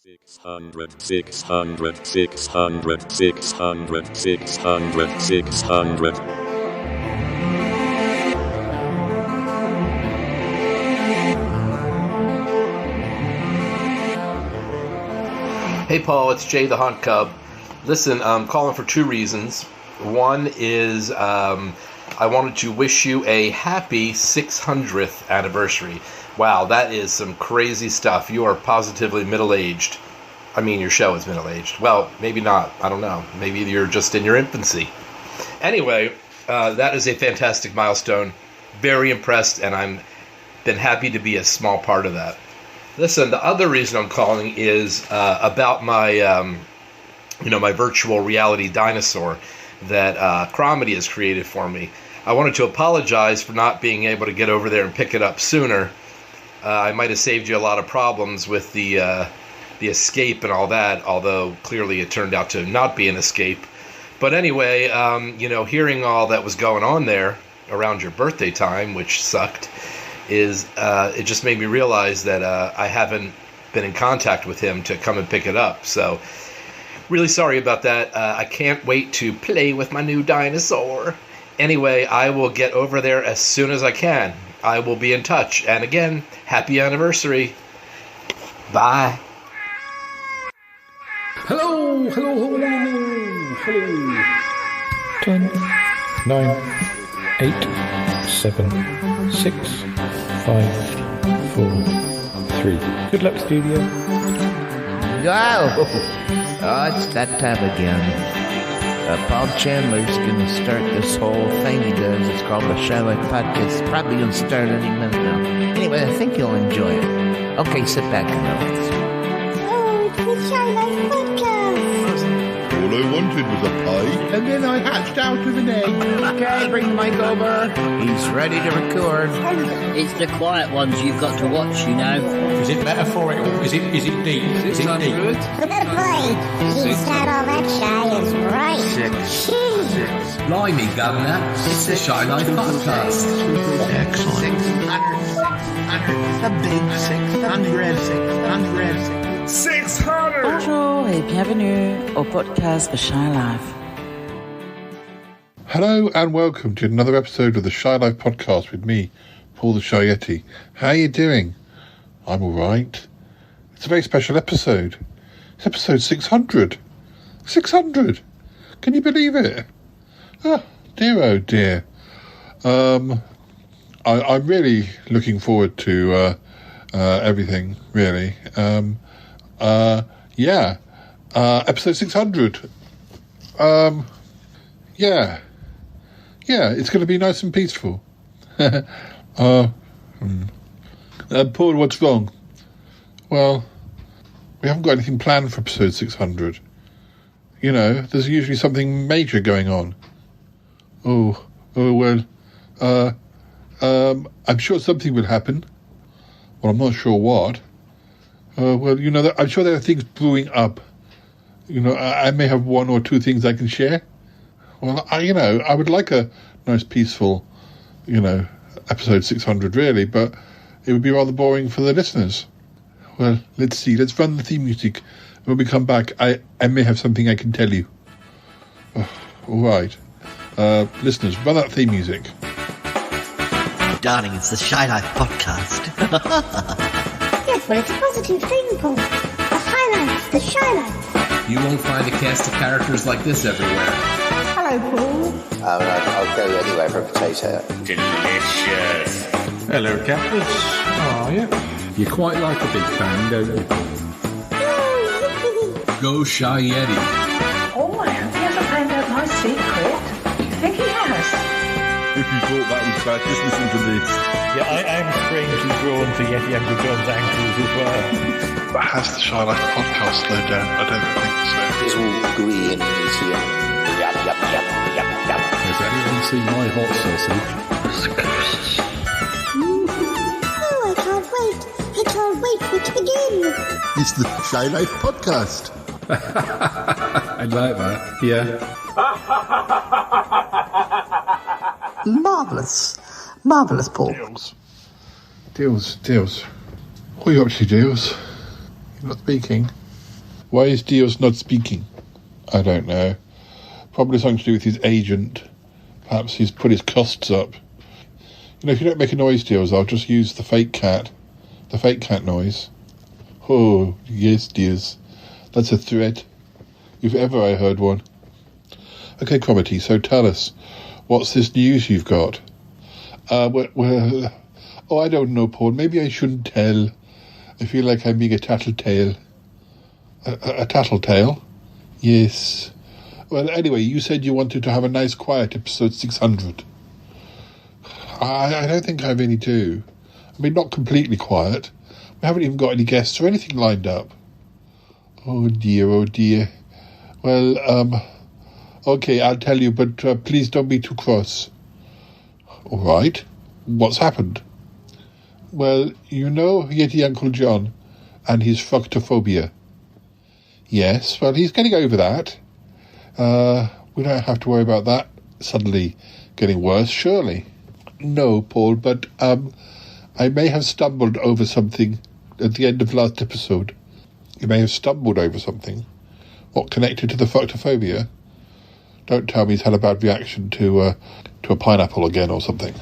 600, 600, 600, 600, 600, 600. Hey Paul, it's Jay the Hunt Cub. Listen, I'm calling for two reasons. One is I wanted to wish you a happy 600th anniversary. Wow, that is some crazy stuff. You are positively middle-aged. I mean, your show is middle-aged. Well, maybe not. I don't know. Maybe you're just in your infancy. Anyway, that is a fantastic milestone. Very impressed, and I'm been happy to be a small part of that. Listen, the other reason I'm calling is about my, my virtual reality dinosaur that Cromedy has created for me. I wanted to apologize for not being able to get over there and pick it up sooner. I might have saved you a lot of problems with the escape and all that, although clearly it turned out to not be an escape. But anyway, hearing all that was going on there around your birthday time, which sucked, it just made me realize that I haven't been in contact with him to come and pick it up. So, really sorry about that. I can't wait to play with my new dinosaur. Anyway, I will get over there as soon as I can. I will be in touch. And again, happy anniversary. Bye. Hello. 10, 9, 8, 7, 6, 5, 4, 3. Good luck, studio. Oh, it's that time again. Paul Chandler's going to start this whole thing he does. It's called the Shylock Podcast. Probably going to start any minute now. Anyway, I think you'll enjoy it. Okay, sit back and relax. Oh, it's the Shylock Podcast. All I wanted was a pie, and then I hatched out of an egg. Okay, bring the mic over. He's ready to record. It's the quiet ones you've got to watch, you know. Is it metaphorical? Is it deep? Is it deep? The better play. He said all that shy is right. 6. Blimey, Governor. It's the Shy Life Podcast. Excellent. 600. A big 600. Bonjour et bienvenue au podcast The Shy Life. Hello and welcome to another episode of the Shy Life Podcast with me, Paul the Shy Yeti. How are you doing? I'm alright. It's a very special episode. It's episode 600. 600! Can you believe it? Oh dear. I'm really looking forward to everything, really. Episode 600. It's going to be nice and peaceful. Paul, what's wrong? Well, we haven't got anything planned for episode 600. There's usually something major going on. I'm sure something will happen. Well, I'm not sure what. I'm sure there are things brewing up. I may have one or two things I can share. Well, I would like a nice, peaceful, episode 600, really, but it would be rather boring for the listeners. Well, let's see. Let's run the theme music. When we come back, I may have something I can tell you. Oh, all right. Listeners, run that theme music. Darling, it's the Shy Life Podcast. Yes, but it's a positive thing, Paul. The highlights, the Shy Life. You won't find a cast of characters like this everywhere. Hello, Paul. I'll go anywhere for a potato. Delicious. Hello, Captain. How are you? You quite like a big bang, don't you? Go Shy Yeti. Oh, I hope he hasn't found out my secret. I think he has. If you thought that was bad, just listen to this. Yeah, I'm strangely drawn to Yeti Uncle John's ankles as well. But has the Shy Life Podcast slowed down? I don't think so. It's all green and it's here. Yep. Has anyone seen my hot sausage? Oh, I can't wait. I can't wait for it to begin. It's the Shy Life Podcast. I like that, yeah. Marvellous. Marvellous, Paul. Deals. What are you up to, Deals? You're not speaking. Why is Dios not speaking? I don't know. Probably something to do with his agent. Perhaps he's put his costs up. You know, if you don't make a noise, Dios, I'll just use the fake cat. The fake cat noise. Oh, yes, Dios. That's a threat. If ever I heard one. Okay, Cromitty, so tell us. What's this news you've got? Oh, I don't know, Paul. Maybe I shouldn't tell. I feel like I'm being a tattletale. A tattletale? Yes. Well, anyway, you said you wanted to have a nice, quiet episode 600. I don't think I really do. I mean, not completely quiet. We haven't even got any guests or anything lined up. Oh, dear, oh, dear. Well, okay, I'll tell you, but please don't be too cross. All right. What's happened? Well, you know Yeti Uncle John and his fructophobia. Yes, well, he's getting over that. We don't have to worry about that suddenly getting worse, surely. No, Paul, but I may have stumbled over something at the end of last episode. You may have stumbled over something. What, connected to the fructophobia? Don't tell me he's had a bad reaction to a pineapple again or something.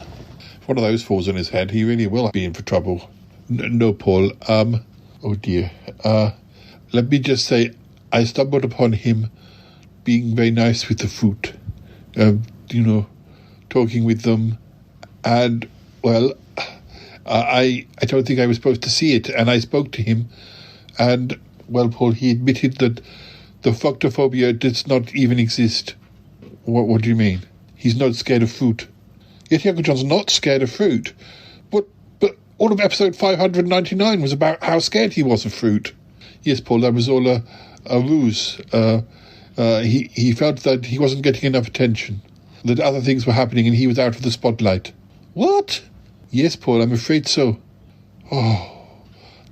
If one of those falls on his head, he really will be in for trouble. No, Paul. Oh dear. Let me just say, I stumbled upon him being very nice with the fruit. Talking with them. And, well, I don't think I was supposed to see it. And I spoke to him. And, well, Paul, he admitted that the fructophobia does not even exist. What do you mean? He's not scared of fruit. Yet Uncle John's not scared of fruit. But all of episode 599 was about how scared he was of fruit. Yes, Paul, that was all a ruse. He felt that he wasn't getting enough attention, that other things were happening and he was out of the spotlight. What? Yes, Paul, I'm afraid so. Oh,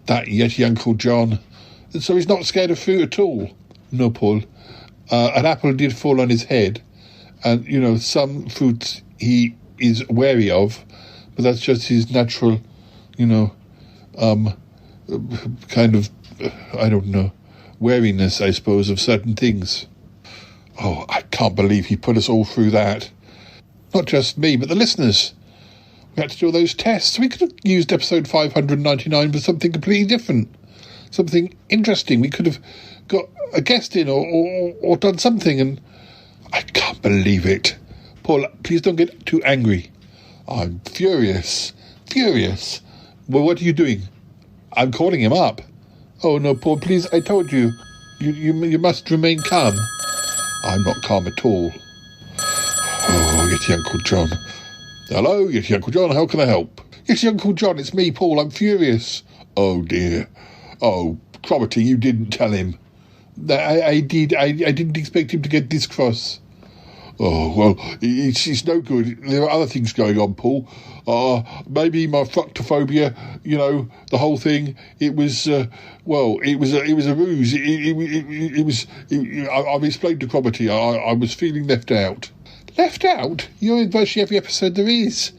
that Yeti Uncle John. So he's not scared of fruit at all? No, Paul. An apple did fall on his head, and, some fruits he is wary of, but that's just his natural, wariness, I suppose, of certain things. Oh, I can't believe he put us all through that. Not just me, but the listeners. We had to do all those tests. We could have used episode 599 for something completely different. Something interesting. We could have got a guest in or done something, and I can't believe it. Paul, please don't get too angry. I'm furious. Furious. Well, what are you doing? I'm calling him up. Oh, no, Paul, please, I told you. You must remain calm. I'm not calm at all. Oh, Yeti Uncle John. Hello, Yeti Uncle John, how can I help? Yeti Uncle John, it's me, Paul, I'm furious. Oh, dear. Oh, Cromitty, you didn't tell him. I did. I didn't expect him to get this cross. Oh, well, it's no good. There are other things going on, Paul. Maybe my fructophobia, the whole thing, it was a ruse. I've explained to Cromitty, I was feeling left out. Left out? You're in virtually every episode there is.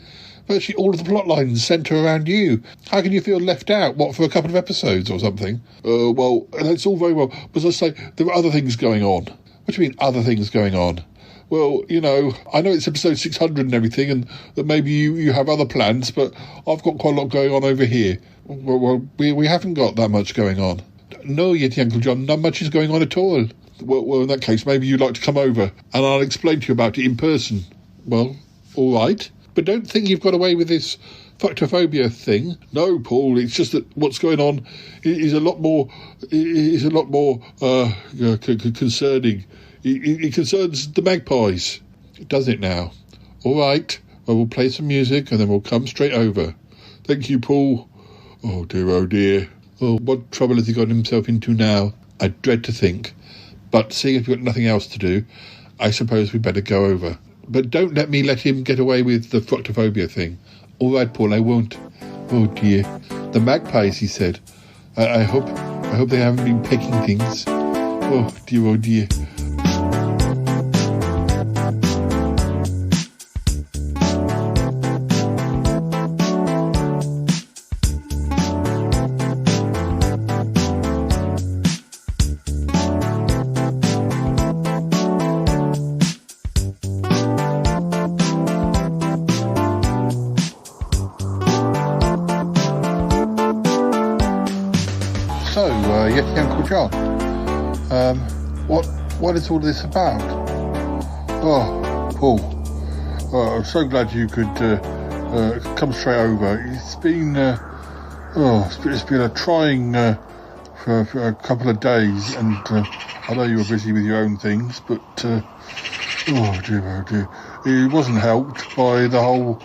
Virtually all of the plot lines centre around you. How can you feel left out? What, for a couple of episodes or something? Well, that's all very well. But as I say, there are other things going on. What do you mean, other things going on? Well, I know it's episode 600 and everything, and that maybe you have other plans, but I've got quite a lot going on over here. Well, we haven't got that much going on. No, Yeti Uncle John, not much is going on at all. Well, in that case, maybe you'd like to come over, and I'll explain to you about it in person. Well, all right. But don't think you've got away with this fructophobia thing. No, Paul, it's just that what's going on is a lot more concerning. It concerns the Magpies. Does it now? All right. Well, we'll play some music and then we'll come straight over. Thank you, Paul. Oh, dear, oh, dear. Oh, what trouble has he got himself into now? I dread to think. But seeing as we've got nothing else to do, I suppose we'd better go over. But don't let him get away with the fructophobia thing. All right, Paul, I won't. Oh, dear. The Magpies, he said. I hope they haven't been pecking things. Oh, dear, oh, dear. Yes, Uncle John. What is all this about? Oh, Paul. I'm so glad you could come straight over. It's been a trying for a couple of days, and I know you were busy with your own things, but oh dear, it wasn't helped by the whole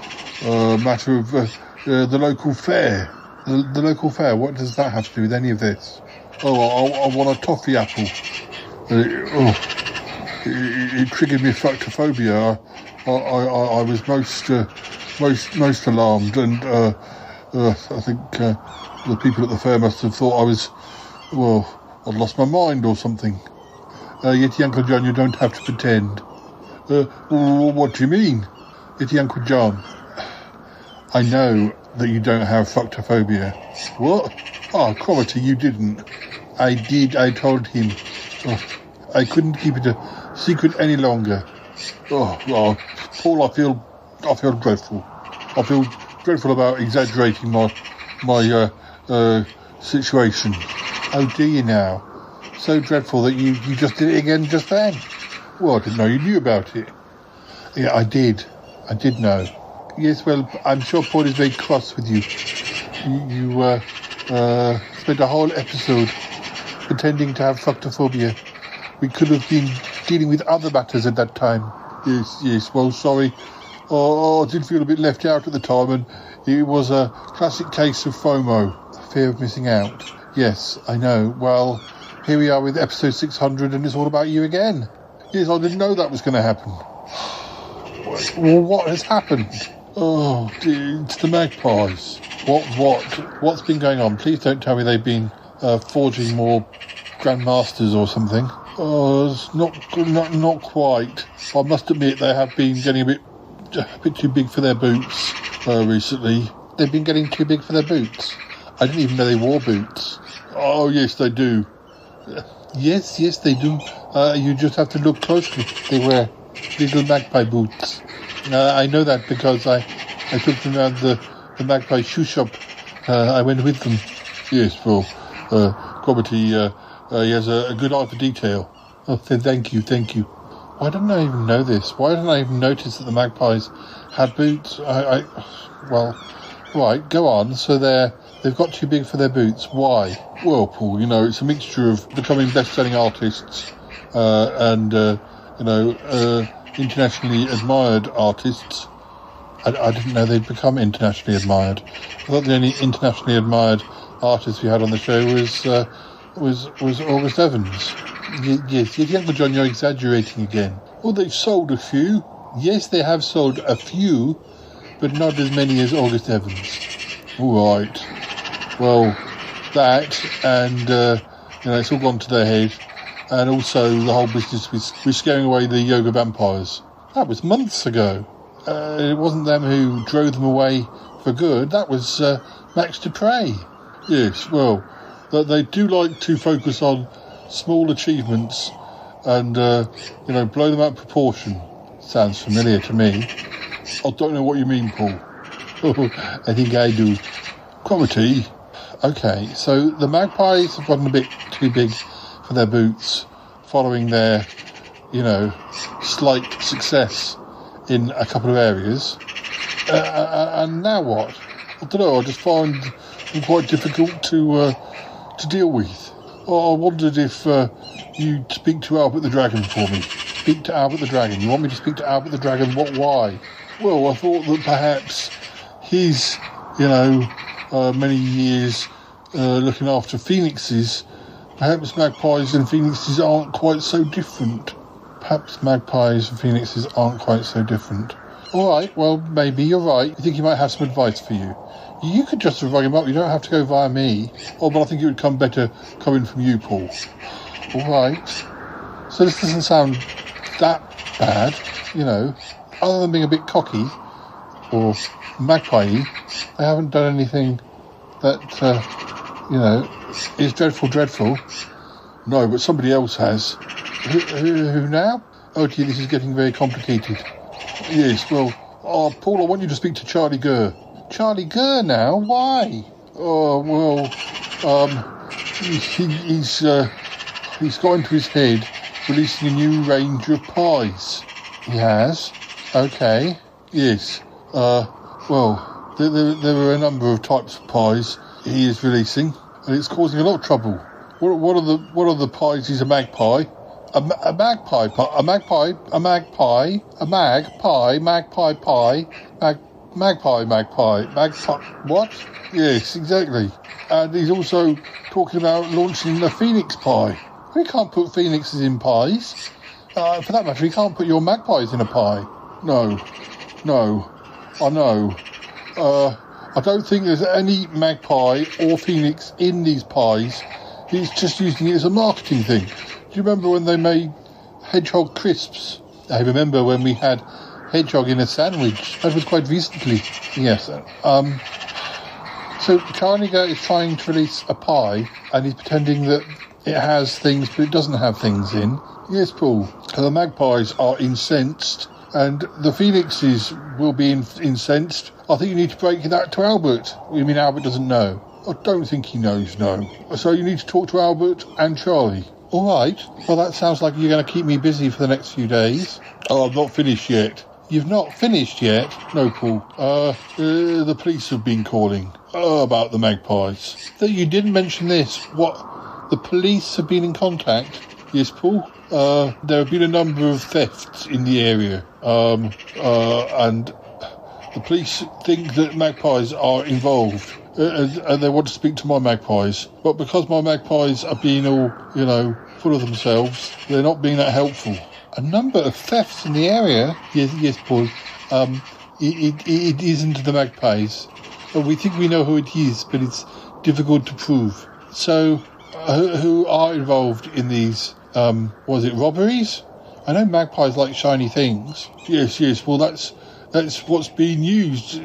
matter of the local fair. The local fair. What does that have to do with any of this? Oh, I want a toffee apple. It triggered me fructophobia. I was most alarmed, and I think the people at the fair must have thought I'd lost my mind or something. Yeti Uncle John, you don't have to pretend. What do you mean? Yeti Uncle John, I know that you don't have fructophobia. What? Oh, Cromitty, you didn't. I did, I told him. Oh, I couldn't keep it a secret any longer. Oh, Paul, I feel dreadful. I feel dreadful about exaggerating my situation. Oh, do you now? So dreadful that you just did it again just then. Well, I didn't know you knew about it. Yeah, I did. I did know. Yes, well, I'm sure Paul is very cross with you. You spent a whole episode pretending to have fructophobia. We could have been dealing with other matters at that time. Yes, well, sorry. I did feel a bit left out at the time, and it was a classic case of FOMO, fear of missing out. Yes, I know. Well, here we are with episode 600, and it's all about you again. Yes, I didn't know that was going to happen. Well, what has happened? Oh, it's the Magpies. What's been going on? Please don't tell me they've been forging more Grandmasters or something. Oh, it's not quite. I must admit they have been getting a bit too big for their boots recently. They've been getting too big for their boots. I didn't even know they wore boots. Oh, yes, they do. Yes, they do. You just have to look closely. They wear little magpie boots. I know that because I took them around the Magpie shoe shop. I went with them. Yes, well, Cromitty, he has a good eye for detail. Oh, thank you. Why didn't I even know this? Why didn't I even notice that the Magpies had boots? Well, right, go on. So they've got too big for their boots. Why? Well, Paul, it's a mixture of becoming best-selling artists and internationally admired artists. I didn't know they'd become internationally admired. I thought the only internationally admired artist we had on the show was August Evans. Yes, Uncle John, you're exaggerating again. Oh, they've sold a few. Yes, they have sold a few, but not as many as August Evans. All right. Well, that and it's all gone to their head, and also the whole business with scaring away the yoga vampires. That was months ago. It wasn't them who drove them away for good. That was Max Dupre. Yes, well, they do like to focus on small achievements and blow them out of proportion. Sounds familiar to me. I don't know what you mean, Paul. I think I do. Cromitty. Okay, so the Magpies have gotten a bit too big for their boots following their, slight success in a couple of areas. And now what? I don't know, I just find them quite difficult to deal with. I wondered if you'd speak to Albert the Dragon for me. Speak to Albert the Dragon. You want me to speak to Albert the Dragon? Why? Well, I thought that perhaps he's, many years looking after phoenixes. Perhaps magpies and phoenixes aren't quite so different. All right, well, maybe you're right. You think he might have some advice for you. You could just rung him up. You don't have to go via me. Oh, but I think it would come better coming from you, Paul. All right. So this doesn't sound that bad, Other than being a bit cocky or magpie-y, they haven't done anything that, is dreadful. No, but somebody else has. Who now? Oh, gee, this is getting very complicated. Yes, well, Paul, I want you to speak to Charlie Gurr. Charlie Gurr now? Why? Oh, well, he's got into his head releasing a new range of pies. He has. Okay. Yes. Well, there are a number of types of pies he is releasing, and it's causing a lot of trouble. What are the pies? He's a magpie. A magpie pie. What? Yes, exactly. And he's also talking about launching the phoenix pie. We can't put phoenixes in pies. For that matter, we can't put your magpies in a pie. No. I know. I don't think there's any magpie or phoenix in these pies. He's just using it as a marketing thing. Do you remember when they made hedgehog crisps? I remember when we had hedgehog in a sandwich. That was quite recently. Yes. So Charlie is trying to release a pie, and he's pretending that it has things, but it doesn't have things in. Yes, Paul. The magpies are incensed, and the phoenixes will be incensed. I think you need to break that to Albert. You mean Albert doesn't know? I don't think he knows, no. So you need to talk to Albert and Charlie. All right. Well, that sounds like you're going to keep me busy for the next few days. Oh, I'm not finished yet. You've not finished yet? No, Paul. The police have been calling about the magpies. You didn't mention this. What? The police have been in contact? Yes, Paul. There have been a number of thefts in the area. And the police think that magpies are involved. And they want to speak to my magpies. But because my magpies are being all, full of themselves, they're not being that helpful. A number of thefts in the area? Yes, Paul. It isn't the magpies. We think we know who it is, but it's difficult to prove. So, who are involved in these, was it robberies? I know magpies like shiny things. Yes, well that's what's being used,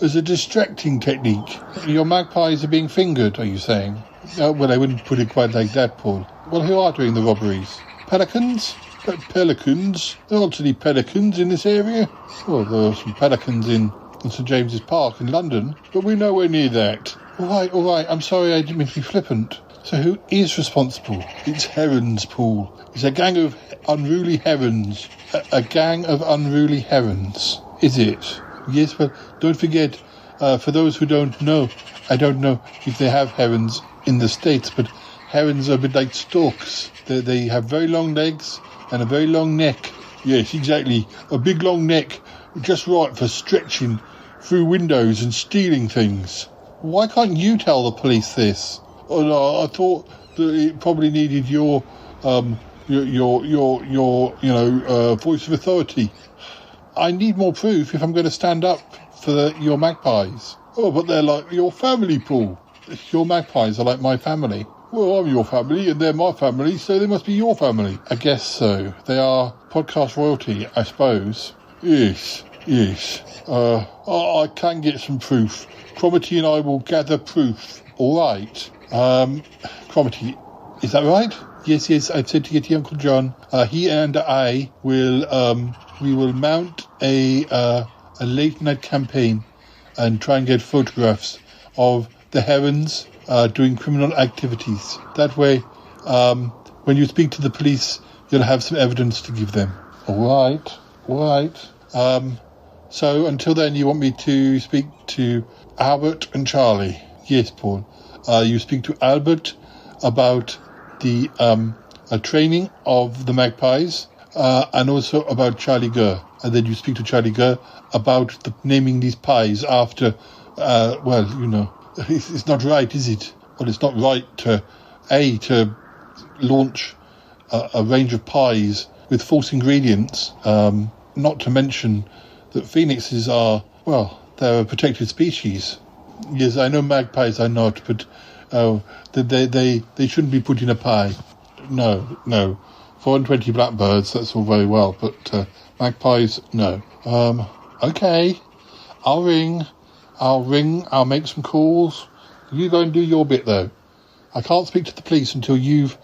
as a distracting technique. Your magpies are being fingered, are you saying? Well, I wouldn't put it quite like that, Paul. Well, who are doing the robberies? Pelicans? Pelicans? There aren't any pelicans in this area. Well, there are some pelicans in St James's Park in London, but we're nowhere near that. All right, I'm sorry, I didn't mean to be flippant. So who is responsible? It's herons, Paul. It's a gang of unruly herons. A gang of unruly herons. Is it? Yes, but don't forget, for those who don't know, I don't know if they have herons in the States, but herons are a bit like storks. They have very long legs and a very long neck. Yes, exactly. A big long neck, just right for stretching through windows and stealing things. Why can't you tell the police this? Oh no, I thought that it probably needed your voice of authority. I need more proof if I'm going to stand up for your magpies. Oh, but they're like your family, Paul. Your magpies are like my family. Well, I'm your family and they're my family, so they must be your family. I guess so. They are podcast royalty, I suppose. Yes. I can get some proof. Cromitty and I will gather proof. All right. Cromitty, is that right? Yes, I've said to get to Uncle John. He and I will, we will mount a late night campaign and try and get photographs of the herons doing criminal activities. That way, when you speak to the police, you'll have some evidence to give them. All right. So until then, you want me to speak to Albert and Charlie? Yes, Paul. You speak to Albert about the training of the magpies, and also about Charlie Gurr. And then you speak to Charlie Gurr about naming these pies after, it's not right, is it? Well, it's not right to launch a range of pies with false ingredients, not to mention that phoenixes are, they're a protected species. Yes, I know magpies are not, but they shouldn't be put in a pie. No. 420 blackbirds, that's all very well, but magpies, no. Okay. I'll ring, I'll make some calls. You go and do your bit, though. I can't speak to the police until you've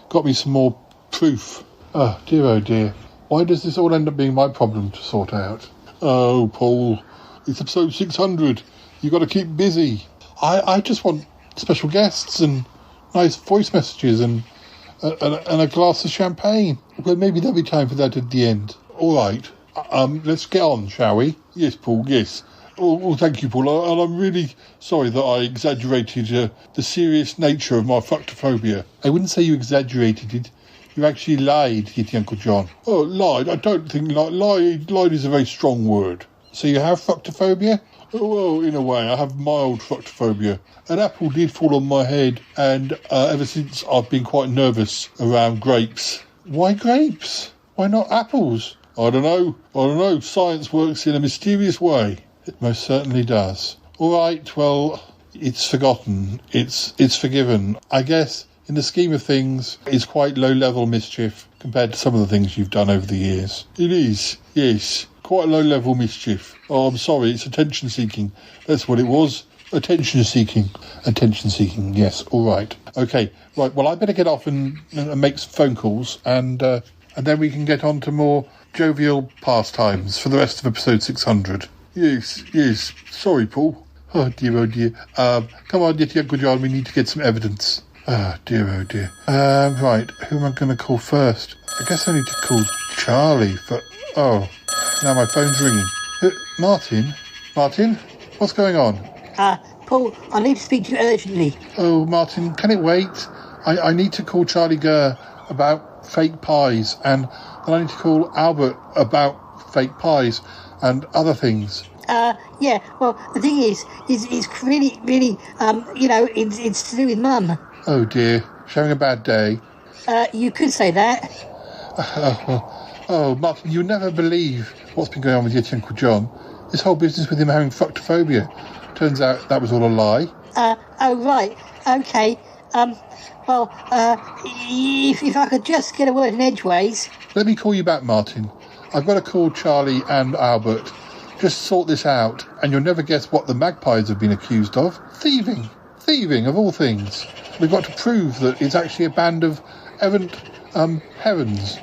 got me some more proof. Oh dear. Why does this all end up being my problem to sort out? Oh, Paul, it's episode 600. You've got to keep busy. I just want special guests and nice voice messages and a glass of champagne. Well, maybe there'll be time for that at the end. All right. Let's get on, shall we? Yes, Paul, yes. Well, thank you, Paul. And I'm really sorry that I exaggerated the serious nature of my fructophobia. I wouldn't say you exaggerated it. You actually lied, Yeti Uncle John. Oh, lied? I don't think lied is a very strong word. So you have fructophobia? Oh, well, in a way, I have mild fructophobia. An apple did fall on my head, and ever since I've been quite nervous around grapes. Why grapes? Why not apples? I don't know. Science works in a mysterious way. It most certainly does. All right, well, it's forgotten. It's forgiven. I guess, in the scheme of things, it's quite low-level mischief compared to some of the things you've done over the years. It is, yes. Quite low-level mischief. Oh, I'm sorry, it's attention-seeking. That's what it was. Attention-seeking. Attention-seeking, yes. All right. Okay, right, well, I better get off and make some phone calls, and then we can get on to more jovial pastimes for the rest of episode 600. Yes. Sorry, Paul. Oh, dear. Come on, Yeti Uncle John, we need to get some evidence. Oh, dear. Right, who am I going to call first? I guess I need to call Charlie for... Oh, now my phone's ringing. Martin? What's going on? Paul, I need to speak to you urgently. Oh, Martin, can it wait? I need to call Charlie Gurr about fake pies, and then I need to call Albert about fake pies and other things. Yeah, well, the thing is it's really, it's to do with Mum. Oh, dear. She's having a bad day. You could say that. Martin, you'll never believe what's been going on with Yeti Uncle John. This whole business with him having fructophobia. Turns out that was all a lie. Oh, right. Okay. If I could just get a word in edgeways. Let me call you back, Martin. I've got to call Charlie and Albert. Just sort this out, and you'll never guess what the Magpies have been accused of. Thieving. Thieving, of all things. We've got to prove that it's actually a band of errant herons.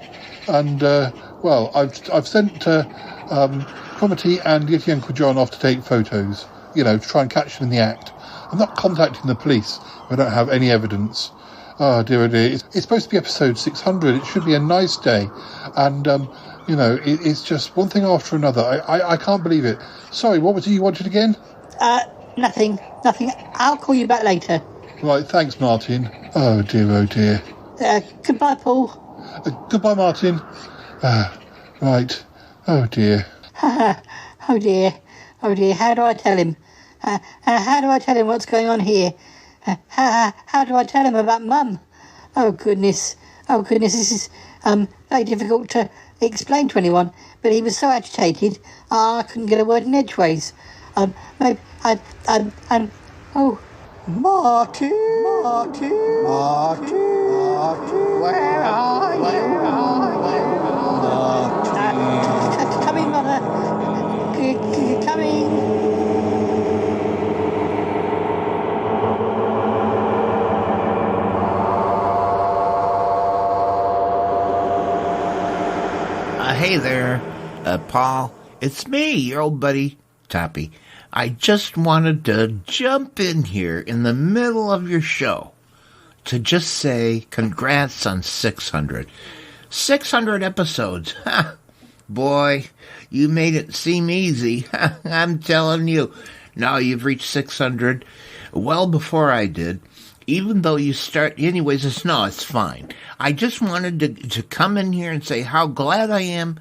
And, I've sent Cromitty and Yeti Uncle John off to take photos, to try and catch them in the act. I'm not contacting the police. I don't have any evidence. Oh, dear. It's supposed to be episode 600. It should be a nice day. And, it's just one thing after another. I can't believe it. Sorry, what was it you wanted again? Nothing. I'll call you back later. Right, thanks, Martin. Oh, dear. Goodbye, Paul. Goodbye, Martin. Right. Oh, dear. Oh, dear. How do I tell him? How do I tell him what's going on here? How do I tell him about Mum? Oh, goodness. This is very difficult to explain to anyone. But he was so agitated, I couldn't get a word in edgeways. Maybe Martin, where are you? Coming, Mother. Coming. Hey there, Paul. It's me, your old buddy, Toppy. I just wanted to jump in here in the middle of your show to just say congrats on 600. 600 episodes. Ha! Boy, you made it seem easy. I'm telling you. Now you've reached 600 well before I did. Even though you start... Anyways, it's fine. I just wanted to come in here and say how glad I am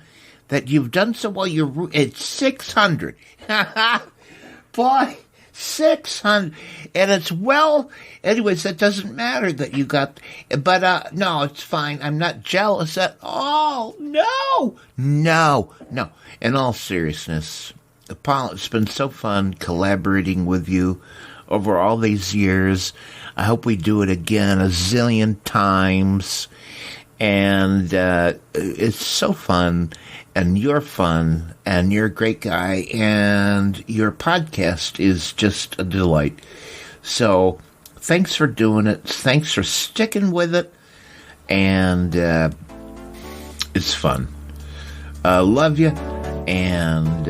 that you've done so well. You're at 600. Boy, 600. And it's well... Anyways, that doesn't matter that you got... But, no, it's fine. I'm not jealous at all. No. In all seriousness, Paul, it's been so fun collaborating with you over all these years. I hope we do it again a zillion times. And it's so fun. And you're fun. And you're a great guy. And your podcast is just a delight. So thanks for doing it. Thanks for sticking with it. And it's fun. Love you. And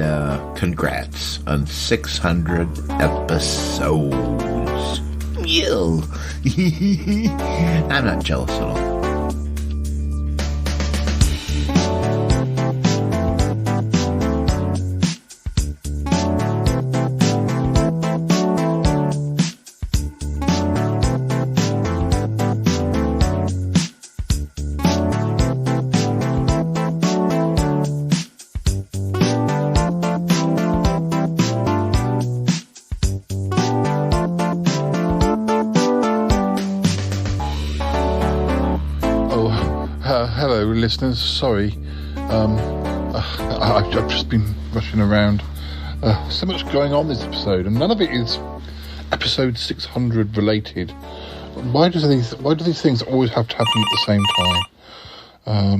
congrats on 600 episodes. Ew. I'm not jealous at all. Hello, listeners. Sorry, I've just been rushing around. So much going on this episode, and none of it is episode 600 related. Why do these things always have to happen at the same time? I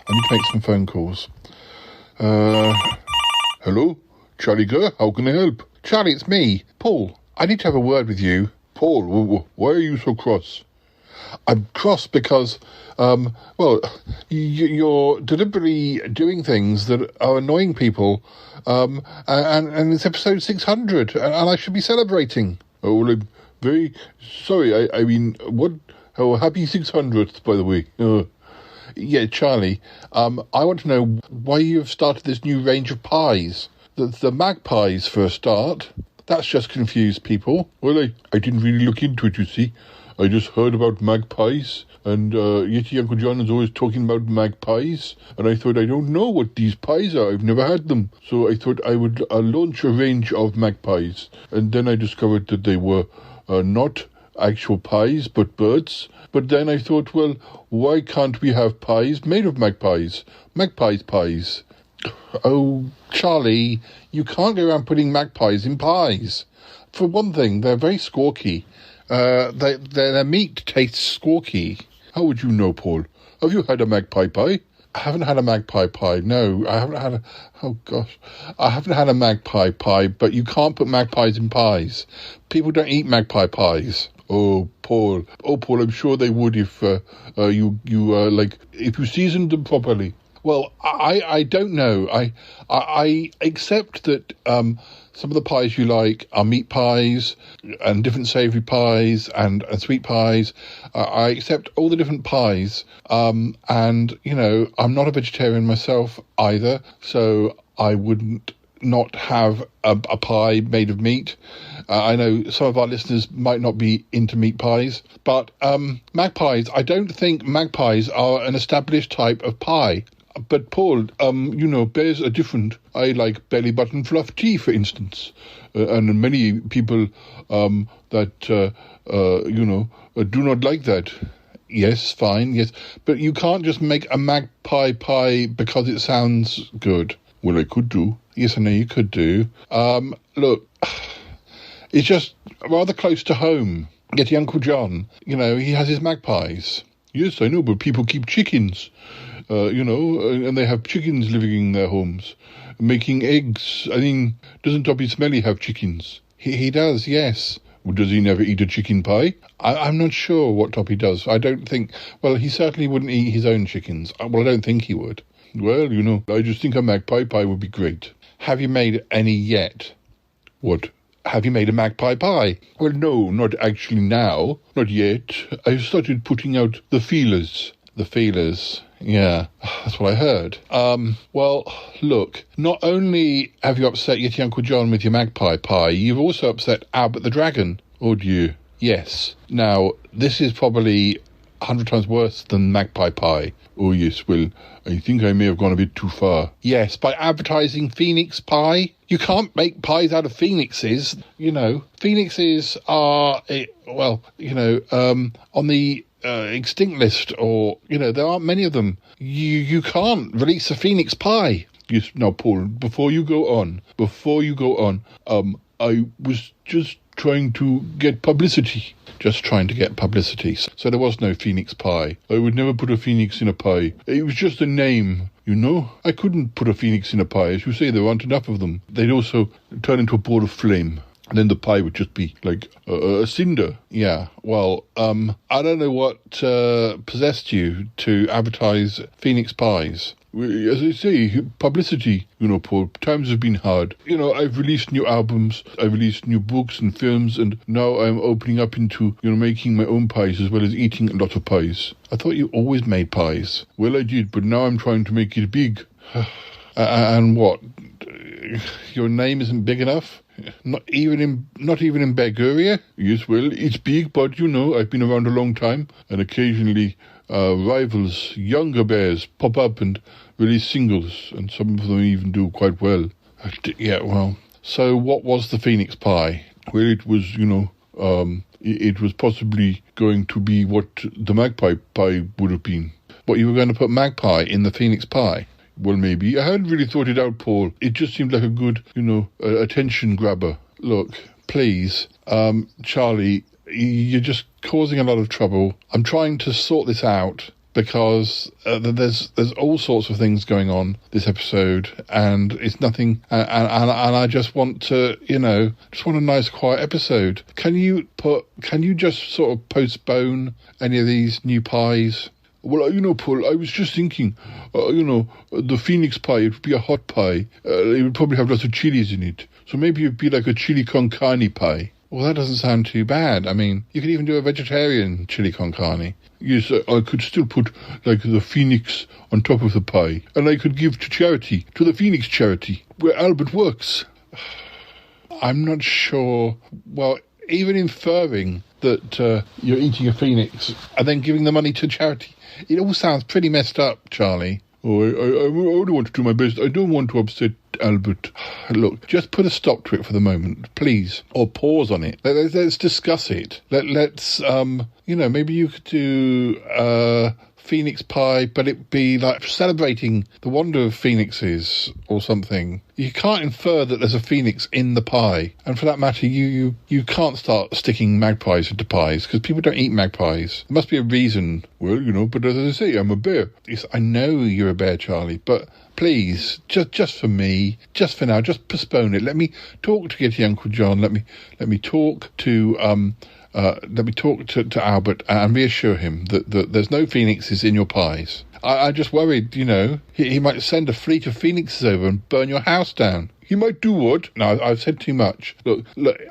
need to make some phone calls. Hello, Charlie Gurr. How can I help? Charlie, it's me, Paul. I need to have a word with you. Paul, why are you so cross? I'm cross because, you're deliberately doing things that are annoying people, and it's episode 600, and I should be celebrating. Oh, well, I'm very sorry. I mean, what? Oh, happy 600th, by the way. Yeah, Charlie, I want to know why you've started this new range of pies. The Magpies, for a start. That's just confused people. Well, I didn't really look into it, you see. I just heard about magpies, and Yeti Uncle John is always talking about magpies, and I thought, I don't know what these pies are. I've never had them. So I thought I would launch a range of magpies, and then I discovered that they were not actual pies, but birds. But then I thought, well, why can't we have pies made of magpies? Magpies pies. Oh, Charlie, you can't go around putting magpies in pies. For one thing, they're very squawky. Their meat tastes squawky. How would you know, Paul? Have you had a magpie pie? I haven't had a magpie pie. No, I haven't had I haven't had a magpie pie, but you can't put magpies in pies. People don't eat magpie pies. Oh, Paul, I'm sure they would if if you seasoned them properly. Well, I don't know. I accept that some of the pies you like are meat pies and different savoury pies and sweet pies. I accept all the different pies. And, you know, I'm not a vegetarian myself either, so I wouldn't not have a pie made of meat. I know some of our listeners might not be into meat pies, but magpies, I don't think magpies are an established type of pie. But Paul, bears are different. I like belly button fluff tea, for instance, and many people that do not like that. Yes, fine, yes, but you can't just make a magpie pie because it sounds good. Well, I could do. Yes, I know you could do. Look, it's just rather close to home. Getting Uncle John, he has his magpies. Yes, I know, but people keep chickens. And they have chickens living in their homes, making eggs. I mean, doesn't Toppy Smelly have chickens? He does, yes. Well, does he never eat a chicken pie? I'm not sure what Toppy does. I don't think... Well, he certainly wouldn't eat his own chickens. Well, I don't think he would. Well, I just think a magpie pie would be great. Have you made any yet? What? Have you made a magpie pie? Well, no, not actually now. Not yet. I've started putting out the feelers. The feelers... Yeah, that's what I heard. Well, look, not only have you upset Yeti Uncle John with your magpie pie, you've also upset Albert the Dragon. Oh, dear. Yes. Now, this is probably 100 times worse than magpie pie. Oh, yes, well, I think I may have gone a bit too far. Yes, by advertising Phoenix pie. You can't make pies out of phoenixes. Phoenixes are, on the... extinct list, or there aren't many of them. You can't release a phoenix pie. Yes, now Paul, before you go on, I was just trying to get publicity. So there was no phoenix pie. I would never put a phoenix in a pie. It was just a name, I couldn't put a phoenix in a pie. As you say, there aren't enough of them. They'd also turn into a ball of flame. And then the pie would just be like a cinder. Yeah, well, I don't know what possessed you to advertise Phoenix pies. as I say, publicity, Paul, times have been hard. I've released new albums, I've released new books and films, and now I'm opening up into, making my own pies as well as eating a lot of pies. I thought you always made pies. Well, I did, but now I'm trying to make it big. And what? Your name isn't big enough? Not even in Bulgaria? Yes, well, it's big, but I've been around a long time, and occasionally rivals, younger bears, pop up and release singles, and some of them even do quite well. Yeah, well, so what was the Phoenix Pie? Well, it was, it was possibly going to be what the Magpie Pie would have been. What, you were going to put Magpie in the Phoenix Pie? Well, maybe. I hadn't really thought it out, Paul. It just seemed like a good, attention grabber. Look, please, Charlie, you're just causing a lot of trouble. I'm trying to sort this out because there's all sorts of things going on this episode, and it's nothing. And I just want to, just want a nice, quiet episode. Can you just sort of postpone any of these new pies? Well, Paul, I was just thinking, the Phoenix Pie, it would be a hot pie. It would probably have lots of chilies in it. So maybe it would be like a chili con carne pie. Well, that doesn't sound too bad. I mean, you could even do a vegetarian chili con carne. Yes, I could still put, like, the Phoenix on top of the pie. And I could give to charity, to the Phoenix charity, where Albert works. I'm not sure. Well, even inferring that you're eating a phoenix and then giving the money to charity, it all sounds pretty messed up, Charlie. Oh, I only want to do my best. I don't want to upset Albert. Look, just put a stop to it for the moment, please. Or pause on it. Let's discuss it. Let's, maybe you could do Phoenix Pie, but it be like celebrating the wonder of phoenixes or something. You can't infer that there's a phoenix in the pie. And for that matter, you can't start sticking magpies into pies, because people don't eat magpies. There must be a reason. Well, but as I say, I'm a bear. Yes, I know you're a bear, Charlie, but please, just for me, just for now, just postpone it. Let me talk to Getty Uncle John. Let me talk to to Albert and reassure him that there's no phoenixes in your pies. I just worried, he might send a fleet of phoenixes over and burn your house down. He might do what? No, I've said too much. Look,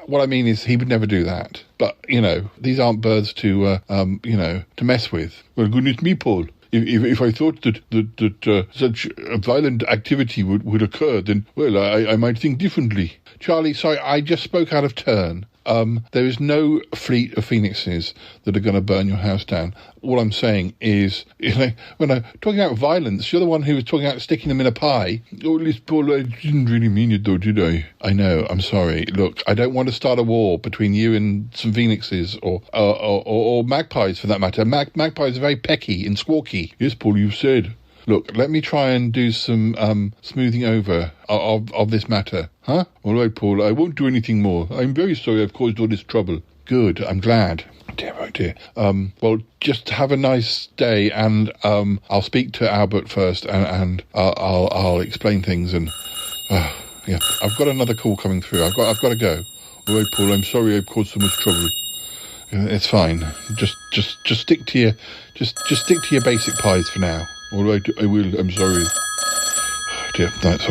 what I mean is he would never do that. But, these aren't birds to mess with. Well, goodness me, Paul. If I thought that such a violent activity would occur, then, well, I might think differently. Charlie, sorry, I just spoke out of turn. There is no fleet of phoenixes that are going to burn your house down. All I'm saying is, when I'm talking about violence, you're the one who was talking about sticking them in a pie. Or at least, Paul, I didn't really mean it though, did I? I know, I'm sorry. Look, I don't want to start a war between you and some phoenixes, or magpies for that matter. Magpies are very pecky and squawky. Yes, Paul, you've said. Look, let me try and do some smoothing over of this matter. Huh? All right, Paul, I won't do anything more. I'm very sorry I've caused all this trouble. Good, I'm glad. Oh dear. Well, just have a nice day, and I'll speak to Albert first, and I'll explain things, and yeah, I've got another call coming through. I've got to go. All right, Paul, I'm sorry I've caused so much trouble. It's fine. Just stick to your stick to your basic pies for now. All right, I will. I'm sorry. Oh dear, that's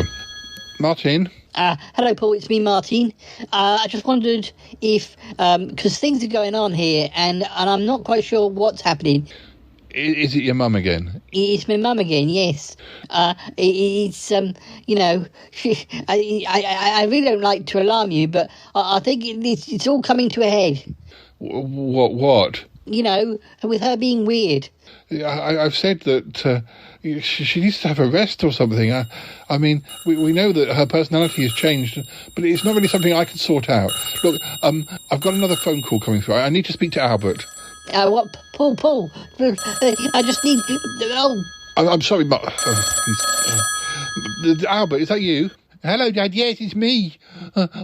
Martin. Hello, Paul. It's me, Martin. I just wondered if, because things are going on here, and I'm not quite sure what's happening. Is it your mum again? It's my mum again. Yes. It's I really don't like to alarm you, but I think it's all coming to a head. What? With her being weird. I've said that she needs to have a rest or something. I mean, we know that her personality has changed, but it's not really something I can sort out. Look, I've got another phone call coming through. I need to speak to Albert. What? Paul. I just need... Oh. I'm sorry, Albert, is that you? Hello, Dad. Yes, it's me.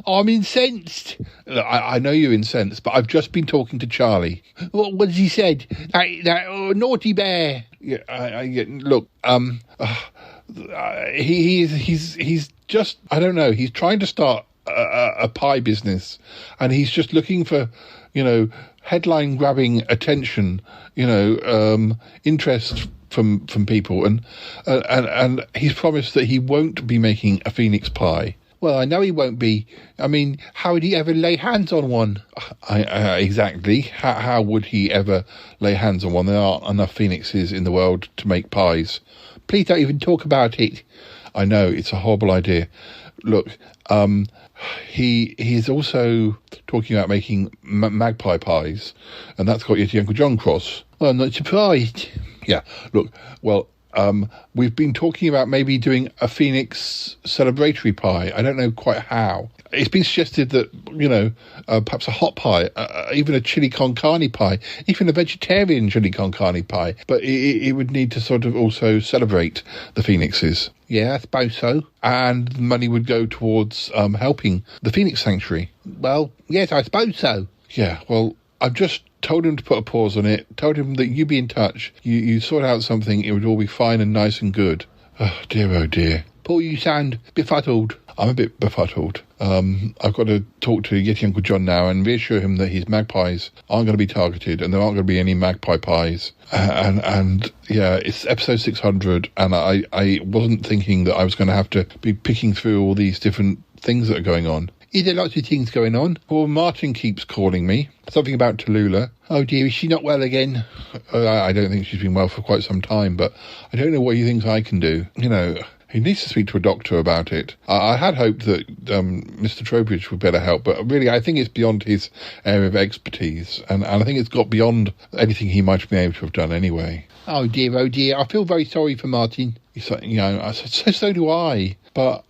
I'm incensed. Look, I know you're incensed, but I've just been talking to Charlie. What has he said? That naughty bear. Yeah, look, he's just, I don't know. He's trying to start a pie business, and he's just looking for, headline-grabbing attention, interest from people, and he's promised that he won't be making a Phoenix pie. Well, I know he won't be. I mean, how would he ever lay hands on one? Exactly. How would he ever lay hands on one? There aren't enough phoenixes in the world to make pies. Please don't even talk about it. I know, it's a horrible idea. Look, he is also talking about making magpie pies, and that's got Yeti Uncle John cross. Well, I'm not surprised. Yeah, look, well, we've been talking about maybe doing a Phoenix celebratory pie. I don't know quite how. It's been suggested that, perhaps a hot pie, even a chili con carne pie, even a vegetarian chili con carne pie. But it would need to sort of also celebrate the Phoenixes. Yeah, I suppose so. And the money would go towards helping the Phoenix Sanctuary. Well, yes, I suppose so. Yeah, well, I've just told him to put a pause on it, told him that you be in touch, you sort out something, it would all be fine and nice and good. Oh dear. Paul, you sound befuddled. I'm a bit befuddled. I've got to talk to Yeti Uncle John now and reassure him that his magpies aren't going to be targeted and there aren't going to be any magpie pies. And yeah, it's episode 600, and I wasn't thinking that I was going to have to be picking through all these different things that are going on. Is there lots of things going on? Well, Martin keeps calling me. Something about Tallulah. Oh dear, is she not well again? I don't think she's been well for quite some time, but I don't know what he thinks I can do. He needs to speak to a doctor about it. I had hoped that Mr. Trowbridge would better help, but really I think it's beyond his area of expertise, and I think it's got beyond anything he might have been able to have done anyway. Oh dear, I feel very sorry for Martin. I said, so do I. But,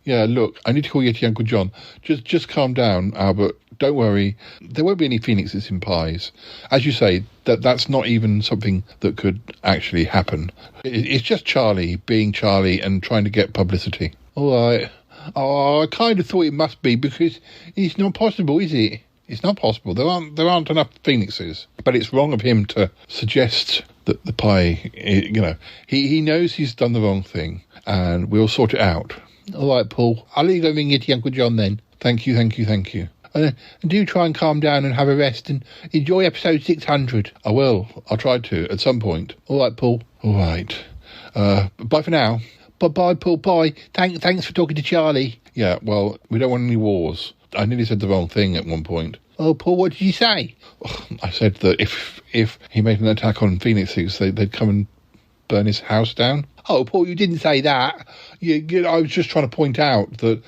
yeah, look, I need to call Yeti Uncle John. Just calm down, Albert. Don't worry. There won't be any phoenixes in pies. As you say, that's not even something that could actually happen. It's just Charlie being Charlie and trying to get publicity. All right. Oh, I kind of thought it must be, because it's not possible, is it? It's not possible. There aren't enough phoenixes. But it's wrong of him to suggest that the pie, he knows he's done the wrong thing, and we'll sort it out. All right, Paul. I'll let you go ring Yeti Uncle John then. Thank you. And do try and calm down and have a rest and enjoy episode 600. I will. I'll try to at some point. All right, Paul. All right. Bye for now. Bye, Paul. Bye. Thanks for talking to Charlie. Yeah, well, we don't want any wars. I nearly said the wrong thing at one point. Oh, Paul, what did you say? I said that if he made an attack on Phoenixes, they'd come and burn his house down. Oh, Paul, you didn't say that. I was just trying to point out that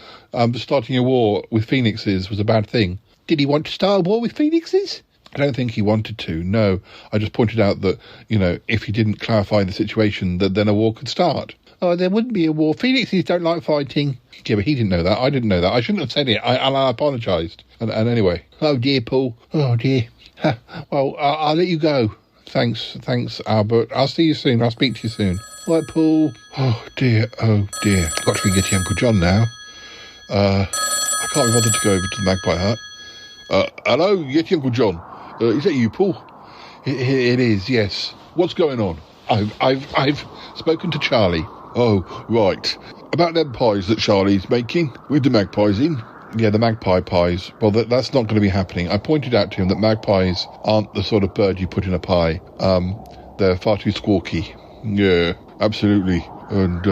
starting a war with Phoenixes was a bad thing. Did he want to start a war with Phoenixes? I don't think he wanted to, no. I just pointed out that, if he didn't clarify the situation, then a war could start. Oh, there wouldn't be a war. Phoenixes don't like fighting. Yeah, but he didn't know that. I didn't know that. I shouldn't have said it. I apologised. And anyway. Oh, dear, Paul. Oh, dear. Well, I'll let you go. Thanks, Albert. I'll see you soon. I'll speak to you soon. Right, Paul. Oh, dear. Got to be getting Uncle John now. I can't be bothered to go over to the Magpie Hut. Hello, Yeti Uncle John. Is that you, Paul? It is, yes. What's going on? I've spoken to Charlie. Oh, right. About them pies that Charlie's making with the magpies in. Yeah, the magpie pies. Well, that's not going to be happening. I pointed out to him that magpies aren't the sort of bird you put in a pie. They're far too squawky. Yeah, absolutely. And,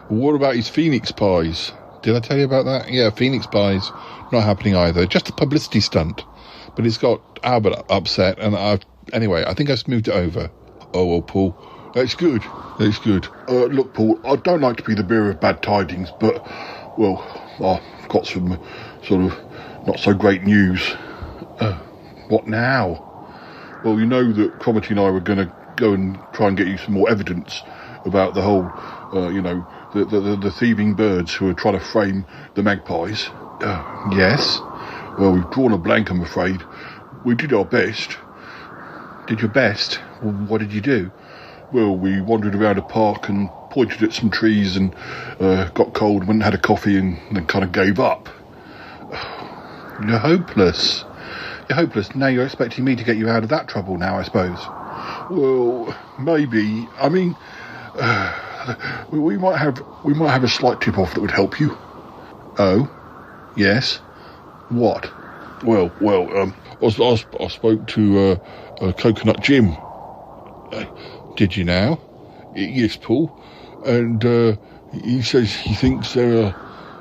what about his Phoenix pies? Did I tell you about that? Yeah, Phoenix pies. Not happening either. Just a publicity stunt. But it's got Albert upset, and I think I've moved it over. Oh, well, Paul, that's good. Look, Paul, I don't like to be the bearer of bad tidings, but, well, I've got some sort of not so great news. What now? Well, you know that Cromitty and I were going to go and try and get you some more evidence about the whole, the thieving birds who are trying to frame the magpies. Yes? Well, we've drawn a blank, I'm afraid. We did our best. Did your best? Well, what did you do? Well, we wandered around a park and pointed at some trees and got cold, went and had a coffee and then kind of gave up. You're hopeless. Now you're expecting me to get you out of that trouble now, I suppose. Well, maybe. I mean, we might have a slight tip-off that would help you. Oh? Yes? What? Well, I spoke to Coconut Jim. Did you now? Yes, Paul. And he says he thinks there are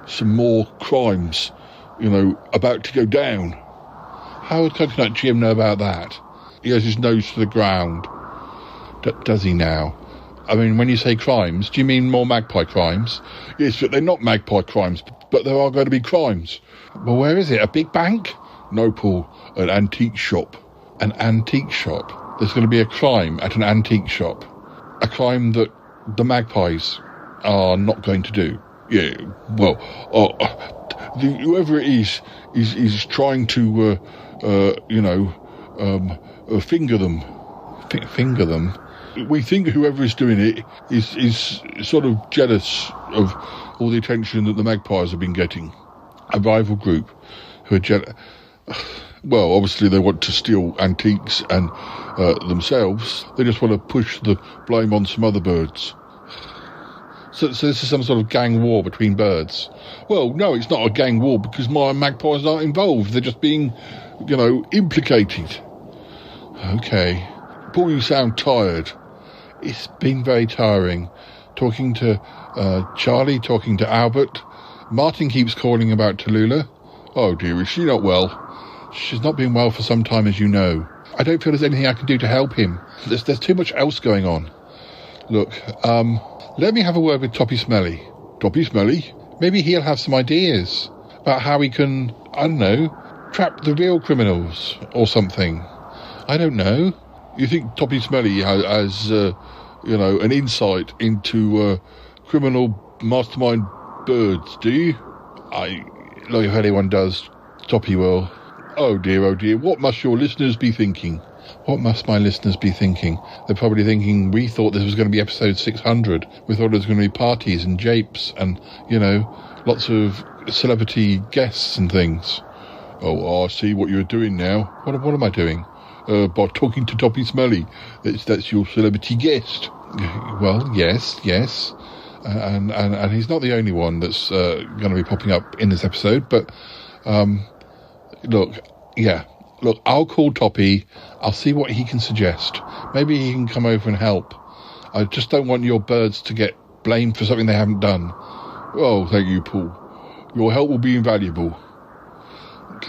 some more crimes, about to go down. How would Coconut Jim know about that? He has his nose to the ground. Does he now? I mean, when you say crimes, do you mean more magpie crimes? Yes, but they're not magpie crimes, but there are going to be crimes. Well, where is it? A big bank? No, Paul. An antique shop. An antique shop? There's going to be a crime at an antique shop. A crime that the magpies are not going to do. Yeah, well, whoever it is trying to, finger them. Finger them? We think whoever is doing it is sort of jealous of all the attention that the magpies have been getting. A rival group who are jealous. Well, obviously they want to steal antiques and themselves. They just want to push the blame on some other birds. So this is some sort of gang war between birds. Well, no, it's not a gang war because my magpies aren't involved. They're just being, implicated. Okay. Paul, you sound tired. It's been very tiring. Talking to Charlie, talking to Albert. Martin keeps calling about Tallulah. Oh dear, is she not well? She's not been well for some time, as you know. I don't feel there's anything I can do to help him. There's too much else going on. Look, let me have a word with Toppy Smelly. Toppy Smelly? Maybe he'll have some ideas about how we can, I don't know, trap the real criminals or something. I don't know. You think Toppy Smelly has an insight into criminal mastermind birds, do you? Look, if anyone does, Toppy will. Oh dear, what must your listeners be thinking? What must my listeners be thinking? They're probably thinking, we thought this was going to be episode 600. We thought it was going to be parties and japes and, lots of celebrity guests and things. Oh, I see what you're doing now. What am I doing? By talking to Toppy Smelly. That's your celebrity guest. Well, yes. And he's not the only one that's going to be popping up in this episode, but look, I'll call Toppy. I'll see what he can suggest. Maybe he can come over and help. I just don't want your birds to get blamed for something they haven't done. Oh, thank you, Paul. Your help will be invaluable.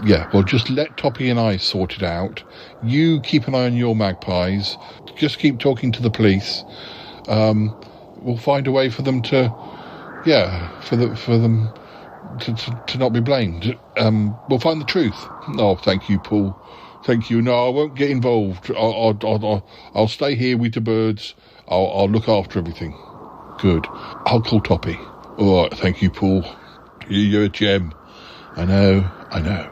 Yeah, well, just let Toppy and I sort it out. You keep an eye on your magpies. Just keep talking to the police. We'll find a way for them to, for them to not be blamed. We'll find the truth. Oh, thank you, Paul. Thank you. No, I won't get involved. I'll stay here with the birds. I'll look after everything. Good. I'll call Toppy. All right. Thank you, Paul. You're a gem. I know.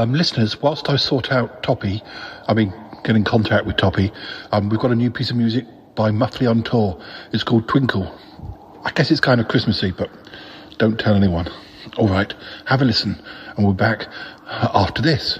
Listeners, whilst I sort out Toppy, get in contact with Toppy, we've got a new piece of music by Muffley on Tour. It's called Twinkle. I guess it's kind of Christmassy, but don't tell anyone. All right, have a listen, and we're back after this.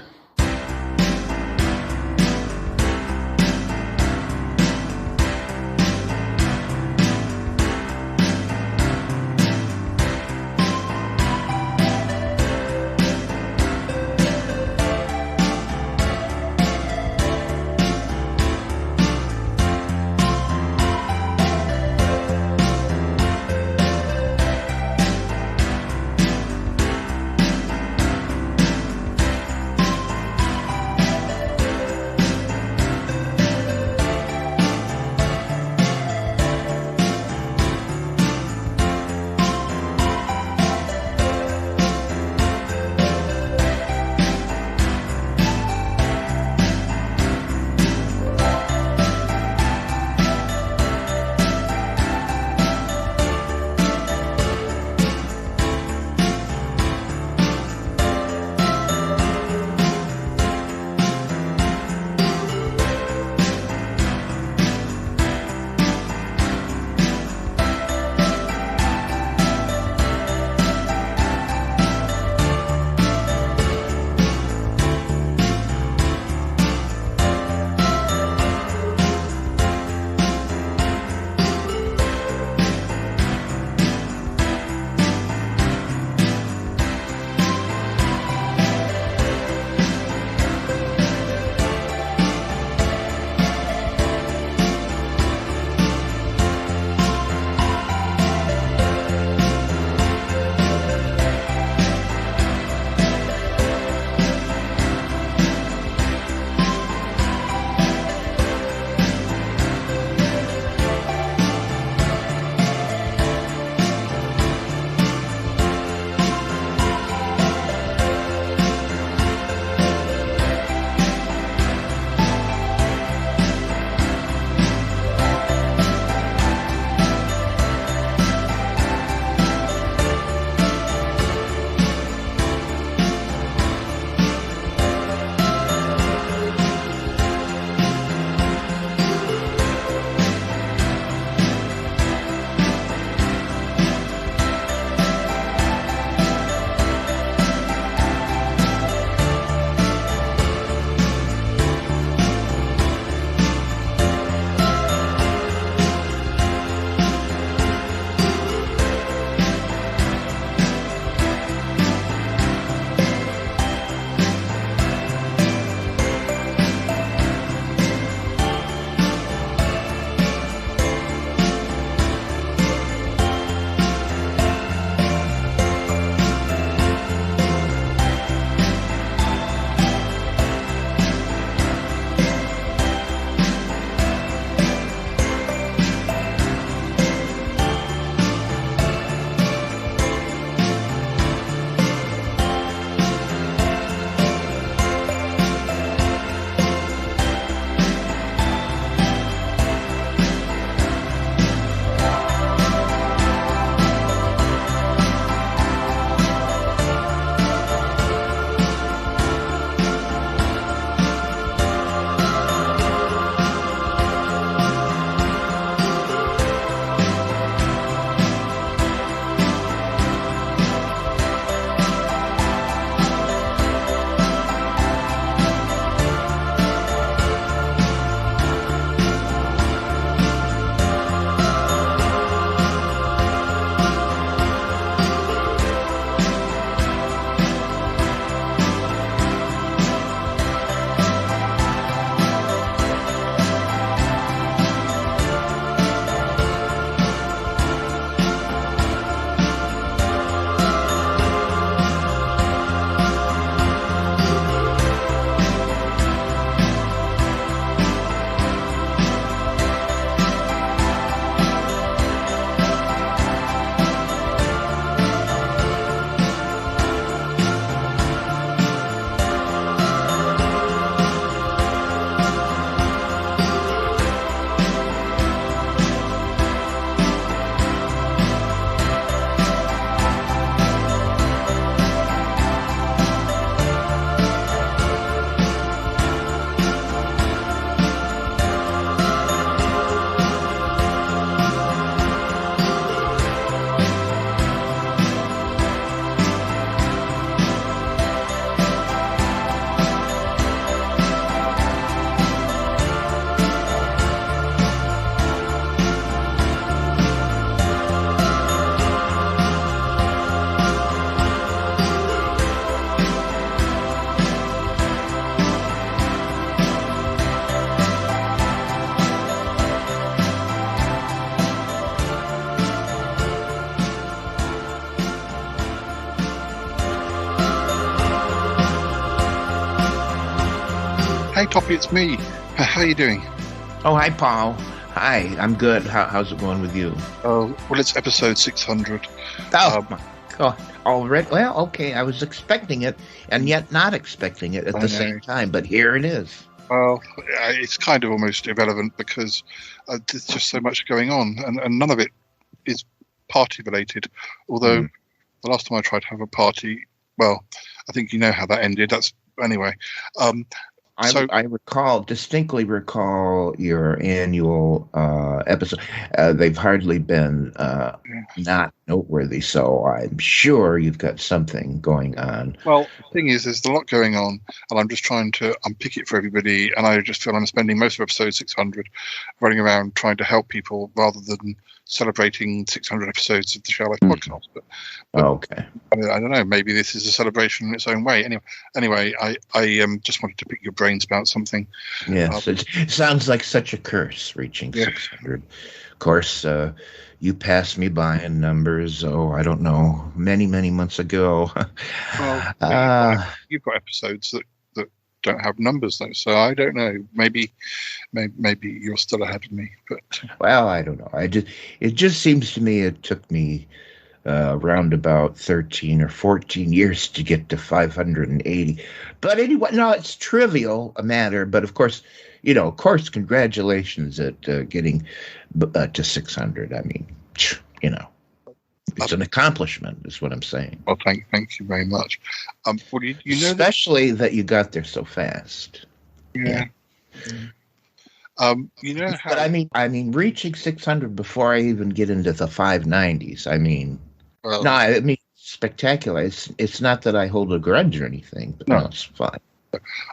Toppy, it's me. How you doing? Oh, hi, Paul. Hi, I'm good. How's it going with you? Well, it's episode 600. Oh, my God. Already? Well, okay, I was expecting it, and yet not expecting it at the same time, but here it is. Well, it's kind of almost irrelevant because there's just so much going on, and none of it is party-related, although the last time I tried to have a party, well, I think you know how that ended. Anyway. I distinctly recall your annual episode. They've hardly been not noteworthy, so I'm sure you've got something going on. Well, the thing is, there's a lot going on, and I'm just trying to unpick it for everybody, and I just feel I'm spending most of episode 600 running around trying to help people rather than celebrating 600 episodes of the Show Life podcast. But okay. I don't know. Maybe this is a celebration in its own way. Anyway, I just wanted to pick your brains about something. Yes, it sounds like such a curse reaching 600. Of course, you passed me by in numbers. Oh, I don't know, many months ago. Well, you've got episodes that don't have numbers though, so I don't know. Maybe you're still ahead of me. But well, I don't know. It just seems to me it took me around about 13 or 14 years to get to 580. But anyway, no, it's trivial a matter. But of course, congratulations at getting to 600. I mean, it's an accomplishment, is what I'm saying. Well, thank you very much. Well, you know, especially that you got there so fast. Yeah. You know how? But I mean, reaching 600 before I even get into the 590s. I mean, spectacular. It's not that I hold a grudge or anything, but no, it's fine.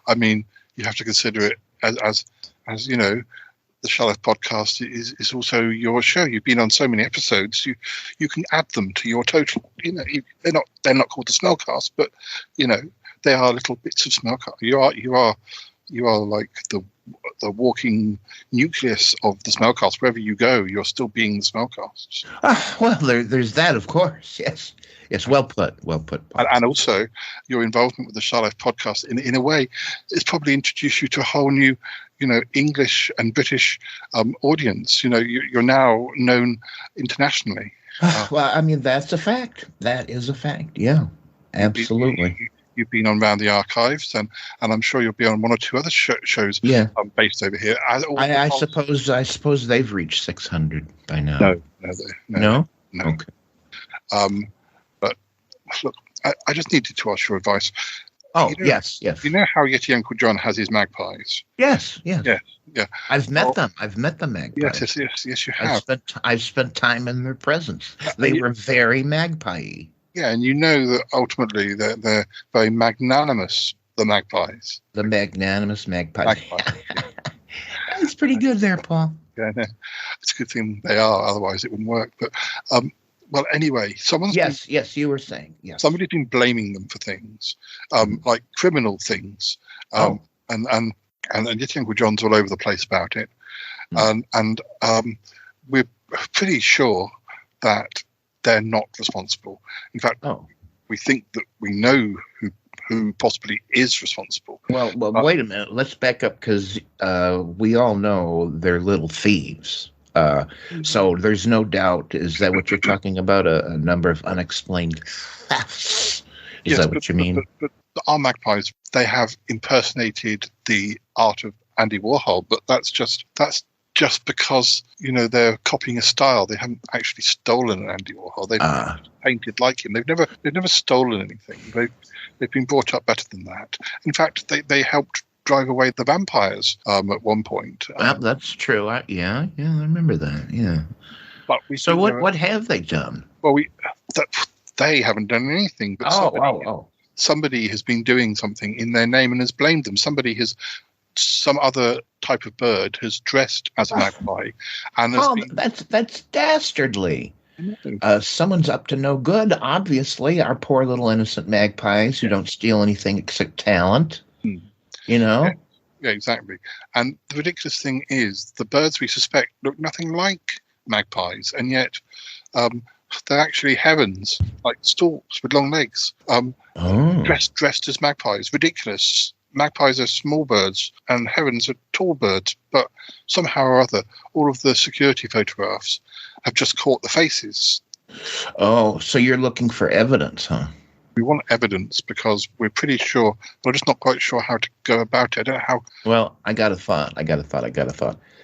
I mean, you have to consider it as you know. The Shalif podcast is also your show. You've been on so many episodes. You can add them to your total. They're not called the Smellcast, but they are little bits of Smellcast. You are like the walking nucleus of the Smellcast. Wherever you go, you're still being the Smellcast. Well, there's that, of course. Yes, well put. And also, your involvement with the Shalif podcast, in a way, it's probably introduced you to a whole new, English and British audience. You're now known internationally. Well, I mean, that's a fact. That is a fact. Yeah, absolutely. You've been on Round the Archives, and I'm sure you'll be on one or two other shows. Based over here. I suppose they've reached 600 by now. No. Okay. But look, I just needed to ask your advice. Oh, yes. You know how Yeti Uncle John has his magpies? Yes. Yeah. I've met them. I've met the magpies. Yes, you have. I've spent time in their presence. They were very magpie-y. Yeah, and you know that ultimately they're very magnanimous, the magpies. The magnanimous magpie. That's pretty good there, Paul. Yeah, no, it's a good thing they are, otherwise it wouldn't work. But well, anyway, Yes, you were saying. Yes. Somebody's been blaming them for things, like criminal things, and Yeti Uncle John's all over the place about it, and we're pretty sure that they're not responsible. In fact, we think that we know who possibly is responsible. Well, wait a minute. Let's back up because we all know they're little thieves. So there's no doubt. Is that what you're talking about? A number of unexplained thefts? Is that what you mean? But our magpies, they have impersonated the art of Andy Warhol, but that's just because they're copying a style. They haven't actually stolen an Andy Warhol. They've painted like him. They've never stolen anything. They've been brought up better than that. In fact, they helped drive away the vampires at one point. Well, that's true. I remember that. Yeah. But what have they done? Well, they haven't done anything. But somebody has been doing something in their name and has blamed them. Some other type of bird has dressed as a magpie, and that's dastardly. Someone's up to no good. Obviously, our poor little innocent magpies who don't steal anything except talent. Yeah, exactly. And the ridiculous thing is, the birds we suspect look nothing like magpies, and yet they're actually herons, like storks with long legs, dressed as magpies. Ridiculous. magpies are small birds and herons are tall birds, but somehow or other, all of the security photographs have just caught the faces. Oh, so you're looking for evidence, huh? We want evidence because we're pretty sure, but I'm just not quite sure how to go about it. I don't know how. Well, I got a thought.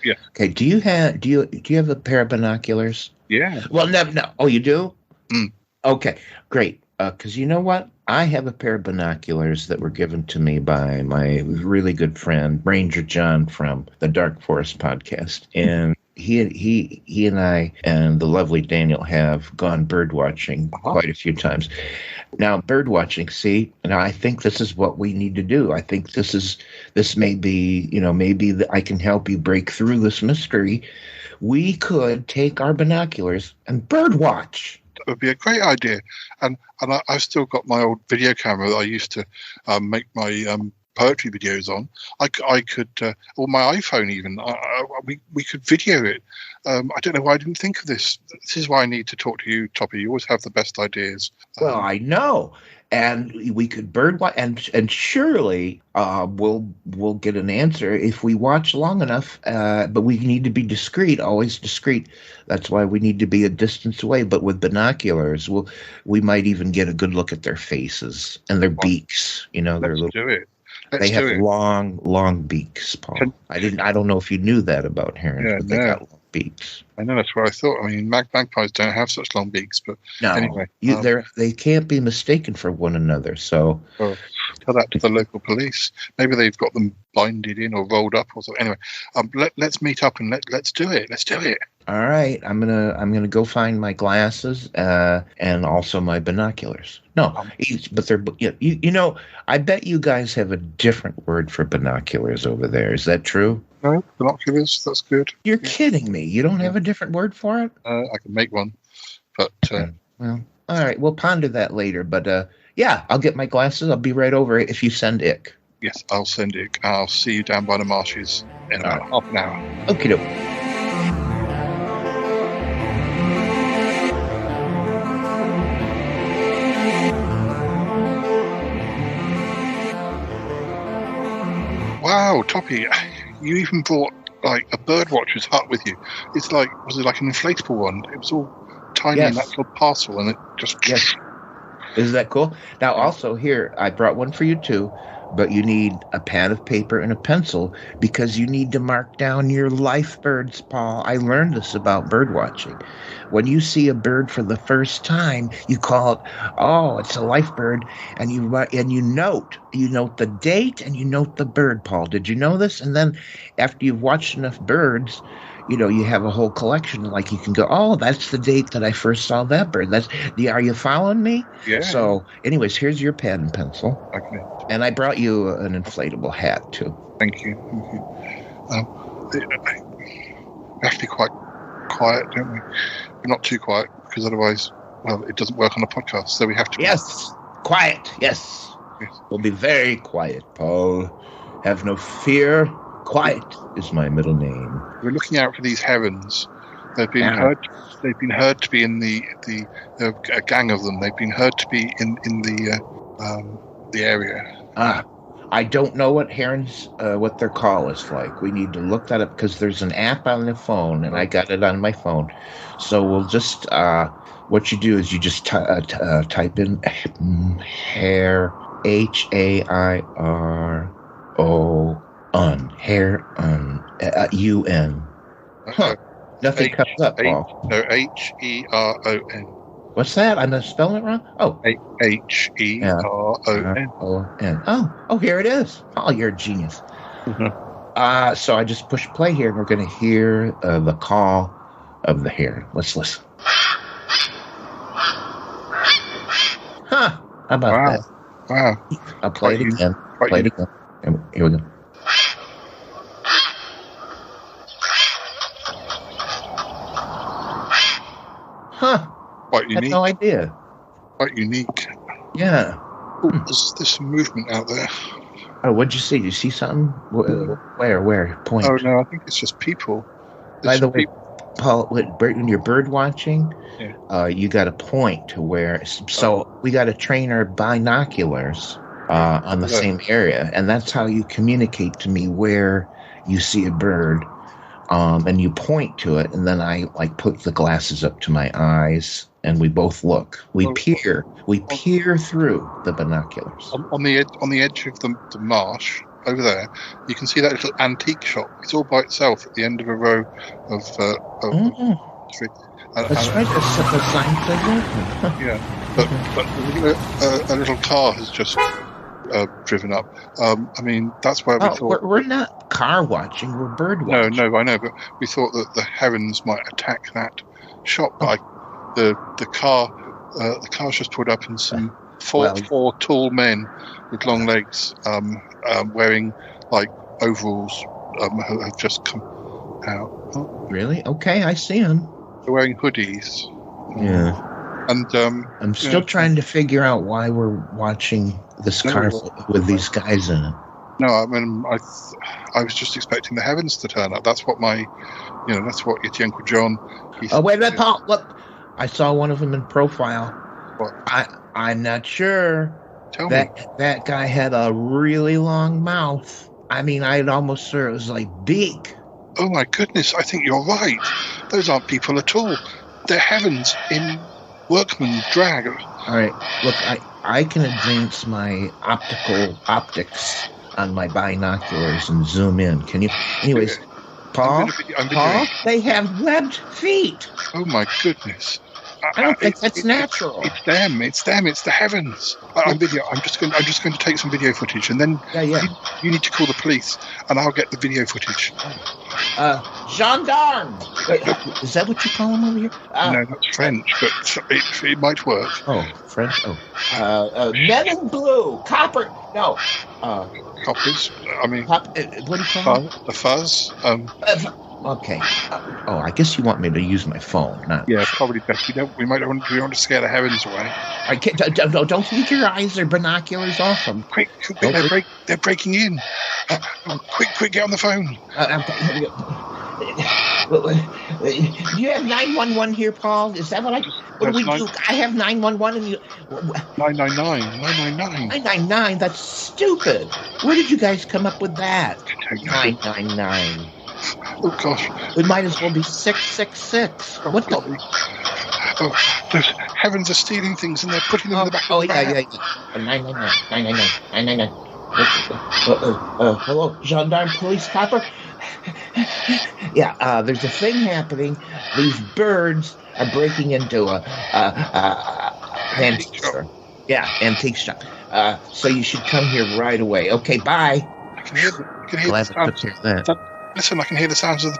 Yeah. Okay. Do you have a pair of binoculars? Yeah. Well, no. Oh, you do? Mm. Okay, great. Because you know what? I have a pair of binoculars that were given to me by my really good friend, Ranger John from the Dark Forest podcast. And he and I and the lovely Daniel have gone bird watching quite a few times. Now, bird watching, see, now I think this is what we need to do. I think this may be, maybe I can help you break through this mystery. We could take our binoculars and bird watch. That would be a great idea. And I've still got my old video camera that I used to make my poetry videos on. I could, or my iPhone even, we could video it. I don't know why I didn't think of this. This is why I need to talk to you, Toppy. You always have the best ideas. Well, I know. And we could bird watch, and surely we'll get an answer if we watch long enough. But we need to be discreet, always discreet. That's why we need to be a distance away. But with binoculars, we might even get a good look at their faces and their beaks. Let's do it. They have long beaks, Paul. I don't know if you knew that about herons, but they got long beaks. I know, that's what I thought. I mean, magpies don't have such long beaks, but no, anyway. They can't be mistaken for one another, so... Well, tell that to the local police. Maybe they've got them binded in or rolled up or something. Anyway, let's meet up and let's do it. Let's do it. All right, I'm gonna go find my glasses and also my binoculars. No, but they're I bet you guys have a different word for binoculars over there. Is that true? No, binoculars. That's good. You're kidding me. You don't have a different word for it? I can make one, but well, all right. We'll ponder that later. But yeah, I'll get my glasses. I'll be right over if you send Ick. Yes, I'll send Ick. I'll see you down by the marshes in about half an hour. Okie doke. Wow, Toppy, you even brought like a bird watcher's hut with you. Was it like an inflatable one? It was all tiny in that little parcel, and it just... Yes. Isn't that cool? Now, also here, I brought one for you too, but you need a pad of paper and a pencil because you need to mark down your life birds, Paul. I learned this about bird watching. When you see a bird for the first time, you call it, it's a life bird, and you note the date and you note the bird, Paul. Did you know this? And then after you've watched enough birds, you have a whole collection. Like you can go, that's the date that I first saw that bird. Are you following me? Yeah. So, anyways, here's your pen and pencil. Okay. And I brought you an inflatable hat too. Thank you. We have to be quite quiet, don't we? But not too quiet, because otherwise, it doesn't work on a podcast. So we have to. Yes, quiet. Yes. We'll be very quiet, Paul. Have no fear. Quiet is my middle name. We're looking out for these herons. They've been heard. They've been heard to be in a gang of them. They've been heard to be in the area. I don't know what herons, what their call is like. We need to look that up because there's an app on the phone, and I got it on my phone. So we'll just what you do is you just type in hair, HAIRON, hair UN. Huh? Nothing comes up, Paul. No, HERON. What's that? I'm spelling it wrong? Oh. HERON. Oh, here it is. Oh, you're a genius. Mm-hmm. So I just push play here, and we're going to hear the call of the heron. Let's listen. Huh. How about that? Wow. I'll play it again. Play it again. Here we go. Huh. Quite unique. I had no idea. Quite unique. Yeah. There's some movement out there. Oh, what'd you see? Did you see something? Where? Point. Oh, no, I think it's just people. By the way, Paul, when you're bird watching, you got to point to where. So we got to train our binoculars on the same area, and that's how you communicate to me where you see a bird, and you point to it, and then I put the glasses up to my eyes, and we both look. We peer through the binoculars. On the edge of the marsh over there, you can see that little antique shop. It's all by itself at the end of a row of street. That's right. The sign says that. Yeah, but a little car has just driven up. I mean, that's where we thought we're not car watching. We're bird watching. No, I know, but we thought that the herons might attack that shop. The car's just pulled up, and some four tall men with long legs, wearing overalls, have just come out. Oh. Really? Okay, I see them. They're wearing hoodies. Yeah. And I'm still trying to figure out why we're watching this car with these guys in it. No, I mean, I was just expecting the heavens to turn up. That's what that's what your Uncle John. Wait, Paul. Look, I saw one of them in profile. What? I'm not sure. Tell me. That guy had a really long mouth. I mean, I'd almost say it was big. Oh my goodness! I think you're right. Those aren't people at all. They're heavens in workman drag. All right, look, I can advance my optics on my binoculars and zoom in. Can you? Anyways, Paul, they have webbed feet. Oh my goodness! I don't think that's natural. It's them. It's the heavens. I'm video. I'm just going to take some video footage, and then you need to call the police, and I'll get the video footage. Gendarme. Wait, is that what you call them over here? No, that's French, but it might work. Oh, French. Oh, men in blue, copper. No. Coppers. I mean, what do you call them? The fuzz. Okay. I guess you want me to use my phone, not... Yeah, probably best. We might want to scare the heavens away. I can't. Don't take your eyes or binoculars off them. Quick! They're breaking in. Quick! Get on the phone. Do you have 911 here, Paul? Is that what do we do? I have 911 and you... 999. 999? That's stupid. Where did you guys come up with that? 999. Oh gosh! It might as well be 666. What the? The heavens are stealing things and they're putting them in the back. Oh yeah. 999. Hello, gendarme, police, copper. Yeah, there's a thing happening. These birds are breaking into a antique store. Yeah, antique shop. So you should come here right away. Okay, bye. I can hear that. Listen, I can hear the sounds of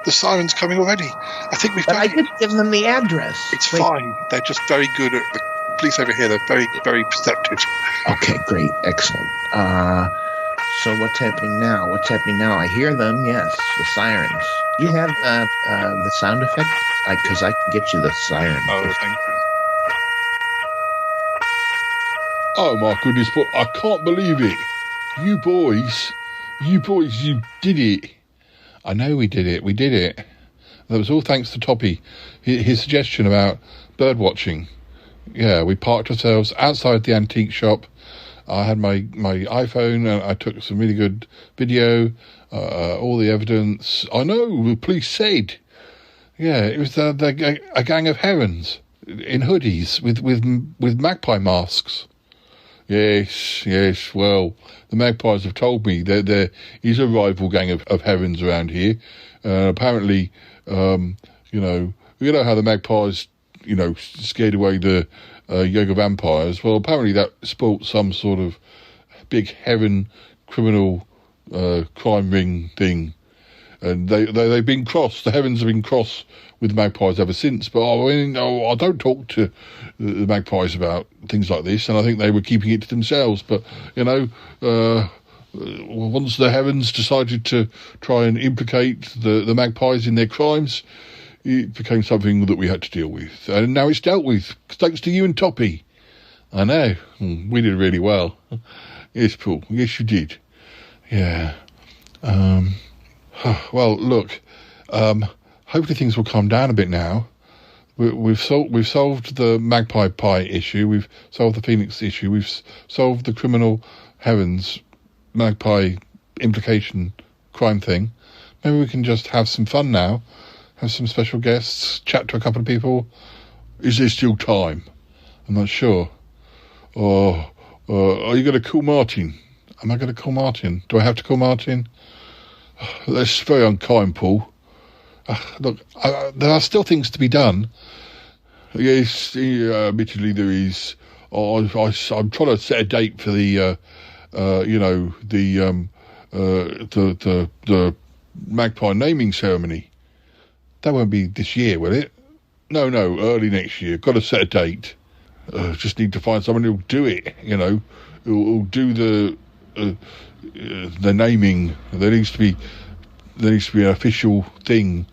the sirens coming already. I think we've. But I didn't give them the address. It's fine. They're just very good at the police over here. They're very, very perceptive. Okay, great, excellent. So what's happening now? I hear them. Yes, the sirens. You have the sound effect, because I can get you the siren. Oh, thank you. Oh my goodness! But I can't believe it. You boys, you did it. I know we did it. That was all thanks to Toppy. His suggestion about bird watching. Yeah, we parked ourselves outside the antique shop. I had my iPhone and I took some really good video, all the evidence. I know, the police said. Yeah, it was a gang of herons in hoodies with magpie masks. Yes. Well, the Magpies have told me that there is a rival gang of herons around here. Apparently, you know how the Magpies, scared away the Yoga vampires. Well, apparently that spoilt some sort of big heron criminal crime ring thing. And they've been crossed. The herons have been crossed with the Magpies ever since. But I don't talk to the Magpies about things like this, and I think they were keeping it to themselves. But once the herons decided to try and implicate the Magpies in their crimes, it became something that we had to deal with, and now it's dealt with thanks to you and Toppy. I know we did really well. Yes, Paul. Yes, you did. Yeah. Well, look, hopefully things will calm down a bit now. we've solved the Magpie Pie issue. We've solved the Phoenix issue. We've solved the Criminal Heavens Magpie implication crime thing. Maybe we can just have some fun now. Have some special guests. Chat to a couple of people. Is there still time? I'm not sure. Or are you going to call Martin? Am I going to call Martin? Do I have to call Martin? That's very unkind, Paul. Look, there are still things to be done. Yes, admittedly there is. I'm trying to set a date for the Magpie naming ceremony. That won't be this year, will it? No, early next year. Got to set a date. Just need to find someone who'll do it. Who'll do the naming. There needs to be an official thing.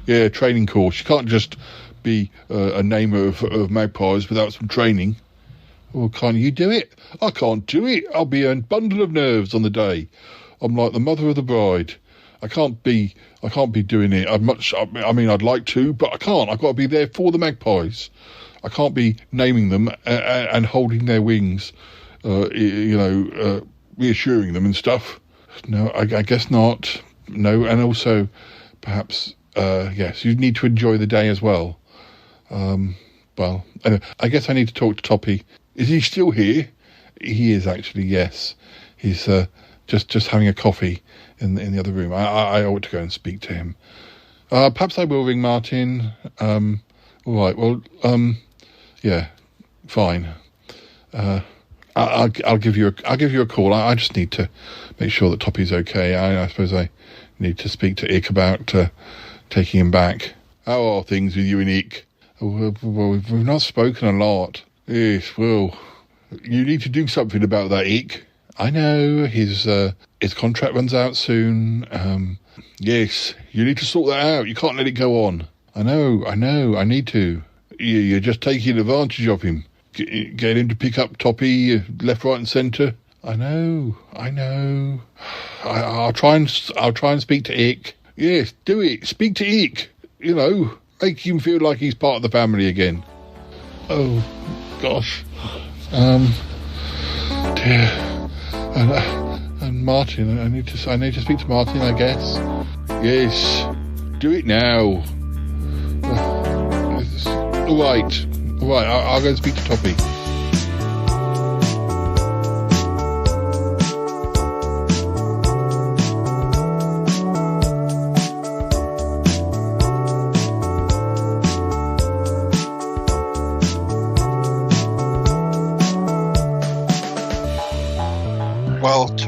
Yeah, training course. You can't just be a namer of magpies without some training. Well, can't you do it? I can't do it. I'll be a bundle of nerves on the day. I'm like the mother of the bride. I can't be doing it. I'd like to, but I can't. I've got to be there for the magpies. I can't be naming them and holding their wings, reassuring them and stuff. No, I guess not. No, and also, perhaps, yes, you need to enjoy the day as well. Well, anyway, I guess I need to talk to Toppy. Is he still here? He is actually, yes. He's just having a coffee in the other room. I ought to go and speak to him. Perhaps I will ring Martin. All right. Well, yeah, fine. I'll give you a call. I just need to make sure that Toppy's okay. I suppose I need to speak to Ick about taking him back. How are things with you and Ick? Well, we've not spoken a lot. Yes, well, you need to do something about that, Ick. I know his contract runs out soon. Yes, you need to sort that out. You can't let it go on. I know. I need to. You're just taking advantage of him. Get him to pick up Toppy left, right, and centre. I know. I'll try and speak to Ick. Yes, do it. Speak to Ick. Make him feel like he's part of the family again. Oh, gosh. Dear. And Martin. I need to speak to Martin, I guess. Yes. Do it now. All right. I'll go and speak to Toppy.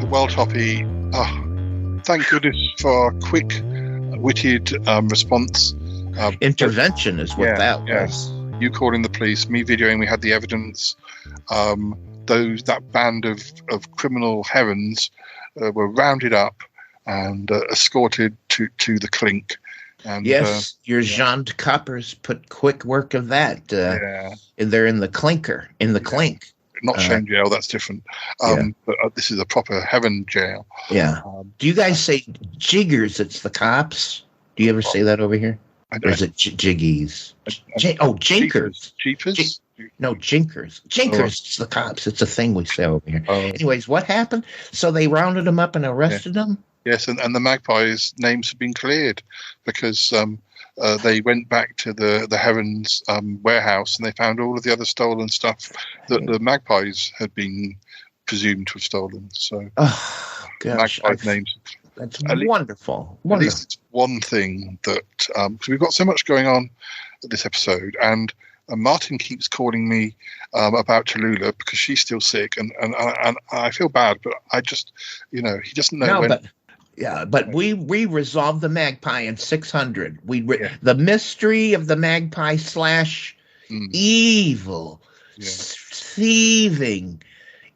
Well, Toppy. Thank goodness for a quick-witted response. Intervention is what that was. Yes. You calling the police, me videoing, we had the evidence. That band of criminal herons were rounded up and escorted to the clink. And, yes, your Jean de Coppers put quick work of that. They're in the clinker, clink. Not shame jail, that's different. But this is a proper heaven jail. Yeah. Do you guys say jiggers? It's the cops. Do you ever say that over here? Or is it jiggies? Jinkers. Jeepers? No, jinkers. Jinkers, it's the cops. It's a thing we say over here. Anyways, what happened? So they rounded them up and arrested them? Yes, and the Magpies' names have been cleared because they went back to the Heavens warehouse and they found all of the other stolen stuff that the Magpies had been presumed to have stolen. So, Magpies' names. That's wonderful. At least it's one thing that because we've got so much going on this episode, and Martin keeps calling me about Tallulah because she's still sick, and I feel bad, but I just he doesn't know when. But we resolved the Magpie in 600. The mystery of the Magpie / evil, thieving,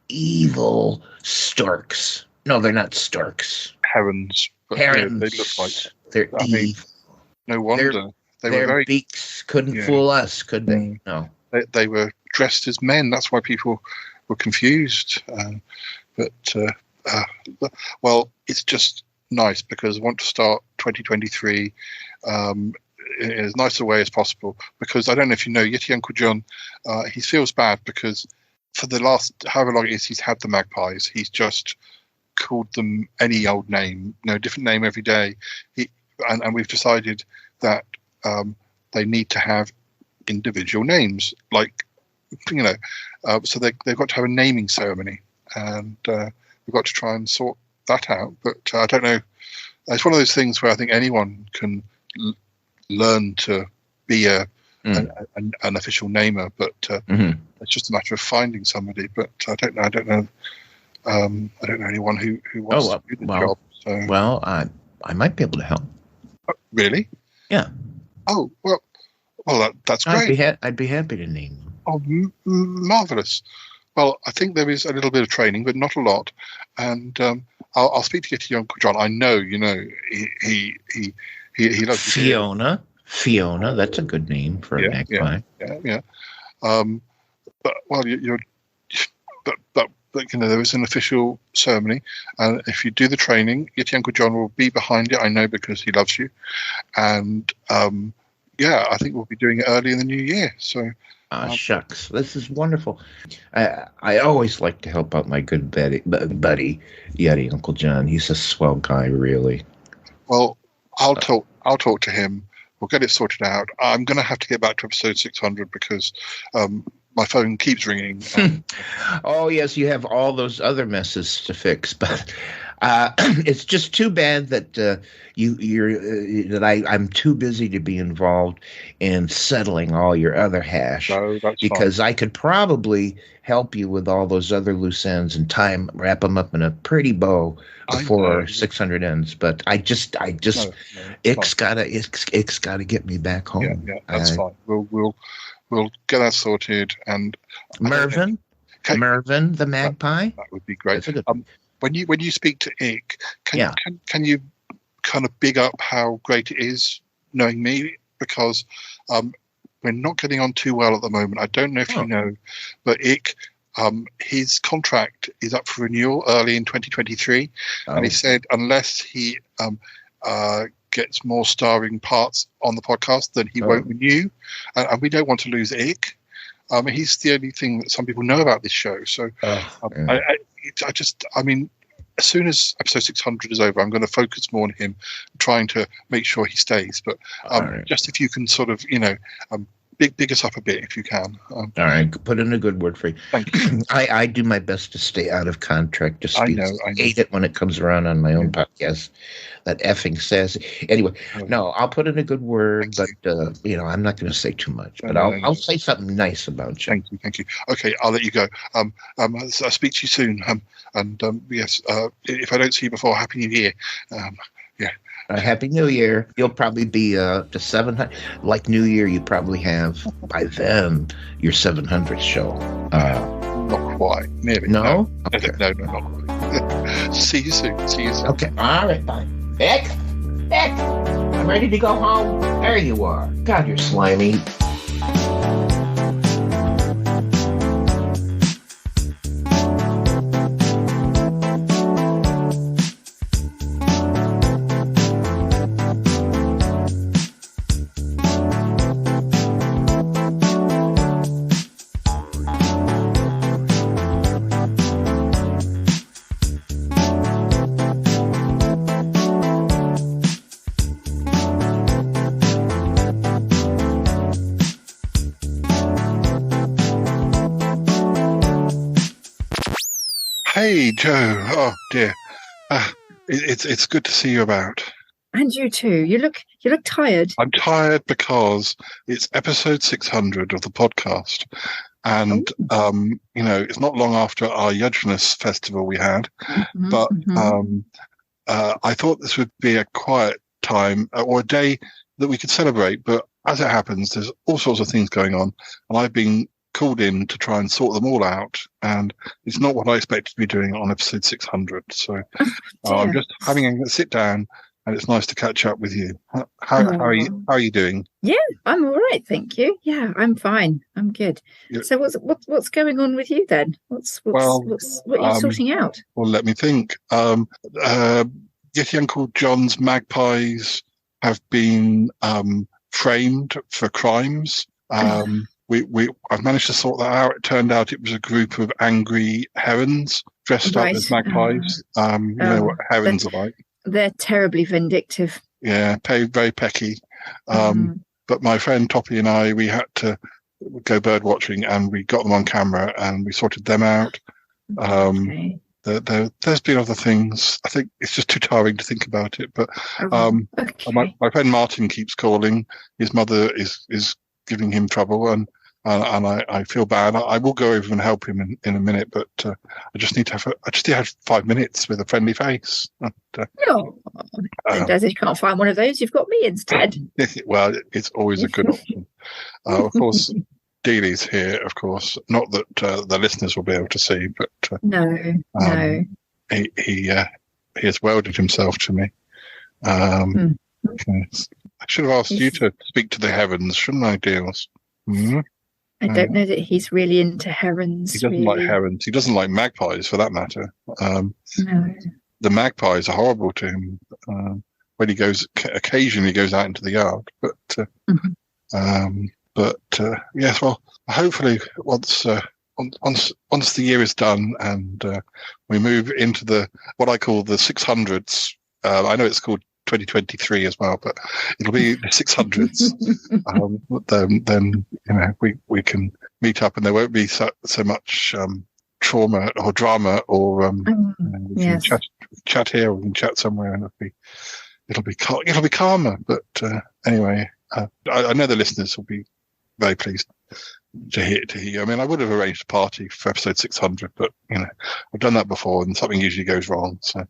evil storks. No, they're not storks. Herons. Herons. They look like they're evil. No wonder. Their beaks couldn't fool us, could they? No. They were dressed as men. That's why people were confused. Well, it's just nice because I want to start 2023 in as nice a way as possible, because I don't know if you know, Yeti Uncle John, he feels bad because for the last however long it is he's had the Magpies, he's just called them any old name, different name every day. And we've decided that they need to have individual names, like so they've got to have a naming ceremony, and we've got to try and sort that out. But I don't know. It's one of those things where I think anyone can learn to be an official namer, but it's just a matter of finding somebody. But I don't know. I don't know anyone who wants to do the job. So. Well, I might be able to help. Really? Yeah. Oh well, that's great. I'd be happy to name them. Oh, marvelous. Well, I think there is a little bit of training, but not a lot. And I'll speak to Yeti Uncle John. I know, he loves Fiona. Fiona, that's a good name for a magpie. Yeah. But there is an official ceremony, and if you do the training, Yeti Uncle John will be behind it. I know, because he loves you. And I think we'll be doing it early in the new year. So. Shucks, this is wonderful. I always like to help out my good buddy, Yeti Uncle John. He's a swell guy, really. Well, I'll talk to him. We'll get it sorted out. I'm going to have to get back to episode 600 because my phone keeps ringing. Oh yes, you have all those other messes to fix, but it's just too bad that I'm too busy to be involved in settling all your other hash. No, that's because fine. I could probably help you with all those other loose ends and wrap them up in a pretty bow before 600 ends. But Ick's gotta get me back home. Yeah, that's fine. We'll get that sorted. And Mervyn the magpie. That would be great. When you speak to Ick, can you kind of big up how great it is knowing me? Because we're not getting on too well at the moment. I don't know if you know, but Ick, his contract is up for renewal early in 2023, and he said unless he gets more starring parts on the podcast, then he won't renew, and we don't want to lose Ick. He's the only thing that some people know about this show. So as soon as episode 600 is over, I'm going to focus more on him, trying to make sure he stays. But just if you can sort of, big us up a bit if you can. All right, put in a good word for you. Thank you. I do my best to stay out of contract disputes. I know. Hate it when it comes around on my own podcast. That effing says. Anyway, no, I'll put in a good word, but I'm not going to say too much. But I'll say something nice about you. Thank you. Okay, I'll let you go. I'll speak to you soon. Yes, if I don't see you before, Happy New Year. Happy New Year. You'll probably be to 700. Like New Year, you probably have by then your 700th show. Not quite. Maybe. No? Okay. No, not quite. See you soon. Okay. All right, bye. Ick, I'm ready to go home. There you are. God, you're slimy. Hey, Joe. Oh dear. It's good to see you about. And you too. You look tired. I'm tired because it's episode 600 of the podcast, and it's not long after our Yudgeness festival we had, but I thought this would be a quiet time or a day that we could celebrate. But as it happens, there's all sorts of things going on, and I've been called in to try and sort them all out, and it's not what I expected to be doing on episode 600. So I'm just having a sit down, and it's nice to catch up with you. How are you? How are you doing? Yeah, I'm all right, thank you. Yeah, I'm fine. I'm good. Yeah. So what's going on with you then? What are you sorting out? Well, let me think. Yeti Uncle John's Magpies have been framed for crimes. I've managed to sort that out. It turned out it was a group of angry herons dressed up as magpies. You know what herons are like. They're terribly vindictive. Yeah, very pecky. But my friend Toppy and I, we had to go bird watching, and we got them on camera, and we sorted them out. There's been other things. I think it's just too tiring to think about it. But my friend Martin keeps calling. His mother is giving him trouble, and I feel bad. I will go over and help him in a minute, but I just need to have 5 minutes with a friendly face. As if you can't find one of those, you've got me instead. Well, it's always a good option. Of course, Dealey's here. Of course, not that the listeners will be able to see, but no. He has welded himself to me. I should have asked you to speak to the herons, shouldn't I, Deals? I don't know that he's really into herons. He doesn't like herons. He doesn't like magpies, for that matter. No. The magpies are horrible to him. When he goes, occasionally goes out into the yard, but yes. Well, hopefully, once the year is done and we move into what I call the 600s. I know it's called 2023 as well, but it'll be the 600s. Then we can meet up, and there won't be so much trauma or drama, or we can chat here, or we can chat somewhere, and it'll be calmer. But anyway, I know the listeners will be very pleased to hear. I mean, I would have arranged a party for episode 600, but I've done that before, and something usually goes wrong. So.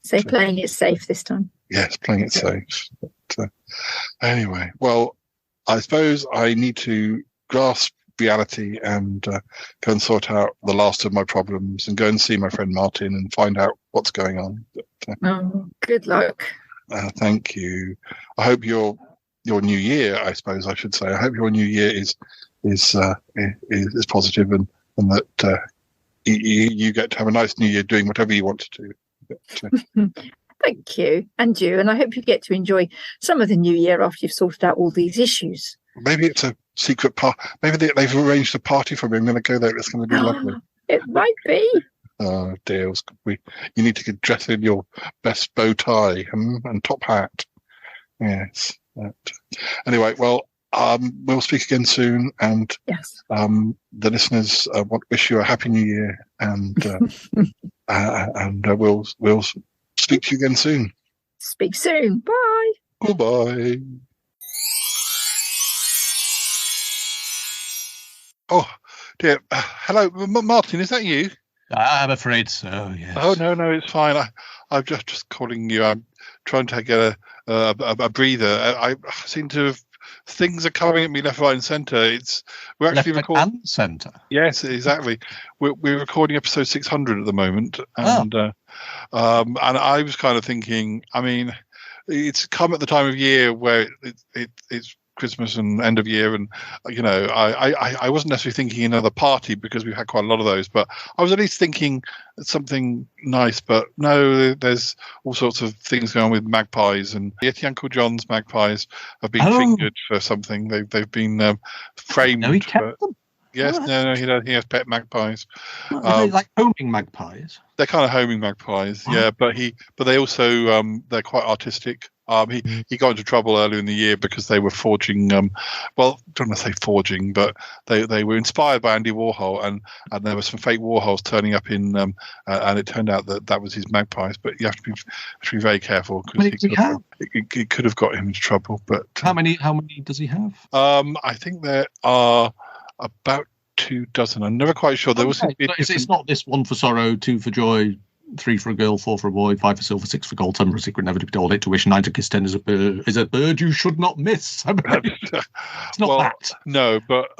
So playing it safe this time. Yes, playing it safe. But, anyway, well, I suppose I need to grasp reality and go and sort out the last of my problems and go and see my friend Martin and find out what's going on. But, good luck. Thank you. I hope your new year, I suppose I should say, I hope your new year is positive and that you get to have a nice new year doing whatever you want to do. Thank you, and you, and I hope you get to enjoy some of the new year after you've sorted out all these issues. Maybe it's a secret party. Maybe they've arranged a party for me. I'm going to go there. It's going to be lovely. It might be. Oh, dears. You need to get dressed in your best bow tie and top hat. Yes. Anyway, well, we'll speak again soon, and the listeners wish you a happy new year, and we'll speak to you again soon. Speak soon. Bye. Goodbye. Oh dear. Hello, Martin. Is that you? I'm afraid so. Yes. Oh no, it's fine. I'm just calling you. I'm trying to get a breather. I seem to have. Things are coming at me left, right, and centre. We're actually recording centre. Yes, exactly. We're recording episode 600 at the moment, and I was kind of thinking. I mean, it's come at the time of year where it's Christmas and end of year, and I wasn't necessarily thinking another party because we've had quite a lot of those, but I was at least thinking something nice. But no, there's all sorts of things going on with magpies, and Yeti Uncle John's magpies have been fingered for something. They've been framed. No, he kept them. Yes, no, he has pet magpies. Are they like homing magpies? They're kind of homing magpies, yeah. But they also they're quite artistic. He got into trouble earlier in the year because they were forging. Well, I don't want to say forging, but they were inspired by Andy Warhol, and there were some fake Warhols turning up in, and it turned out that was his magpies. But you have to be very careful because it could have got him into trouble. But how many does he have? I think there are about 24. I'm never quite sure. There was. It's not this: 1 for sorrow, 2 for joy, 3 for a girl, 4 for a boy, 5 for silver, 6 for gold, 7 for a secret never to be told, 8 to wish, 9 to kiss, 10 is a bird you should not miss. It's not that. No, but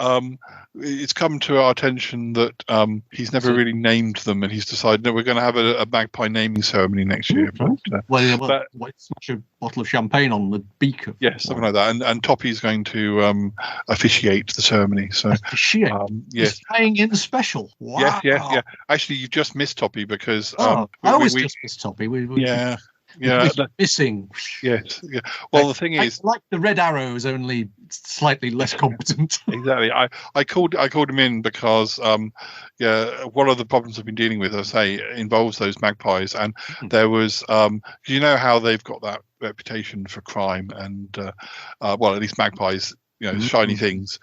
it's come to our attention that he's never really named them, and he's decided, no, we're going to have a magpie naming ceremony next year. But smash a bottle of champagne on the beak. Yes, something like that. And Toppy's going to officiate the ceremony. So officiate? Yes. He's playing in special. Wow. Yes. Actually, you just missed Toppy because... I always just miss Toppy. Yeah, missing. Yes. Yeah. Well, the thing is, like the Red Arrow is only slightly less competent. Exactly. I called him in because one of the problems I've been dealing with, as I say, involves those magpies, and there was you know how they've got that reputation for crime and at least magpies. Shiny things.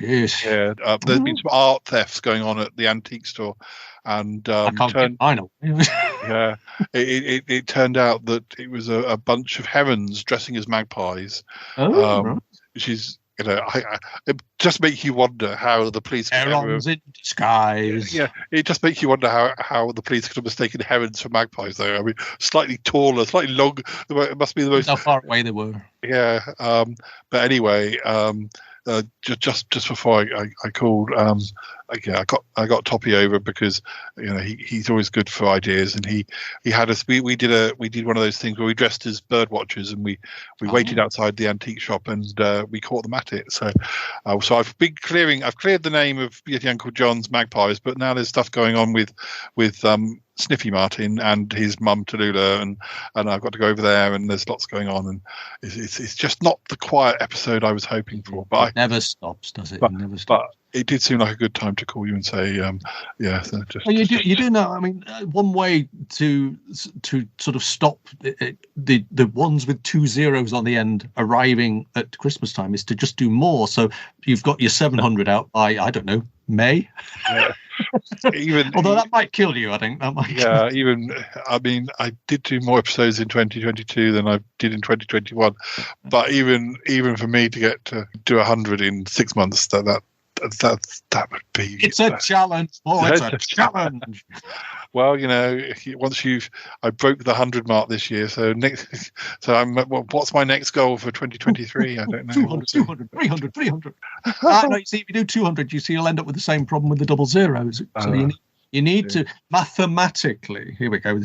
Yes. Yeah. There's been some art thefts going on at the antique store, and I can't get mine away. Yeah, it turned out that it was a bunch of herons dressing as magpies. Right. Which is, it just makes you wonder how the police. Herons in disguise. Yeah, it just makes you wonder how the police could have mistaken herons for magpies. Though, I mean, slightly taller, slightly long. It must be the most. How far away they were. Yeah, but anyway, just before I called, I got Toppy over because he's always good for ideas, and he had us. We did one of those things where we dressed as bird watchers, and we waited outside the antique shop, and we caught them at it. So I've been clearing. I've cleared the name of Yeti Uncle John's magpies, but now there's stuff going on with Sniffy Martin and his mum Tallulah, and I've got to go over there, and there's lots going on, and it's just not the quiet episode I was hoping for. But it never stops, does it? Never stops. But it did seem like a good time to call you and say, you do know. I mean, one way to sort of stop the ones with 2 zeros on the end arriving at Christmas time is to just do more. So you've got your 700 out by, I don't know, May. Yeah. Although that might kill you, I think that might. Yeah, I mean, I did do more episodes in 2022 than I did in 2021, but even for me to get to do 100 in 6 months, that would be. It's a challenge. It's a challenge. Well, I broke the 100 mark this year, so what's my next goal for 2023? I don't know. 200, 300. No, you see, if you do 200, you'll end up with the same problem with the double zeros. So you need to mathematically. Here we go.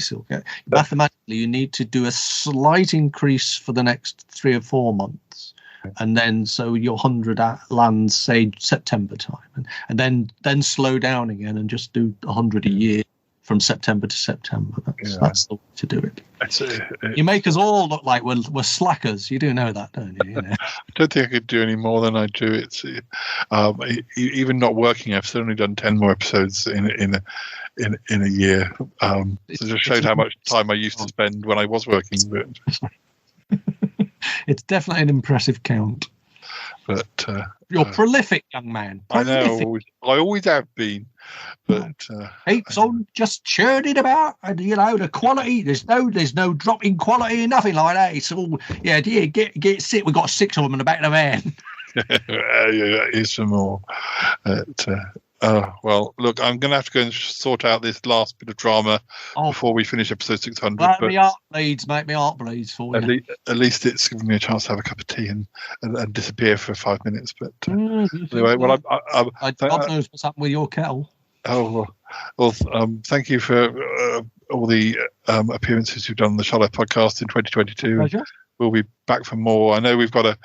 Mathematically, you need to do a slight increase for the next 3 or 4 months. And then so your 100 lands, say, September time, and then slow down again and just do 100 a year from September to September. That's the way to do it. You make us all look like we're slackers. You do know that, don't you? I don't think I could do any more than I do. It's even not working. I've only done 10 more episodes in a year. So it just showed how much time I used to spend when I was working. But it's definitely an impressive count. But you're prolific, young man. Prolific. I know. I always have been. But keeps on just churning about, and the quality. There's no drop in quality, nothing like that. It's all get sick. We've got 6 of them in the back of the van. Here's some more. Well, look, I'm going to have to go and sort out this last bit of drama before we finish episode 600. But my heart bleeds, mate. My heart bleeds for you. At least it's given me a chance to have a cup of tea and disappear for 5 minutes. But anyway, well, God knows what's happened with your kettle. Oh well. Thank you for all the appearances you've done on the Charlotte podcast in 2022. Pleasure. We'll be back for more. I know we've got a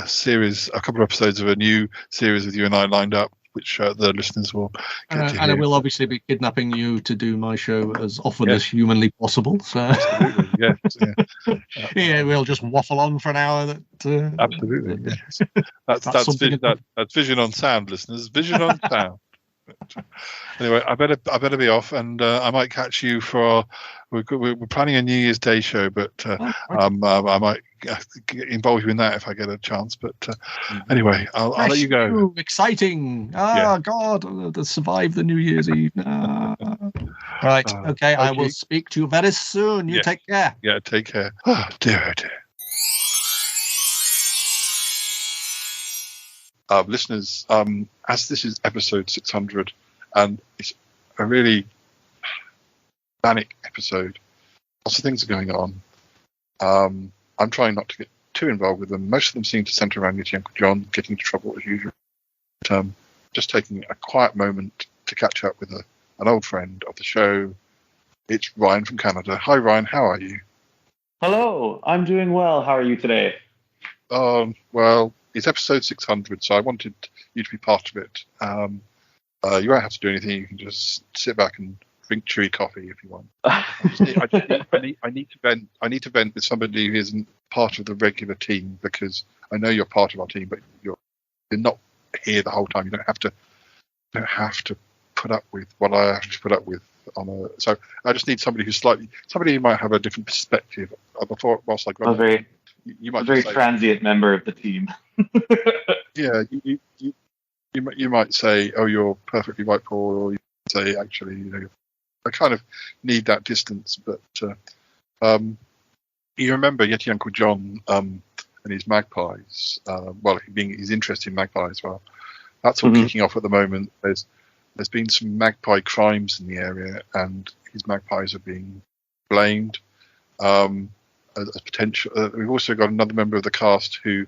series, a couple of episodes of a new series with you and I lined up, which the listeners will get to hear. And I will obviously be kidnapping you to do my show as often as humanly possible. So absolutely, yeah, we'll just waffle on for an hour. Absolutely, yes. That's Vision on Sound, listeners. Vision on Sound. Anyway, I better be off, and I might catch you for. We're planning a New Year's Day show, but I might involve you in that if I get a chance. But anyway, I'll let you go. Exciting! God, to survive the New Year's Eve. Right, okay. I will speak to you very soon. You take care. Yeah, take care. Oh dear. Listeners, as this is episode 600, and it's a really manic episode, lots of things are going on. I'm trying not to get too involved with them. Most of them seem to centre around Yeti Uncle John getting into trouble as usual. But, just taking a quiet moment to catch up with an old friend of the show. It's Ryan from Canada. Hi, Ryan. How are you? Hello. I'm doing well. How are you today? Well, it's episode 600, so I wanted you to be part of it. You won't have to do anything. You can just sit back and drink chewy coffee if you want. I need to vent. I need to vent with somebody who isn't part of the regular team, because I know you're part of our team, but you're not here the whole time. You don't have to put up with what I have to put up with so I just need somebody who might have a different perspective. Whilst I grab you might a very transient member of the team. Yeah, you might say, "Oh, you're perfectly right, Paul," or you might say, "Actually, I kind of need that distance." But you remember Yeti Uncle John and his magpies. His interest in magpies. Well, that's all kicking off at the moment. There's been some magpie crimes in the area, and his magpies are being blamed as potential. We've also got another member of the cast who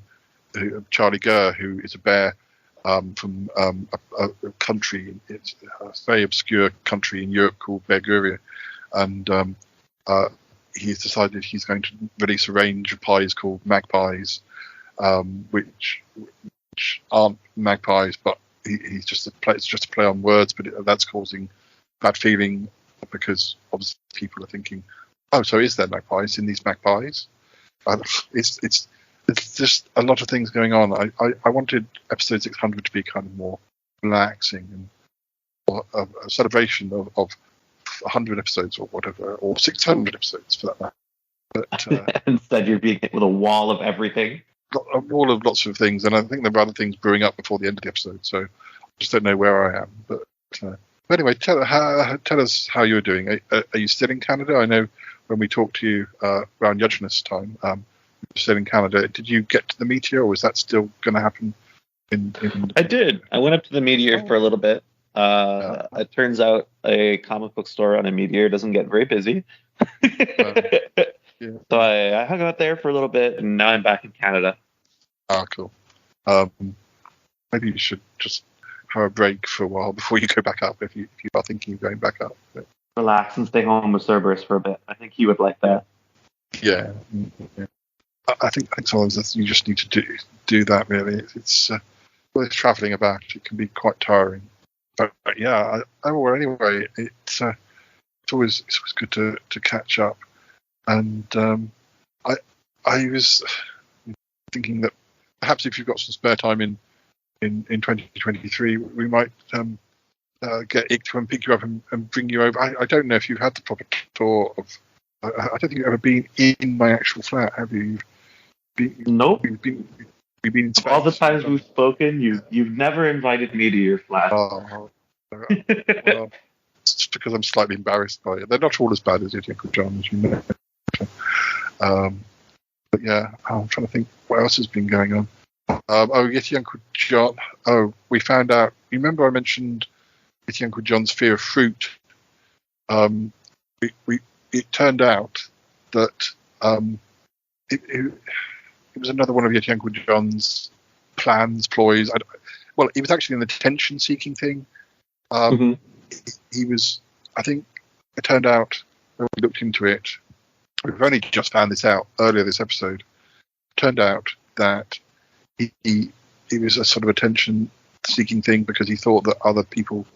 Charlie Gurr, who is a bear from a country. It's a very obscure country in Europe called Berguria, and he's decided he's going to release a range of pies called Magpies, which aren't magpies, but it's just a play on words. But that's causing bad feeling, because obviously people are thinking, "Oh, so is there magpies in these magpies?" It's just a lot of things going on. I wanted episode 600 to be kind of more relaxing and a celebration of 100 episodes or whatever, or 600 episodes for that matter. But instead, you're being hit with a wall of everything. A wall of lots of things, and I think there are other things brewing up before the end of the episode. So I just don't know where I am. But anyway, tell us how you're doing. Are you still in Canada? I know when we talked to you around Yudgeness time, you're still in Canada. Did you get to the meteor, or was that still going to happen? I did. I went up to the meteor for a little bit. It turns out a comic book store on a meteor doesn't get very busy. So I hung out there for a little bit, and now I'm back in Canada. Ah, cool. Maybe you should just have a break for a while before you go back up, if you are thinking of going back up. But relax and stay home with Cerberus for a bit. I think he would like that. Yeah. I think sometimes you just need to do that, really. It's with travelling about, it can be quite tiring. But yeah, anyway, it's always good to catch up. And I was thinking that perhaps if you've got some spare time in 2023, we might get Ike to pick you up and bring you over. I don't know if you've had the proper tour of. I don't think you've ever been in my actual flat, have you? Nope. You've been in space. All the times we've spoken, you've never invited me to your flat. Oh, well, it's just because I'm slightly embarrassed by it. They're not all as bad as Yeti Uncle John, as you know. But yeah, I'm trying to think what else has been going on. Yeti Uncle John. We found out. You remember I mentioned Yeti Uncle John's fear of fruit. It turned out that it was another one of Yeti Uncle John's ploys. It was actually an attention-seeking thing. He was. I think it turned out when we looked into it. We've only just found this out earlier this episode. It turned out that he was a sort of attention-seeking thing because he thought that other people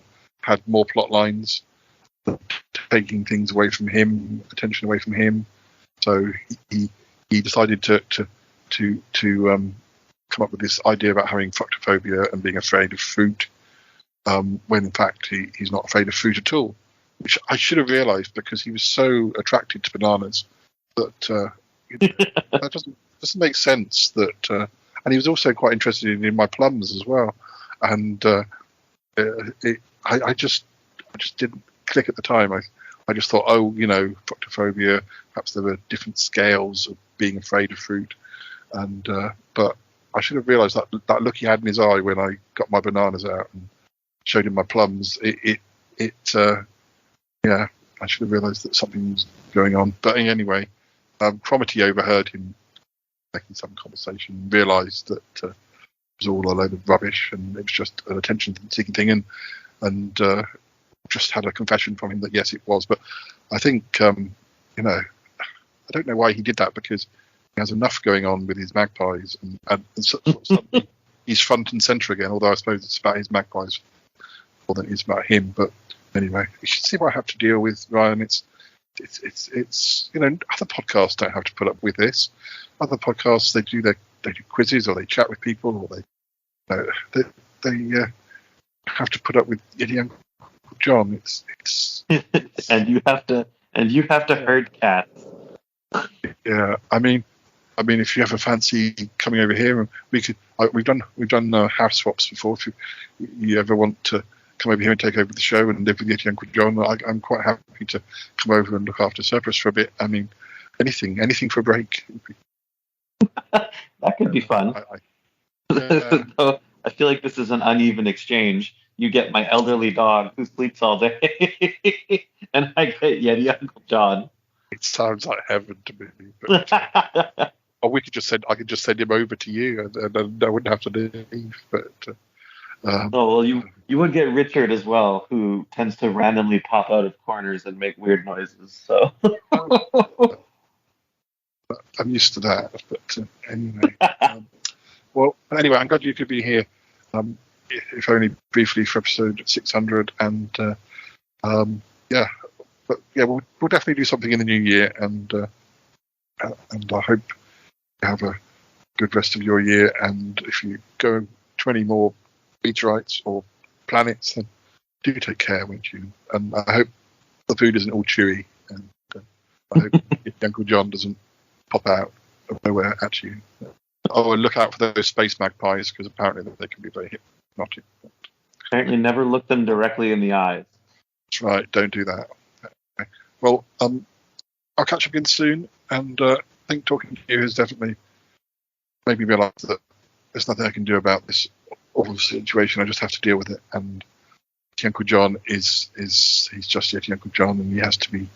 had more plot lines, taking things away from him, attention away from him. So he decided to come up with this idea about having fructophobia and being afraid of fruit, when in fact he's not afraid of fruit at all. Which I should have realised because he was so attracted to bananas that that doesn't make sense. That and he was also quite interested in my plums as well. And I just didn't click at the time. I just thought, fructophobia. Perhaps there were different scales of being afraid of fruit. And but I should have realised that look he had in his eye when I got my bananas out and showed him my plums. Yeah, I should have realised that something was going on. But anyway, Cromitty overheard him making some conversation, realised that it was all a load of rubbish and it was just an attention-seeking thing, and just had a confession from him that yes, it was. But I think, I don't know why he did that, because he has enough going on with his magpies, and suddenly he's front and centre again, although I suppose it's about his magpies more than it is about him. But Anyway, you should see what I have to deal with, Ryan. It's other podcasts don't have to put up with this. Other podcasts, they do quizzes, or they chat with people, or they have to put up with young John. It's and you have to herd cats. Yeah, I mean, if you have a fancy coming over here, we've done house swaps before. If you ever want to come over here and take over the show and live with your Uncle John, I'm quite happy to come over and look after Cerberus for a bit. I mean, anything for a break. That could be fun. I feel like this is an uneven exchange. You get my elderly dog who sleeps all day, and I get Yeti Uncle John. It sounds like heaven to me. But, or I could just send him over to you, and I wouldn't have to leave. But you would get Richard as well, who tends to randomly pop out of corners and make weird noises. So I'm used to that. But anyway, anyway, I'm glad you could be here. If only briefly for episode 600, and we'll definitely do something in the new year, and I hope you have a good rest of your year. And if you go to any more meteorites or planets, then do take care, won't you? And I hope the food isn't all chewy, and I hope Uncle John doesn't pop out of nowhere at you. Oh, and look out for those space magpies, because apparently they can be very hypnotic. Apparently never look them directly in the eyes. That's right, don't do that. Okay. Well, I'll catch up again soon, and I think talking to you has definitely made me realise that there's nothing I can do about this awful situation. I just have to deal with it, and Uncle John he's just yet Uncle John, and he has to be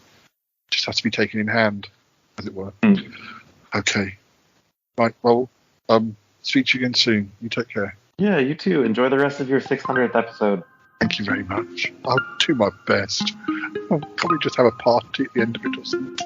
taken in hand, as it were. Okay. Right, well, speak to you again soon. You take care. Yeah, you too. Enjoy the rest of your 600th episode. Thank you very much. I'll do my best. Can't we just have a party at the end of it or something?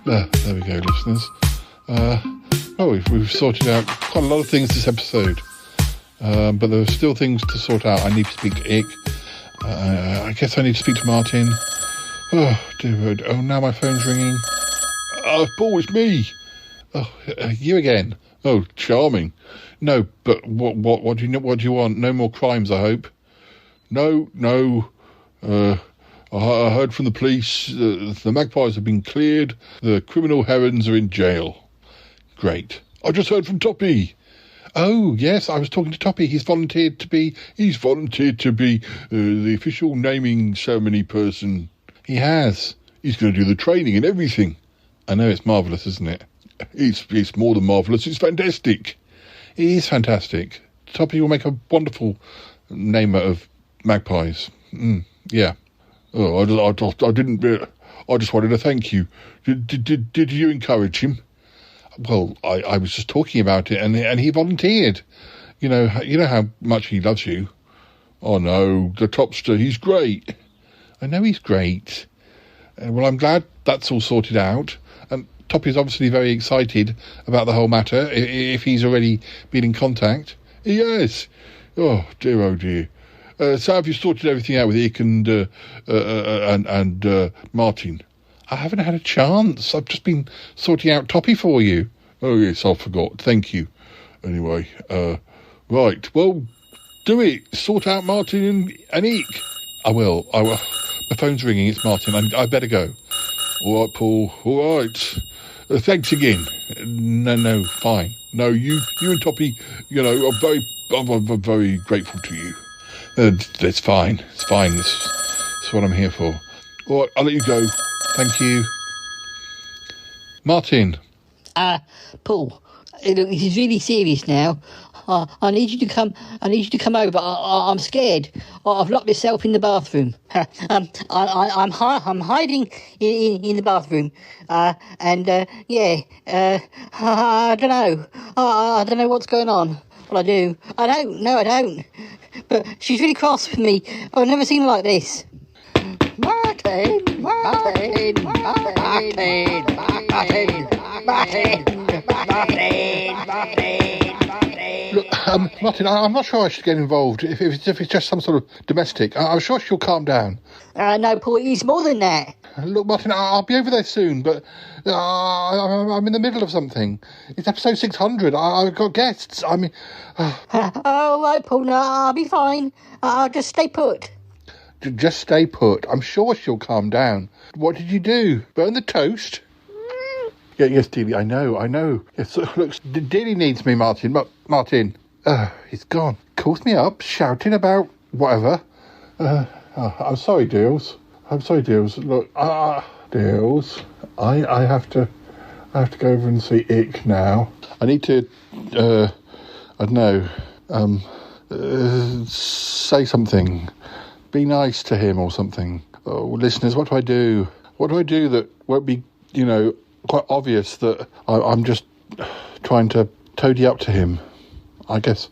There we go, listeners. We've sorted out quite a lot of things this episode, but there are still things to sort out. I need to speak to Ick. I guess I need to speak to Martin. Oh dear! Oh, now my phone's ringing. Oh, Paul, it's me. Oh, you again? Oh, charming. No, but what do you want? No more crimes, I hope. No. I heard from the police the Magpies have been cleared. The criminal herons are in jail. Great. I just heard from Toppy. Oh, yes, I was talking to Toppy. He's volunteered to be the official naming ceremony person. He has. He's going to do the training and everything. I know, it's marvellous, isn't it? It's more than marvellous. It's fantastic. It is fantastic. Toppy will make a wonderful namer of magpies. Yeah. Oh, I didn't. I just wanted to thank you. Did you encourage him? Well, I was just talking about it, and he volunteered. You know how much he loves you. Oh no, the Topster, he's great. I know he's great. Well, I'm glad that's all sorted out. And Toppy's obviously very excited about the whole matter. If he's already been in contact, he has. Oh dear. So have you sorted everything out with Ick and Martin? I haven't had a chance. I've just been sorting out Toppy for you. Oh, yes, I forgot. Thank you. Anyway, right. Well, do it. Sort out Martin and Ick. I will. My phone's ringing. It's Martin. I better go. All right, Paul. All right. Thanks again. No, fine. No, you and Toppy, I'm very grateful to you. It's fine. It's fine. That's what I'm here for. All right, I'll let you go. Thank you. Martin. Paul, look, this is really serious now. I need you to come. I need you to come over. I'm scared. I've locked myself in the bathroom. I'm hiding in the bathroom. I don't know. I don't know what's going on. Well, I do. I don't. No, I don't. But she's really cross with me. I've never seen her like this. Martin. Look, Martin, I'm not sure I should get involved. If it's just some sort of domestic, I'm sure she'll calm down. No, Paul, it's more than that. Look, Martin, I'll be over there soon, but I'm in the middle of something. It's episode 600. I've got guests. I mean... All right, Paul, no, I'll be fine. I'll just stay put. Just stay put. I'm sure she'll calm down. What did you do? Burn the toast? Yeah, yes, Dealey, I know. Yes, look, Dealey needs me, Martin. But Martin, he's gone. Calls me up, shouting about whatever. I'm sorry, Deals. Look, Deals, I have to go over and see Ick now. I need to, I don't know, say something. Be nice to him or something. Oh, listeners, what do I do? What do I do that won't be, quite obvious that I'm just trying to toady up to him? I guess.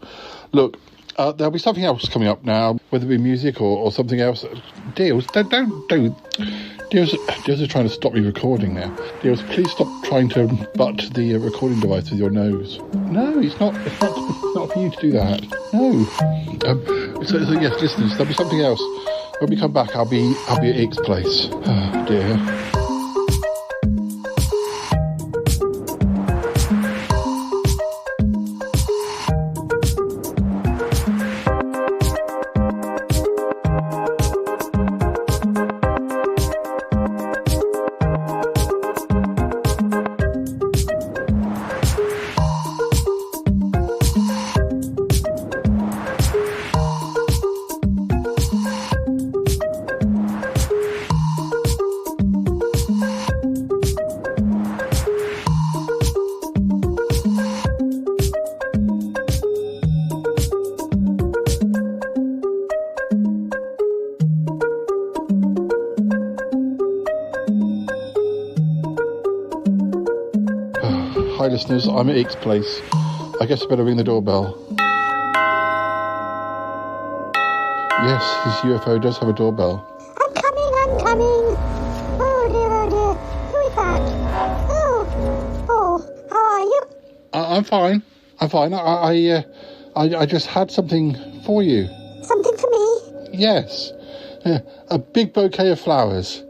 Look, there'll be something else coming up now, whether it be music or something else. Deals, don't. Deals is trying to stop me recording now. Deals, please stop trying to butt the recording device with your nose. No, it's not for you to do that. No. So yes, listeners, there'll be something else. When we come back, I'll be at Ick's place. Oh, dear. Hi listeners, I'm at Ick's place. I guess I better ring the doorbell. Yes, his UFO does have a doorbell. I'm coming. Oh dear. Who is that? Oh, how are you? I'm fine. I just had something for you. Something for me? Yes. A big bouquet of flowers.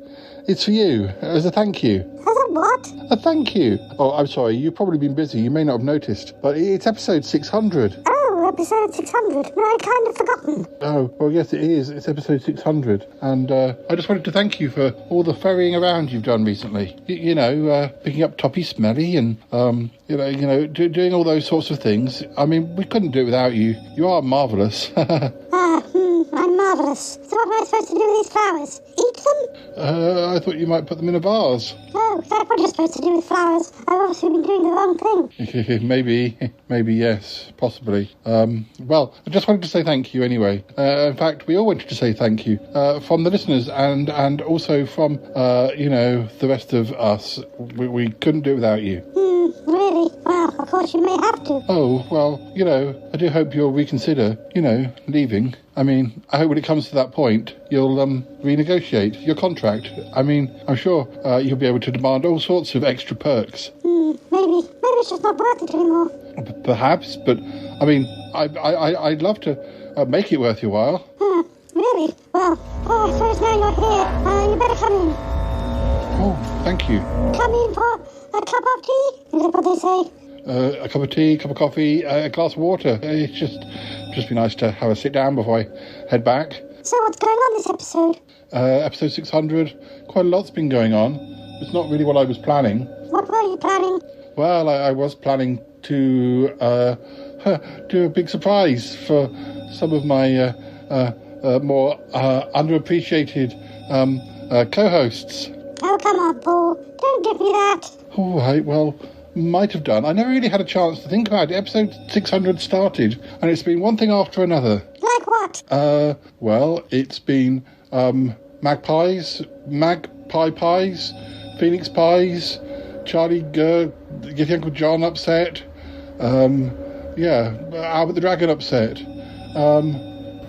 It's for you, as a thank you. As a what? A thank you. Oh, I'm sorry, you've probably been busy. You may not have noticed, but it's episode 600. Oh, episode 600. No, I'd kind of forgotten. Oh, well, yes, it is. It's episode 600. And I just wanted to thank you for all the ferrying around you've done recently. Picking up Toppy Smelly and, doing all those sorts of things. I mean, we couldn't do it without you. You are marvellous. I'm marvellous. So what am I supposed to do with these flowers? Eat them? I thought you might put them in a vase. Oh, is that what you're supposed to do with flowers? I've obviously been doing the wrong thing. Maybe yes, possibly. Well, I just wanted to say thank you anyway. In fact, we all wanted to say thank you from the listeners and also from, the rest of us. We couldn't do it without you. Really? Well, of course you may have to. Oh, well, I do hope you'll reconsider, leaving. I mean, I hope when it comes to that point, you'll renegotiate your contract. I mean, I'm sure you'll be able to demand all sorts of extra perks. Maybe it's just not worth it anymore. Perhaps, but I mean, I'd love to make it worth your while. Really? Well, I suppose now you're here. You better come in. Oh, thank you. Come in for a cup of tea? Is that what they say? A cup of tea, a cup of coffee, a glass of water. It's just be nice to have a sit down before I head back. So what's going on this episode? Episode 600. Quite a lot's been going on. It's not really what I was planning. What were you planning? Well, I was planning to do a big surprise for some of my more underappreciated co-hosts. Oh, come on, Paul. Don't give me that. All right, well, might have done. I never really had a chance to think about it. Episode 600 started, and it's been one thing after another. Like what? Well, it's been Magpies, Magpie Pies, Phoenix Pies, Charlie getting Uncle John upset, Albert the Dragon upset.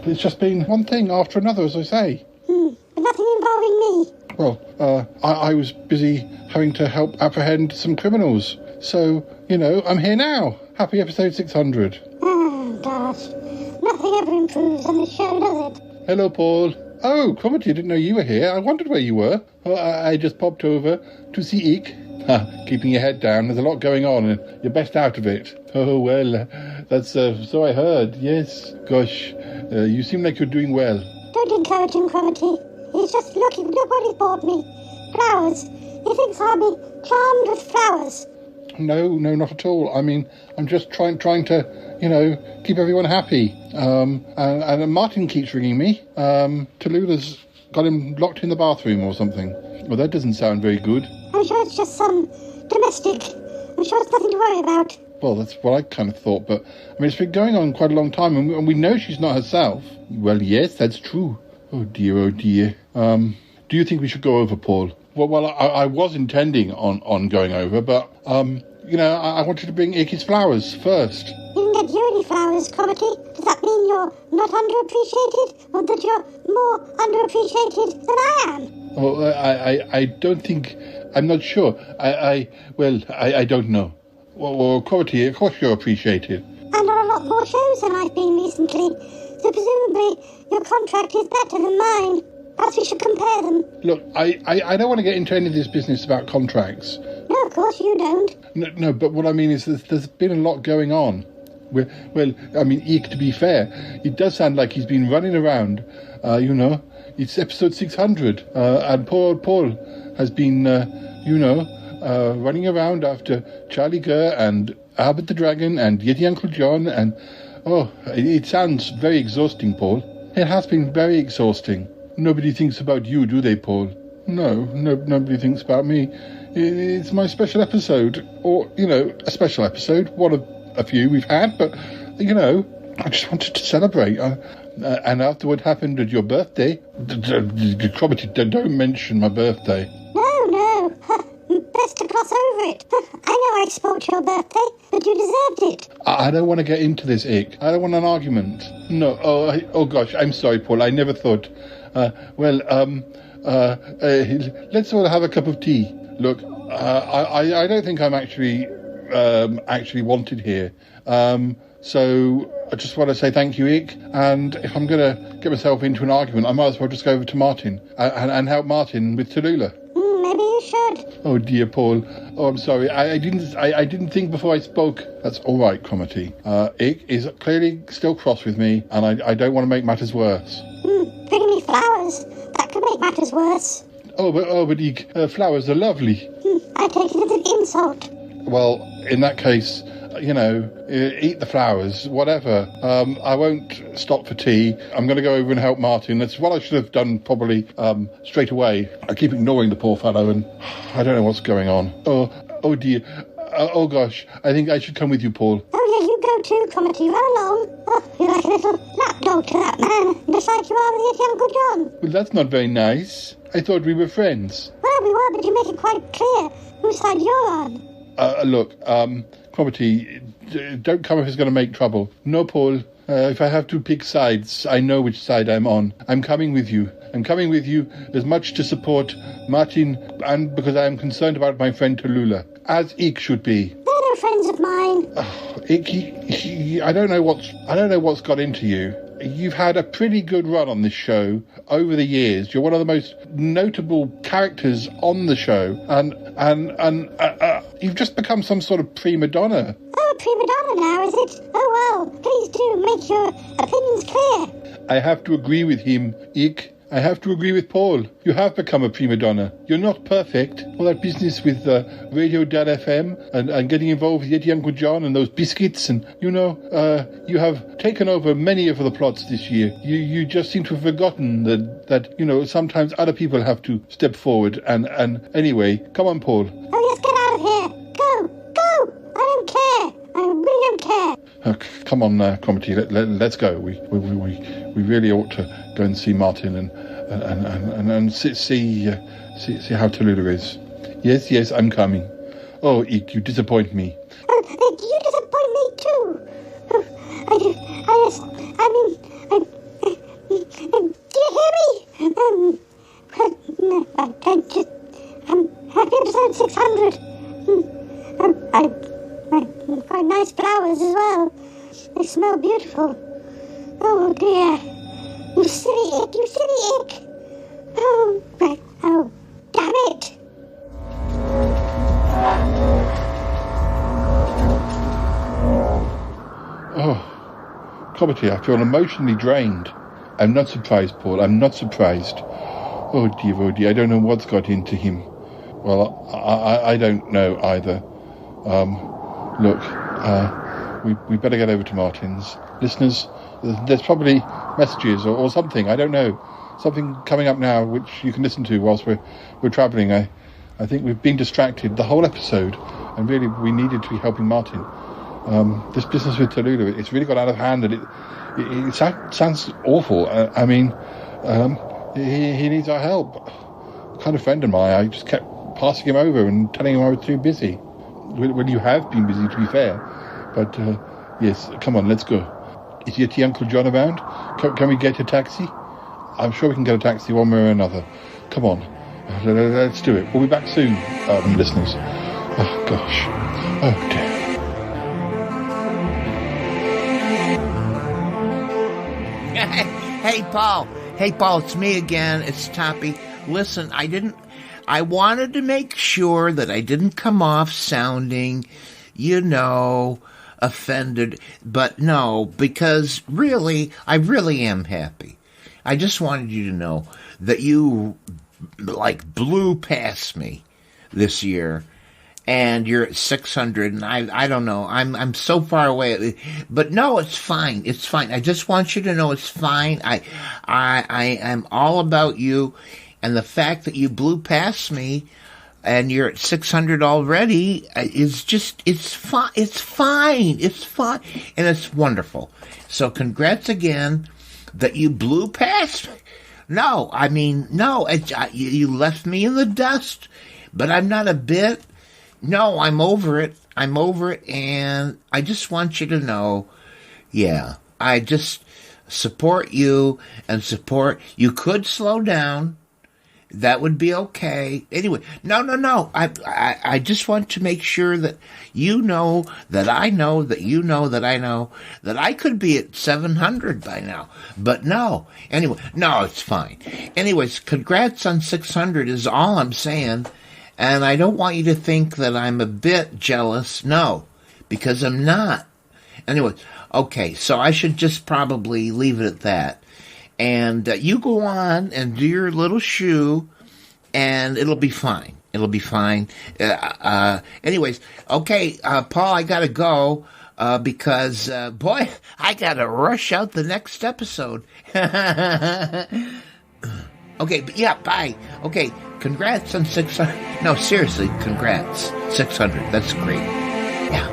It's just been one thing after another, as I say. But nothing involving me. Well, I was busy having to help apprehend some criminals. So, I'm here now. Happy episode 600. Oh, gosh. Nothing ever improves on the show, does it? Hello, Paul. Oh, Cromitty, I didn't know you were here. I wondered where you were. Well, I just popped over to see Eek. Keeping your head down. There's a lot going on, and you're best out of it. Oh, well, that's so I heard. Yes. Gosh, you seem like you're doing well. Don't encourage him, Cromitty. He's just look what he bought me. Flowers. He thinks I'll be charmed with flowers. No, not at all. I mean, I'm just trying to, keep everyone happy. And Martin keeps ringing me. Tallulah's got him locked in the bathroom or something. Well, that doesn't sound very good. I'm sure it's just some domestic. I'm sure it's nothing to worry about. Well, that's what I kind of thought, but, it's been going on quite a long time, and we know she's not herself. Well, yes, that's true. Oh, dear. Do you think we should go over, Paul? Well, I was intending on going over, but, I wanted to bring Icky's flowers first. He didn't get you any flowers, Cromitty. Does that mean you're not underappreciated, or that you're more underappreciated than I am? Oh, I don't think... I'm not sure. I don't know. Well, Cromitty, of course you're appreciated. And on a lot more shows than I've been recently. So presumably your contract is better than mine. Perhaps we should compare them. Look, I don't want to get into any of this business about contracts. No, of course you don't. No, but what I mean is there's been a lot going on. Eek, to be fair, it does sound like he's been running around, It's episode 600, and poor old Paul has been, running around after Charlie Gurr and Albert the Dragon and Yeti Uncle John, and, it sounds very exhausting, Paul. It has been very exhausting. Nobody thinks about you, do they, Paul? No, nobody thinks about me. It's my special episode, or, a special episode, one of a few we've had, but, I just wanted to celebrate. And after what happened at your birthday, Cromitty, don't mention my birthday. No. Best to gloss over it. I know I spoiled your birthday, but you deserved it. I don't want to get into this, Ick. I don't want an argument. No, oh gosh, I'm sorry, Paul. I never thought. Let's all have a cup of tea. Look, I don't think I'm actually wanted here. So I just want to say thank you, Ick. And if I'm going to get myself into an argument, I might as well just go over to Martin and help Martin with Tallulah. Maybe you should. Oh dear, Paul. Oh, I'm sorry. I didn't think before I spoke. That's all right, Cromitty. Ick is clearly still cross with me, and I don't want to make matters worse. Bring me flowers. That could make matters worse. But Ick, flowers are lovely. I take it as an insult. Well, in that case, eat the flowers, whatever. I won't stop for tea. I'm going to go over and help Martin. That's what I should have done probably straight away. I keep ignoring the poor fellow, and I don't know what's going on. Oh dear. Oh gosh, I think I should come with you, Paul. Oh yeah, you go too, Cromitty. Run along. Oh, you're like a little lapdog to that man, just like you are with your Uncle John. Well, that's not very nice. I thought we were friends. Well, we were, but you make it quite clear whose side you're on. Look, Cromitty, don't come if it's going to make trouble. No, Paul. If I have to pick sides, I know which side I'm on. I'm coming with you. I'm coming with you as much to support Martin and because I am concerned about my friend Tallulah, as Eek should be. They're no friends of mine. Eek, I don't know what's got into you. You've had a pretty good run on this show over the years. You're one of the most notable characters on the show, and you've just become some sort of prima donna. Oh, a prima donna now, is it? Oh well, please do make your opinions clear. I have to agree with him, Eek. I have to agree with Paul. You have become a prima donna. You're not perfect. All that business with Radio.fm and getting involved with Yeti Uncle John and those biscuits and, you have taken over many of the plots this year. You just seem to have forgotten that sometimes other people have to step forward and anyway, come on, Paul. Oh, yes, get out of here. Go. don't care. Come on, Cromitty, let's go. We really ought to go and see Martin and see how Tallulah is. Yes, I'm coming. Oh, Eek, you disappoint me. You disappoint me too. Do you hear me? I'm happy episode 600. I find nice flowers as well. They smell beautiful. Oh dear. You silly ick. Oh, damn it. Oh, Cromitty, I feel emotionally drained. I'm not surprised, Paul. I'm not surprised. Oh dear, I don't know what's got into him. Well, I don't know either. Look, we better get over to Martin's. Listeners, there's probably messages or something, I don't know. Something coming up now which you can listen to whilst we're travelling. I think we've been distracted the whole episode, and really we needed to be helping Martin. This business with Tallulah, it's really got out of hand, and it sounds awful. He needs our help. Kind of friend of mine, I just kept passing him over and telling him I was too busy. Well, you have been busy, to be fair. But, yes, come on, let's go. Is your tea Uncle John around? Can we get a taxi? I'm sure we can get a taxi one way or another. Come on, let's do it. We'll be back soon, listeners. Oh, gosh. Oh, dear. Hey, Paul, it's me again. It's Toppy. Listen, I wanted to make sure that I didn't come off sounding, offended. But no, because really, I really am happy. I just wanted you to know that you, blew past me this year. And you're at 600, and I don't know. I'm so far away, but no, it's fine. It's fine. I just want you to know it's fine. I am all about you, and the fact that you blew past me, and you're at 600 already is just it's fine. It's fine. It's fine, and it's wonderful. So congrats again that you blew past me. No, you left me in the dust, but I'm not a bit. No, I'm over it, and I just want you to know, I just support you and support. You could slow down. That would be okay. Anyway, no. I just want to make sure that you know that I know that you know that I know that I could be at 700 by now. But no. Anyway, no, it's fine. Anyways, congrats on 600 is all I'm saying. And I don't want you to think that I'm a bit jealous. No, because I'm not. Anyway, okay, so I should just probably leave it at that. And you go on and do your little shoe, and it'll be fine. It'll be fine. Anyways, okay, Paul, I gotta go because, boy, I gotta rush out the next episode. Okay, but yeah, bye. Okay, congrats on 600. No, seriously, congrats. 600, that's great. Yeah.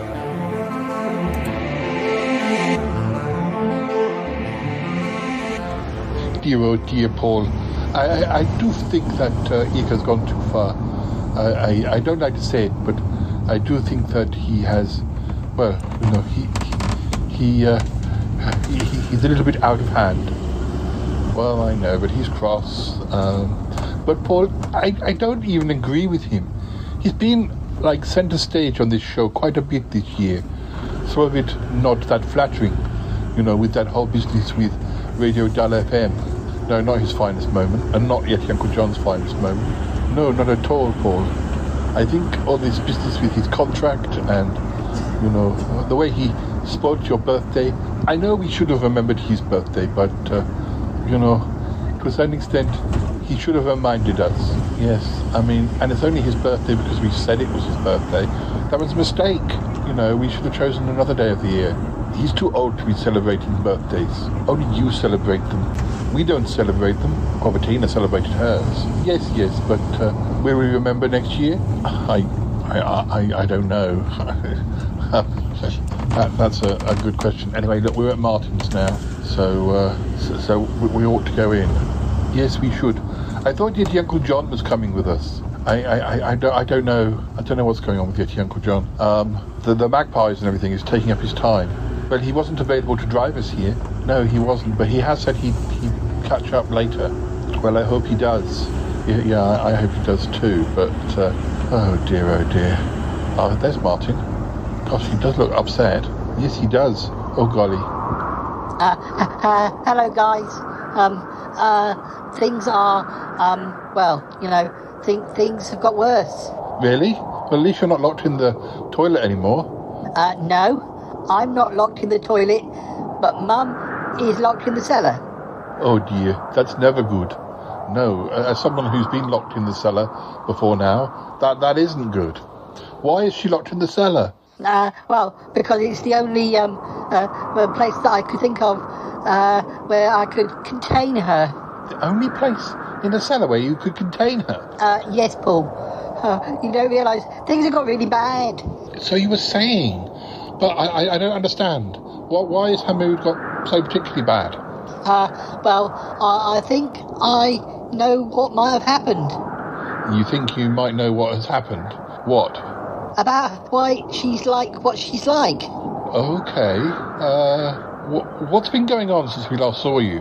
Dear, oh dear, Paul. I do think that Ike has gone too far. I don't like to say it, but I do think that he has, he's a little bit out of hand. Well, I know, but he's cross. But Paul, I don't even agree with him. He's been centre stage on this show quite a bit this year. Some of it not that flattering, with that whole business with Radio Dull FM. No, not his finest moment, and not yet Uncle John's finest moment. No, not at all, Paul. I think all this business with his contract and, the way he spoiled your birthday. I know we should have remembered his birthday, but, to a certain extent, he should have reminded us. Yes, and it's only his birthday because we said it was his birthday. That was a mistake. We should have chosen another day of the year. He's too old to be celebrating birthdays. Only you celebrate them. We don't celebrate them. Bettina celebrated hers. Yes, but will we remember next year? I don't know. That's a good question. Anyway, look, we're at Martin's now, so we ought to go in. Yes, we should. I thought Yeti Uncle John was coming with us. I don't know what's going on with Yeti Uncle John. The Magpies and everything is taking up his time. Well, he wasn't available to drive us here. No, he wasn't, but he has said he'd catch up later. Well, I hope he does. Yeah, I hope he does too, but oh dear. There's Martin. Gosh, he does look upset. Yes, he does. Oh, golly. Hello, guys. Things are, well, you know, things have got worse. Really? Well, at least you're not locked in the toilet anymore. No, I'm not locked in the toilet, but Mum is locked in the cellar. Oh, dear. That's never good. No, as someone who's been locked in the cellar before now, that isn't good. Why is she locked in the cellar? Well, because it's the only place that I could think of where I could contain her. The only place in the cellar where you could contain her? Yes, Paul. You don't realise things have got really bad. So you were saying, but I don't understand. Why has her mood got so particularly bad? Well, I think I know what might have happened. You think you might know what has happened? What? About why she's like what she's like. Okay. What's been going on since we last saw you?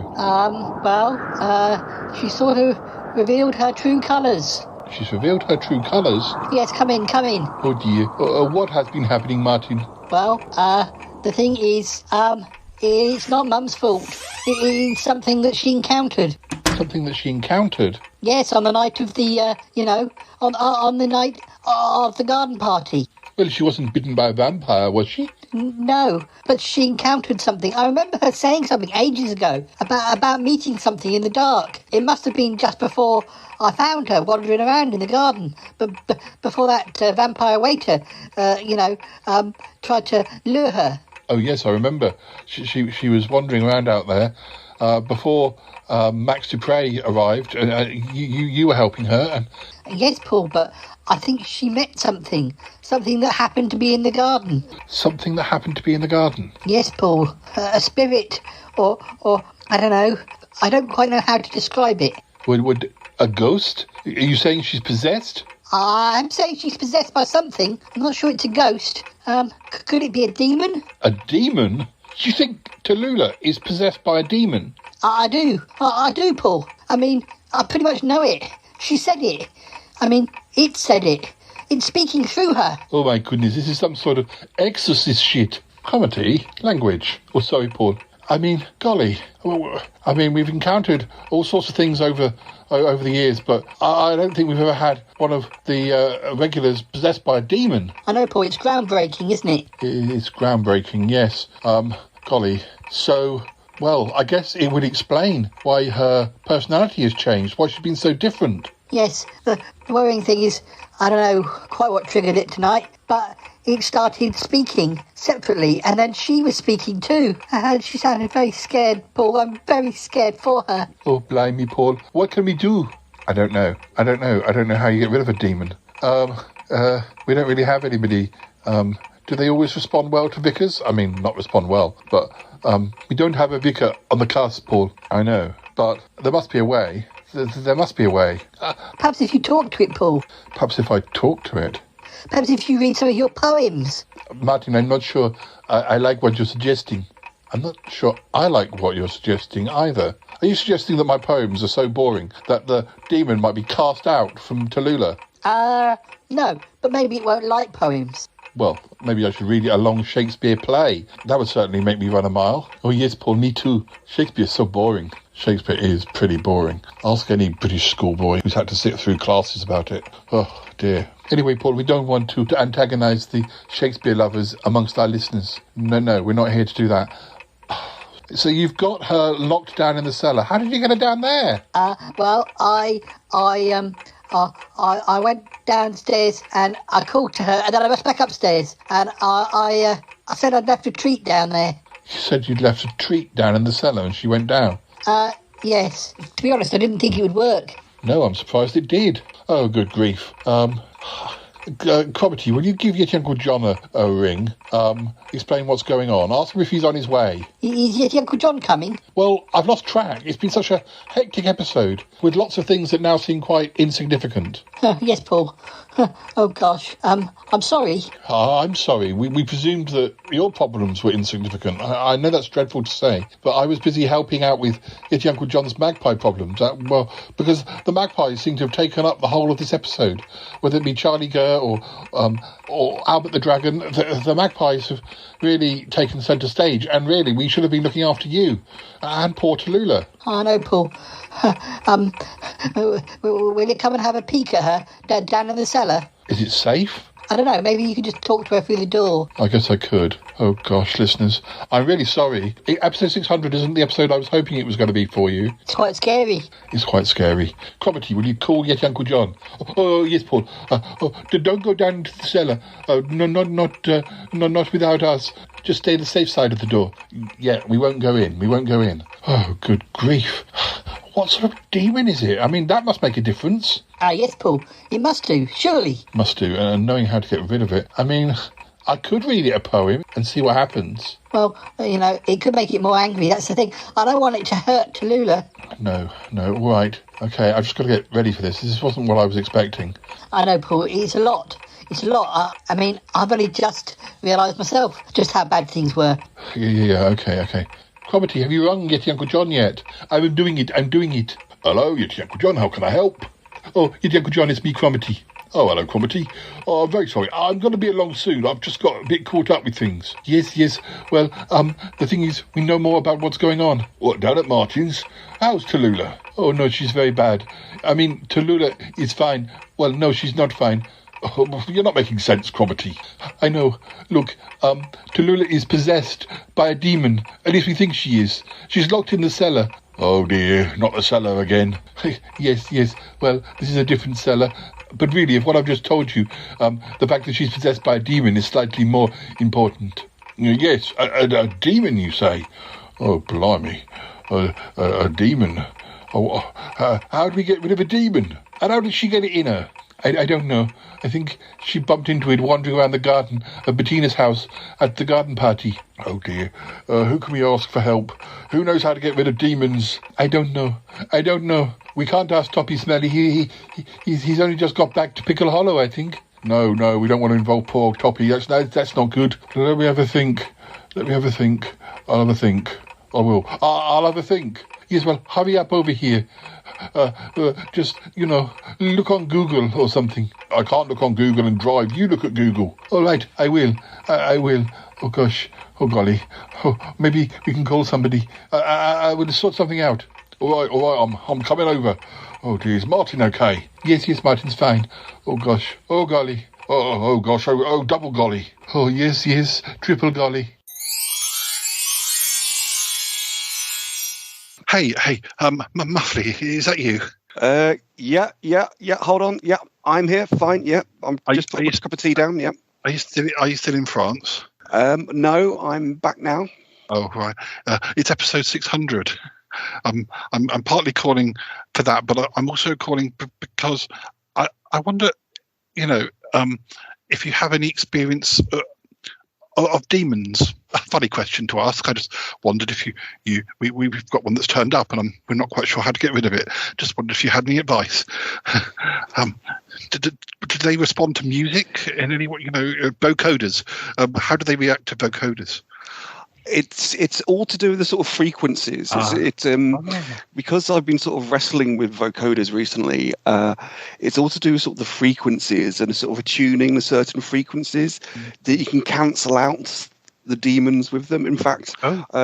She sort of revealed her true colours. She's revealed her true colours? Yes, come in. Oh dear. What has been happening, Martin? Well, the thing is, it's not Mum's fault. It is something that she encountered. Something that she encountered? Yes, on the night of the, on the night of the garden party. Well, she wasn't bitten by a vampire, was she? No, but she encountered something. I remember her saying something ages ago about meeting something in the dark. It must have been just before I found her wandering around in the garden. But before that vampire waiter, tried to lure her. Oh, yes, I remember. She was wandering around out there before Max Dupre arrived. You were helping her. And... Yes, Paul, but I think she met something that happened to be in the garden. Something that happened to be in the garden? Yes, Paul. A spirit, or I don't know. I don't quite know how to describe it. Would a ghost? Are you saying she's possessed? I'm saying she's possessed by something. I'm not sure it's a ghost. Could it be a demon? A demon? Do you think Tallulah is possessed by a demon? I do. I do, Paul. I mean, I pretty much know it. She said it. I mean, it said it. It's speaking through her. Oh, my goodness, this is some sort of exorcist shit. Comedy? Language? Oh, sorry, Paul. I mean, golly. I mean, we've encountered all sorts of things over the years, but I don't think we've ever had one of the regulars possessed by a demon. I know, Paul, it's groundbreaking, isn't it? It's groundbreaking, yes. Golly. So, well, I guess it would explain why her personality has changed, why she's been so different. Yes, the worrying thing is, I don't know quite what triggered it tonight, but it started speaking separately, and then she was speaking too, and she sounded very scared, Paul. I'm very scared for her. Oh, blimey, Paul. What can we do? I don't know how you get rid of a demon. We don't really have anybody. Do they always respond well to vicars? I mean, not respond well, but we don't have a vicar on the cusp, Paul. I know, but there must be a way. There must be a way. Perhaps if you talk to it, Paul. Perhaps if I talk to it. Perhaps if you read some of your poems. Martin, I'm not sure I like what you're suggesting. I'm not sure I like what you're suggesting either. Are you suggesting that my poems are so boring that the demon might be cast out from Tallulah? No, but maybe it won't like poems. Well, maybe I should read it a long Shakespeare play. That would certainly make me run a mile. Oh, yes, Paul, me too. Shakespeare's so boring. Shakespeare is pretty boring. Ask any British schoolboy who's had to sit through classes about it. Oh, dear. Anyway, Paul, we don't want to antagonise the Shakespeare lovers amongst our listeners. No, we're not here to do that. So you've got her locked down in the cellar. How did you get her down there? Well, I went downstairs and I called to her, and then I went back upstairs, and I said I'd left a treat down there. You said you'd left a treat down in the cellar, and she went down? Yes. To be honest, I didn't think it would work. No, I'm surprised it did. Oh, good grief. Cromitty, will you give your Uncle John a ring? Explain what's going on. Ask him if he's on his way. Is your Uncle John coming? Well, I've lost track. It's been such a hectic episode with lots of things that now seem quite insignificant. Yes, Paul. Oh, gosh. I'm sorry. I'm sorry. We presumed that your problems were insignificant. I know that's dreadful to say, but I was busy helping out with Yeti Uncle John's magpie problems. Because the magpies seem to have taken up the whole of this episode. Whether it be Charlie Gurr or Albert the Dragon, the magpies have really taken centre stage, and really we should have been looking after you and poor Tallulah. I know, Paul. Will you come and have a peek at her down in the cellar? Is it safe? I don't know, maybe you could just talk to her through the door. I guess I could. Oh, gosh, listeners. I'm really sorry. Episode 600 isn't the episode I was hoping it was going to be for you. It's quite scary. It's quite scary. Cromitty, will you call Yeti Uncle John? Oh, yes, Paul. Don't go down into the cellar. No, not without us. Just stay the safe side of the door. Yeah, we won't go in. We won't go in. Oh, good grief. What sort of demon is it? I mean, that must make a difference. Yes, Paul. It must do, surely. Must do, and knowing how to get rid of it. I mean, I could read it a poem and see what happens. Well, it could make it more angry. That's the thing. I don't want it to hurt Tallulah. No, all right. Okay, I've just got to get ready for this. This wasn't what I was expecting. I know, Paul. It's a lot. It's a lot. I mean, I've only just realised myself just how bad things were. Yeah, okay. Cromitty, have you rung Yeti Uncle John yet? I'm doing it. Hello, Yeti Uncle John, how can I help? Oh, Yeti Uncle John, it's me, Cromitty. Oh, hello, Cromitty. Oh, I'm very sorry. I'm going to be along soon. I've just got a bit caught up with things. Yes. Well, the thing is, we know more about what's going on. What, down at Martin's? How's Tallulah? Oh, no, she's very bad. I mean, Tallulah is fine. Well, no, she's not fine. Oh, you're not making sense, Cromitty. I know. Look, Tallulah is possessed by a demon. At least we think she is. She's locked in the cellar. Oh dear, not the cellar again. Yes. Well, this is a different cellar. But really, if what I've just told you, the fact that she's possessed by a demon is slightly more important. Yes, a demon, you say? Oh, blimey. A demon. Oh, how do we get rid of a demon? And how did she get it in her? I don't know. I think she bumped into it wandering around the garden of Bettina's house at the garden party. Oh dear. Who can we ask for help? Who knows how to get rid of demons? I don't know. We can't ask Toppy Smelly. He's only just got back to Pickle Hollow, I think. No, we don't want to involve poor Toppy. That's not good. Let me have a think. I'll have a think. I will. I'll have a think. Yes, well, hurry up over here. Just, look on Google or something. I can't look on Google and drive. You look at Google. All right, I will. I will. Oh, gosh. Oh, golly. Oh, maybe we can call somebody. I will sort something out. All right, I'm coming over. Oh, dear. Is Martin okay? Yes, Martin's fine. Oh, gosh. Oh, golly. Oh, gosh. Oh, double golly. Oh, yes. Triple golly. Hey, Muffley, is that you? Yeah. Hold on. Yeah, I'm here. Fine. Yeah, I'm just putting a cup of tea down. Yeah. Are you still in France? No, I'm back now. Oh, right. It's episode 600. I'm partly calling for that, but I'm also calling because I wonder, if you have any experience of demons. A funny question to ask. I just wondered if we've got one that's turned up and we're not quite sure how to get rid of it. Just wondered if you had any advice. Did they respond to music in any way? Vocoders. How do they react to vocoders? It's all to do with the sort of frequencies. Because I've been sort of wrestling with vocoders recently. It's all to do with sort of the frequencies and sort of attuning the certain frequencies that you can cancel out the demons with them. In fact,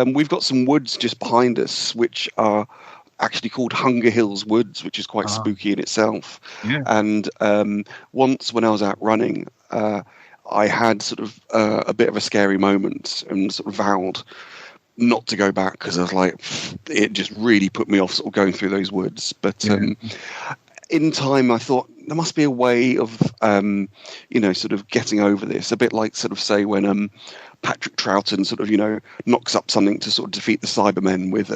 we've got some woods just behind us, which are actually called Hunger Hills Woods, which is quite spooky in itself. Yeah. And once when I was out running, I had sort of a bit of a scary moment and sort of vowed not to go back because I was like, it just really put me off sort of going through those woods. But in time, I thought there must be a way of, sort of getting over this. A bit like, sort of, say, when Patrick Troughton sort of, knocks up something to sort of defeat the Cybermen with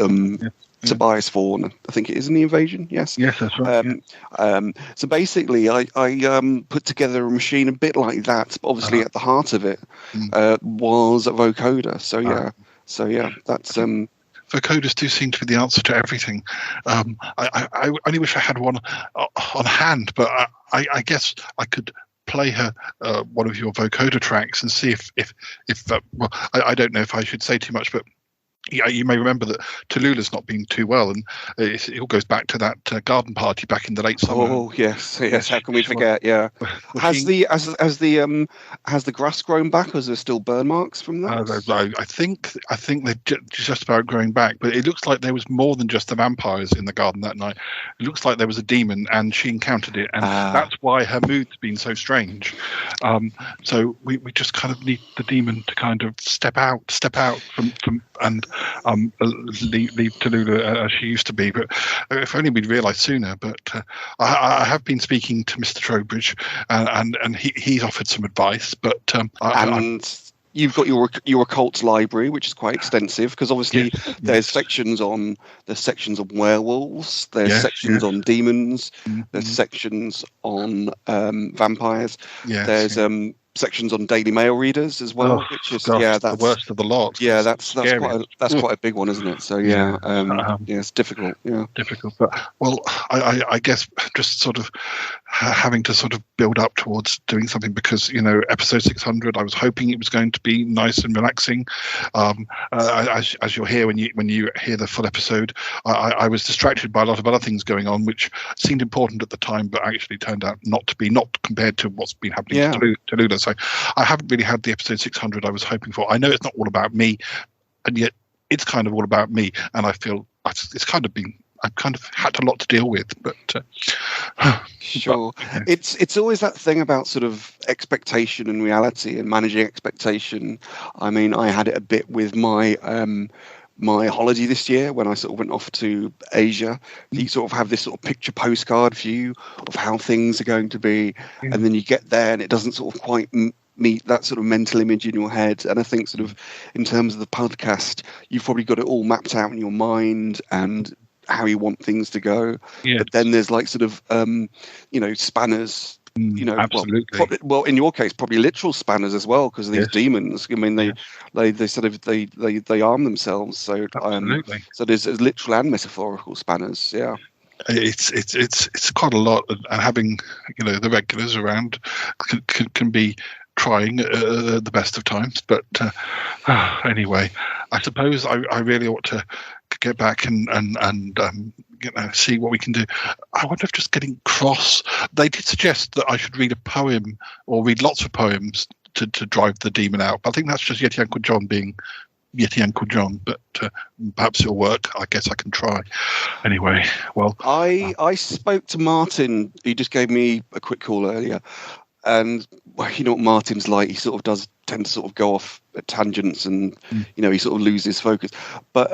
Tobias Vaughan, I think it is in The Invasion. Yes, that's right. So basically, I put together a machine a bit like that, but obviously at the heart of it was a vocoder. So yeah, that's. Vocoders do seem to be the answer to everything. I only wish I had one on hand, but I guess I could play her one of your vocoder tracks and see if I don't know if I should say too much, but yeah, you may remember that Tallulah's not been too well, and it all goes back to that garden party back in the late summer. Oh yes. How can we forget? Yeah. Has the grass grown back, or is there still burn marks from that? I think they're just about growing back, but it looks like there was more than just the vampires in the garden that night. It looks like there was a demon, and she encountered it, and that's why her mood's been so strange. So we just kind of need the demon to kind of step out from and leave Tallulah as she used to be. But if only we'd realised sooner. But I have been speaking to Mr. Trowbridge, and he's offered some advice. But you've got your occult library, which is quite extensive, because obviously there's sections on werewolves, there's sections on demons, there's sections on vampires, there's sections on Daily Mail readers as well, which is that's the worst of the lot. Yeah, that's quite a big one, isn't it? So it's difficult. Yeah, difficult. But I guess just sort of having to sort of build up towards doing something, because episode 600, I was hoping it was going to be nice and relaxing. As you'll hear when you hear the full episode, I was distracted by a lot of other things going on, which seemed important at the time, but actually turned out not to be, not compared to what's been happening to Tallulah. So I haven't really had the episode 600 I was hoping for. I know it's not all about me, and yet it's kind of all about me, and I feel it's kind of been, I've kind of had a lot to deal with. But sure, it's always that thing about sort of expectation and reality and managing expectation. I mean, I had it a bit with my my holiday this year when I sort of went off to Asia. You sort of have this sort of picture postcard view of how things are going to be, and then you get there and it doesn't sort of quite meet that sort of mental image in your head. And I think sort of in terms of the podcast, you've probably got it all mapped out in your mind and how you want things to go. But then there's like sort of spanners. Absolutely. Well, in your case, probably literal spanners as well, because of these demons. I mean, they sort of they arm themselves. So so there's literal and metaphorical spanners. Yeah. It's quite a lot, and having the regulars around can be trying at the best of times. But anyway, I suppose I really ought to get back and see what we can do. I wonder if just getting cross. They did suggest that I should read a poem or read lots of poems to drive the demon out. But I think that's just Yeti Uncle John being Yeti Uncle John. But perhaps it'll work. I guess I can try. Anyway, well, I spoke to Martin. He just gave me a quick call earlier. And you know what Martin's like. He sort of does tend to sort of go off at tangents, and he sort of loses focus. But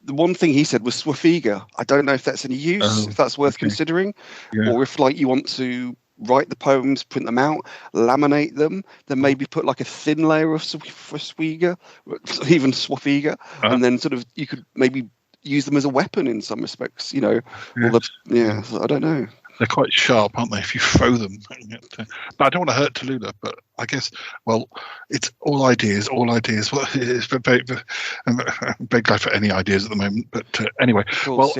the one thing he said was Swafiga. I don't know if that's any use, if that's worth considering, or if like you want to write the poems, print them out, laminate them, then maybe put like a thin layer of Swafiga, even Swafiga, and then sort of you could maybe use them as a weapon in some respects. I don't know. They're quite sharp, aren't they, if you throw them? But I don't want to hurt Tallulah, but I guess, it's all ideas. Well, it's very glad for any ideas at the moment. But anyway, course,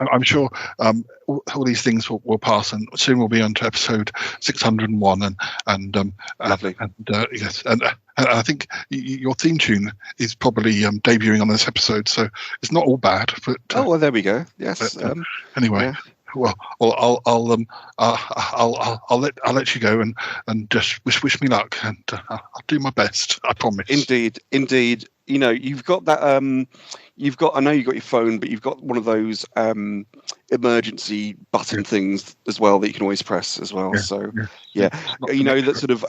I'm sure all these things will pass, and soon we'll be on to episode 601. Lovely. And I think your theme tune is probably debuting on this episode, so it's not all bad. But well, there we go. Yes. But, anyway. Yeah. Well, I'll let you go and just wish me luck, and I'll do my best. I promise. Indeed. You've got that. I know you've got your phone, but you've got one of those emergency button things as well that you can always press as well. That sort of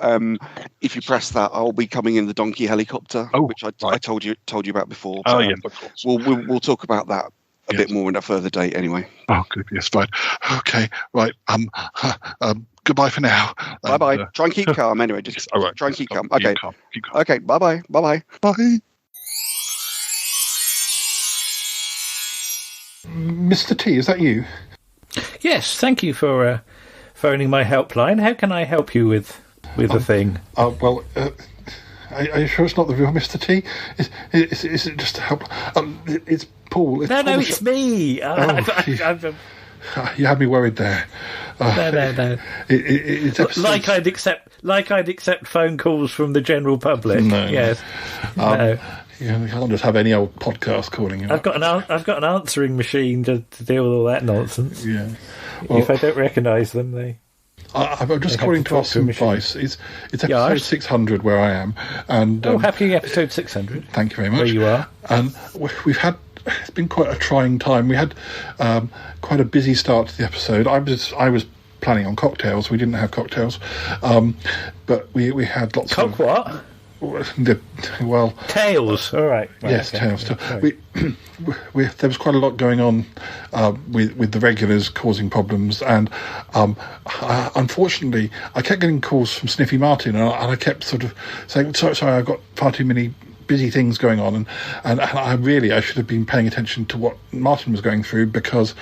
if you press that, I'll be coming in the donkey helicopter, which I told you about before. But, of course. We'll talk about that a bit more in a further date anyway. Oh, good. Yes, fine. Okay, right. Goodbye for now. Bye-bye. Try and keep calm anyway. Just all right. Try and keep calm. Okay. Keep calm. Okay, bye-bye. Bye-bye. Bye. Mr. T, is that you? Yes, thank you for phoning my helpline. How can I help you with the thing? Well, are you sure it's not the real Mr. T? Is it just to help? It's Paul. No, it's me. You had me worried there. No. It's like I'd accept phone calls from the general public. No. Yes. No. You can't just have any old podcast calling you. I've got an answering machine to deal with all that nonsense. Yeah. Well, if I don't recognise them, I'm just calling to ask some advice. It's episode 600 where I am, and happy episode 600. Thank you very much. Where you are. And it's been quite a trying time. We had quite a busy start to the episode. I was planning on cocktails. We didn't have cocktails, but we had lots of what? Well, tails. All right. Yes, okay. tails. There was quite a lot going on with the regulars causing problems, and unfortunately, I kept getting calls from Sniffy Martin, and I kept sort of saying, "Sorry, I've got far too many busy things going on," and I should have been paying attention to what Martin was going through, because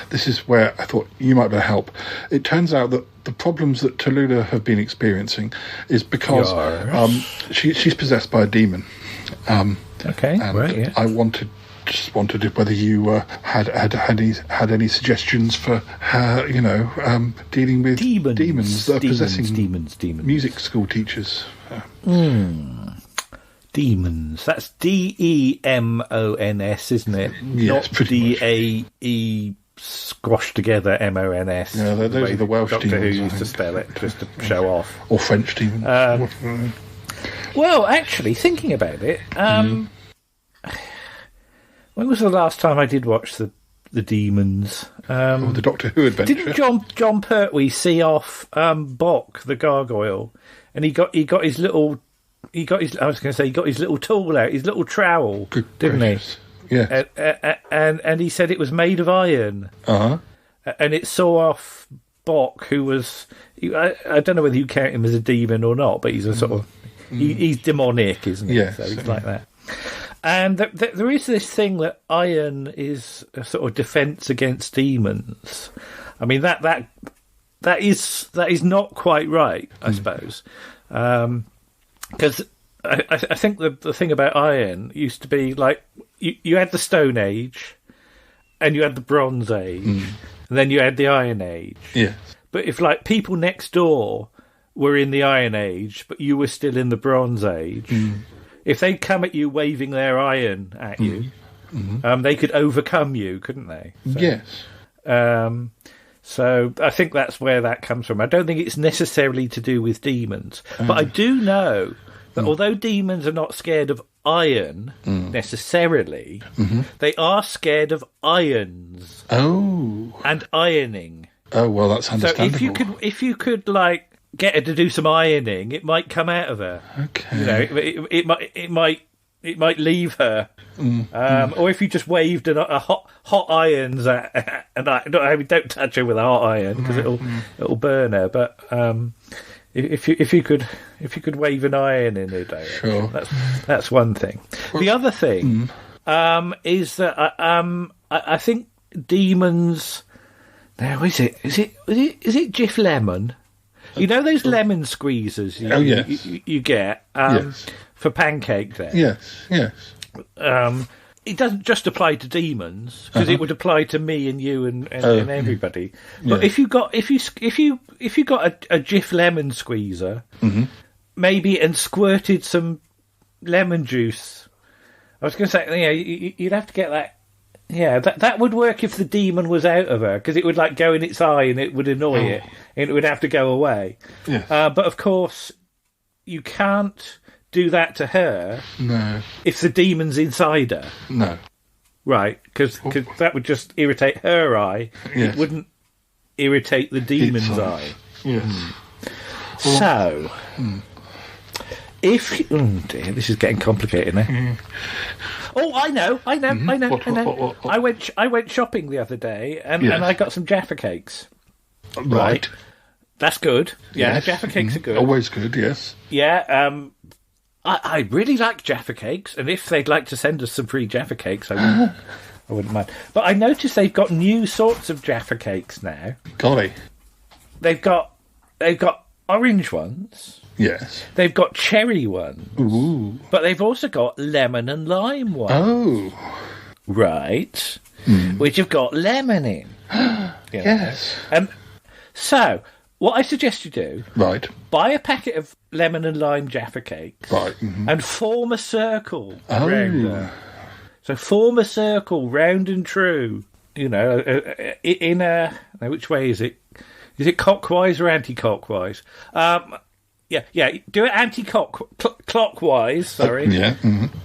this is where I thought you might be able to help. It turns out that the problems that Tallulah have been experiencing is because she's possessed by a demon. Okay, right. Yeah. I just wanted whether you had any suggestions for dealing with demons that are possessing music school teachers. Demons. That's DEMONS, isn't it? Yes, not DAE squashed together MONS. Yeah, those are the Welsh Doctor demons. Who used to spell it just to show off. Or French demons. Well, actually, thinking about it, when was the last time I did watch the Demons? The Doctor Who adventure. Didn't John Pertwee see off Bok the gargoyle, and he got his little. He got his little tool out, his little trowel, didn't he? Yeah. And he said it was made of iron. Uh-huh. And it saw off Bok, who was... I don't know whether you count him as a demon or not, but he's a sort of... He's demonic, isn't he? Yeah, so he's like that. And there is this thing that iron is a sort of defence against demons. I mean, that is not quite right, I suppose. Because I think the thing about iron used to be like you had the Stone Age, and you had the Bronze Age, and then you had the Iron Age. Yeah. But if like people next door were in the Iron Age, but you were still in the Bronze Age, if they'd come at you waving their iron at you, they could overcome you, couldn't they? So, yes. So I think that's where that comes from. I don't think it's necessarily to do with demons, but I do know that although demons are not scared of iron necessarily, they are scared of irons. Oh. And ironing. Oh, well, that's understandable. So if you could like get her to do some ironing, it might come out of her. Okay. You know, it might leave her. Or if you just waved a hot irons at, and don't touch her with a hot iron because it'll burn her. But if you could wave an iron in her direction, sure. That's one thing. Well, the other thing is that I think demons. Now is it Jif Lemon? You know those lemon squeezers you get for pancake there? Yes. It doesn't just apply to demons, because it would apply to me and you and everybody. But if you got a Jif lemon squeezer, maybe, and squirted some lemon juice, I was going to say, you'd have to get that. Yeah, that would work if the demon was out of her, because it would like go in its eye and it would annoy it, and it would have to go away. Yes. But of course, you can't do that to her. No. If the demon's inside her. No. Right, because that would just irritate her eye. Yes. It wouldn't irritate the demon's eye. Yes. So, oh dear, this is getting complicated now. Oh, I know. What? I went shopping the other day, and I got some Jaffa cakes. Right. That's good. Yeah, Yes. Jaffa cakes are good. Always good, yes. Yeah, I really like Jaffa cakes, and if they'd like to send us some free Jaffa cakes, I wouldn't mind. But I noticed they've got new sorts of Jaffa cakes now. Golly. They've got orange ones. Yes. They've got cherry ones. Ooh. But they've also got lemon and lime ones. Oh. Right. Which have got lemon in. Yes. So, what I suggest you do... Right. Buy a packet of lemon and lime Jaffa cakes. Right. And form a circle Oh. round there. So form a circle, round and true. In a... Now, which way is it? Is it clockwise or anti-clockwise? Yeah. Do it anti-clockwise. Sorry. Yeah.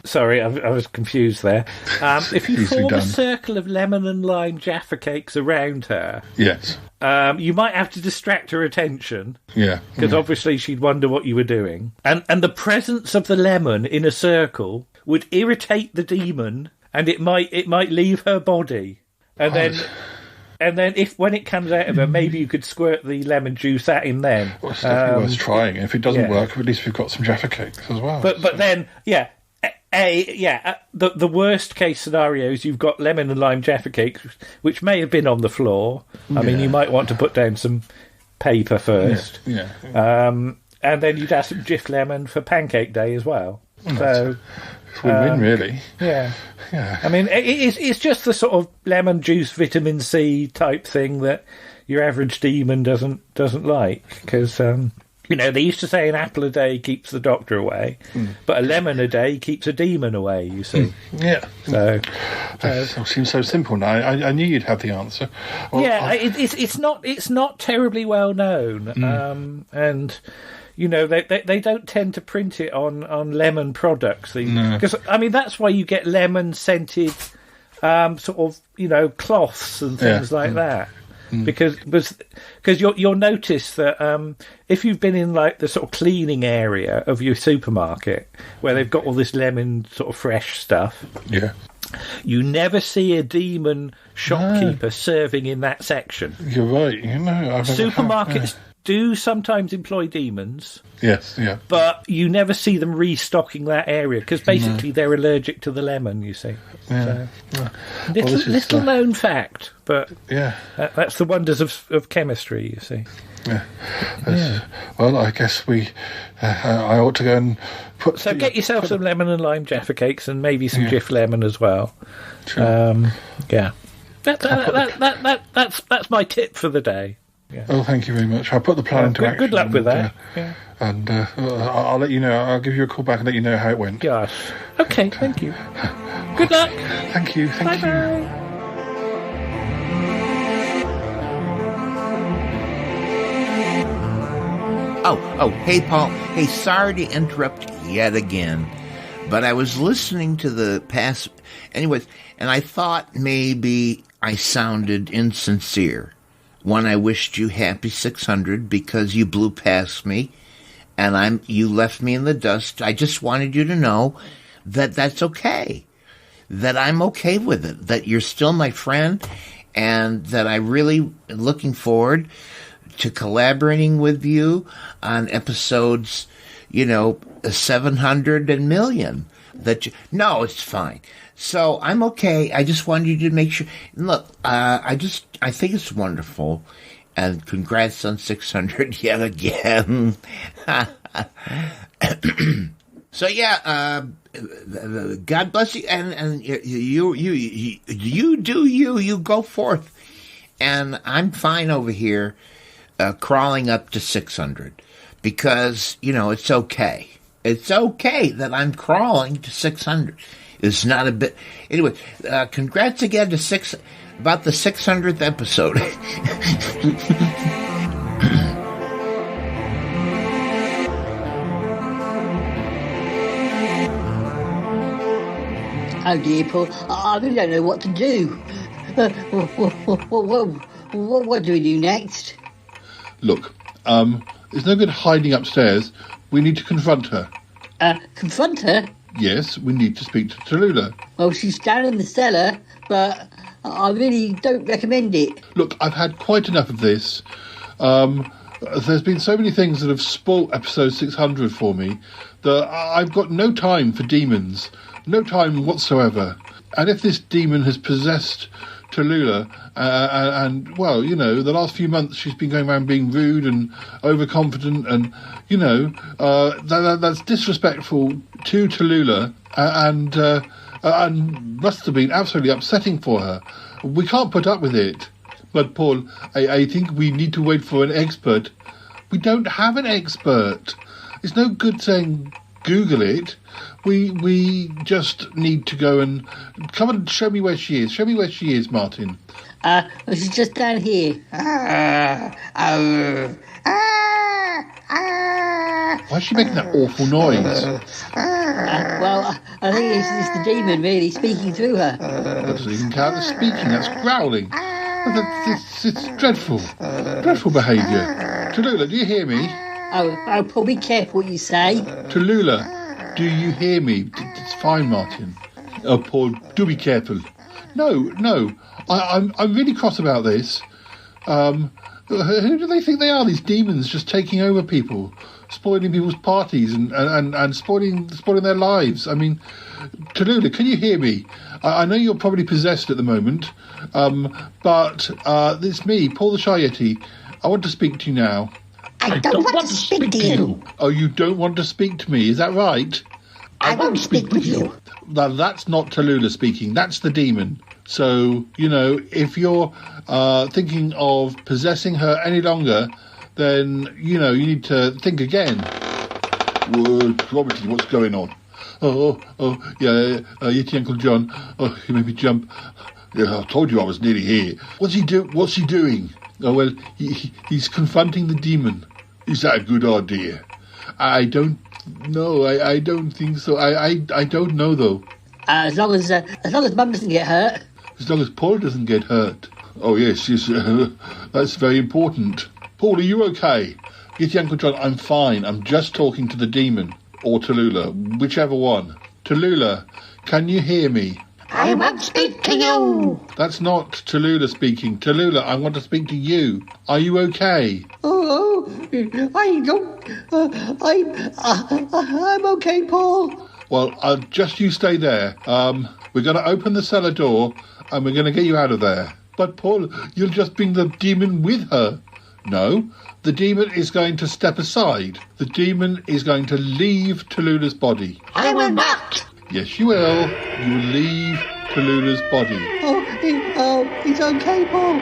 Sorry, I was confused there. If you Easily form done. a circle of lemon and lime Jaffa cakes around her, Yes. you might have to distract her attention. Yeah. Because obviously she'd wonder what you were doing. And the presence of the lemon in a circle would irritate the demon, and it might leave her body. And then when it comes out of her, maybe you could squirt the lemon juice at him then. Well, it's definitely worth trying. If it doesn't work, at least we've got some Jaffa cakes as well. But then, the worst case scenario is you've got lemon and lime Jaffa cakes, which may have been on the floor. I mean, you might want to put down some paper first. Yeah. And then you'd have some Jif lemon for Pancake Day as well. So it's win-win, really. Yeah. Yeah. I mean, it's just the sort of lemon juice, vitamin C type thing that your average demon doesn't like. Because, they used to say an apple a day keeps the doctor away, but a lemon a day keeps a demon away, you see. Yeah. So it all seems so simple now. I knew you'd have the answer. Well, it's not terribly well known. And... they don't tend to print it on lemon products. Because, I mean, that's why you get lemon-scented cloths and things like that. Because you'll notice that if you've been in, like, the sort of cleaning area of your supermarket, where they've got all this lemon sort of fresh stuff... Yeah. You never see a demon shopkeeper serving in that section. You're right. Supermarkets... do sometimes employ demons. Yes, yeah. But you never see them restocking that area because basically they're allergic to the lemon, you see. Yeah. So, little known fact, but yeah, that's the wonders of chemistry, you see. Yeah. Well, I guess I ought to go and put... So get yourself some lemon and lime Jaffa cakes and maybe some Jif lemon as well. Sure. Yeah. That's my tip for the day. Yeah. Oh, thank you very much. I'll put the plan into action. Good luck with that. And I'll let you know. I'll give you a call back and let you know how it went. Gosh. Okay, thank you. Good luck. Thank you. Thank you. Bye-bye. Oh, hey, Paul. Hey, sorry to interrupt yet again, but I was listening to the past... Anyways, and I thought maybe I sounded insincere when I wished you happy 600 because you blew past me and you left me in the dust. I just wanted you to know that that's okay, that I'm okay with it, that you're still my friend, and that I really looking forward to collaborating with you on episodes, 700 and million. No, it's fine. So I'm okay. I just wanted you to make sure. Look, I think it's wonderful, and congrats on 600 yet again. So yeah, God bless you, and you do you go forth, and I'm fine over here, crawling up to 600, because it's okay. It's okay that I'm crawling to 600. It's not a bit. Anyway, congrats again to about the 600th episode. Oh dear, Paul, I really don't know what to do. What do we do next? Look, there's no good hiding upstairs. We need to confront her. Confront her? Yes, we need to speak to Tallulah. Well, she's down in the cellar, but I really don't recommend it. Look, I've had quite enough of this. There's been so many things that have spoilt episode 600 for me that I've got no time for demons. No time whatsoever. And if this demon has possessed Tallulah, and well, you know, the last few months she's been going around being rude and overconfident, and you know, that's disrespectful to Tallulah, and must have been absolutely upsetting for her. We can't put up with it. But Paul, I think we need to wait for an expert. We don't have an expert. It's no good saying Google it. We just need to go and come and show me where she is. Show me where she is, Martin. Well, she's just down here. Why is she making that awful noise? Well, I think it's the demon really speaking through her. That doesn't even count as speaking. That's growling. It's dreadful. Dreadful behaviour. Tallulah, do you hear me? Oh, Paul, be careful what you say. Tallulah, do you hear me? It's fine, Martin. Oh, Paul, do be careful. No. I'm really cross about this. Who do they think they are, these demons just taking over people, spoiling people's parties and spoiling their lives? I mean, Tallulah, can you hear me? I know you're probably possessed at the moment, but it's me, Paul the Shy Yeti. I want to speak to you now. I don't want to speak to you. Oh, you don't want to speak to me, is that right? I won't speak with you. Now, that's not Tallulah speaking, that's the demon. So, you know, if you're thinking of possessing her any longer, then, you know, you need to think again. Whoa, obviously, what's going on? Oh, yeah, Yeti Uncle John. Oh, he made me jump. Yeah, I told you I was nearly here. What's he doing? Oh, well, he's confronting the demon. Is that a good idea? I don't know. I don't think so. I don't know, though. As long as Mum doesn't get hurt. As long as Paul doesn't get hurt. Oh, yes, that's very important. Paul, are you okay? Yeti Uncle John, I'm fine. I'm just talking to the demon. Or Tallulah, whichever one. Tallulah, can you hear me? I won't speak to you. That's not Tallulah speaking. Tallulah, I want to speak to you. Are you okay? I'm okay, Paul. Well, just you stay there. We're going to open the cellar door and we're going to get you out of there. But Paul, you'll just bring the demon with her. No, the demon is going to step aside. The demon is going to leave Tallulah's body. I will not. Yes, you will. You will leave Tallulah's body. It's okay, Paul.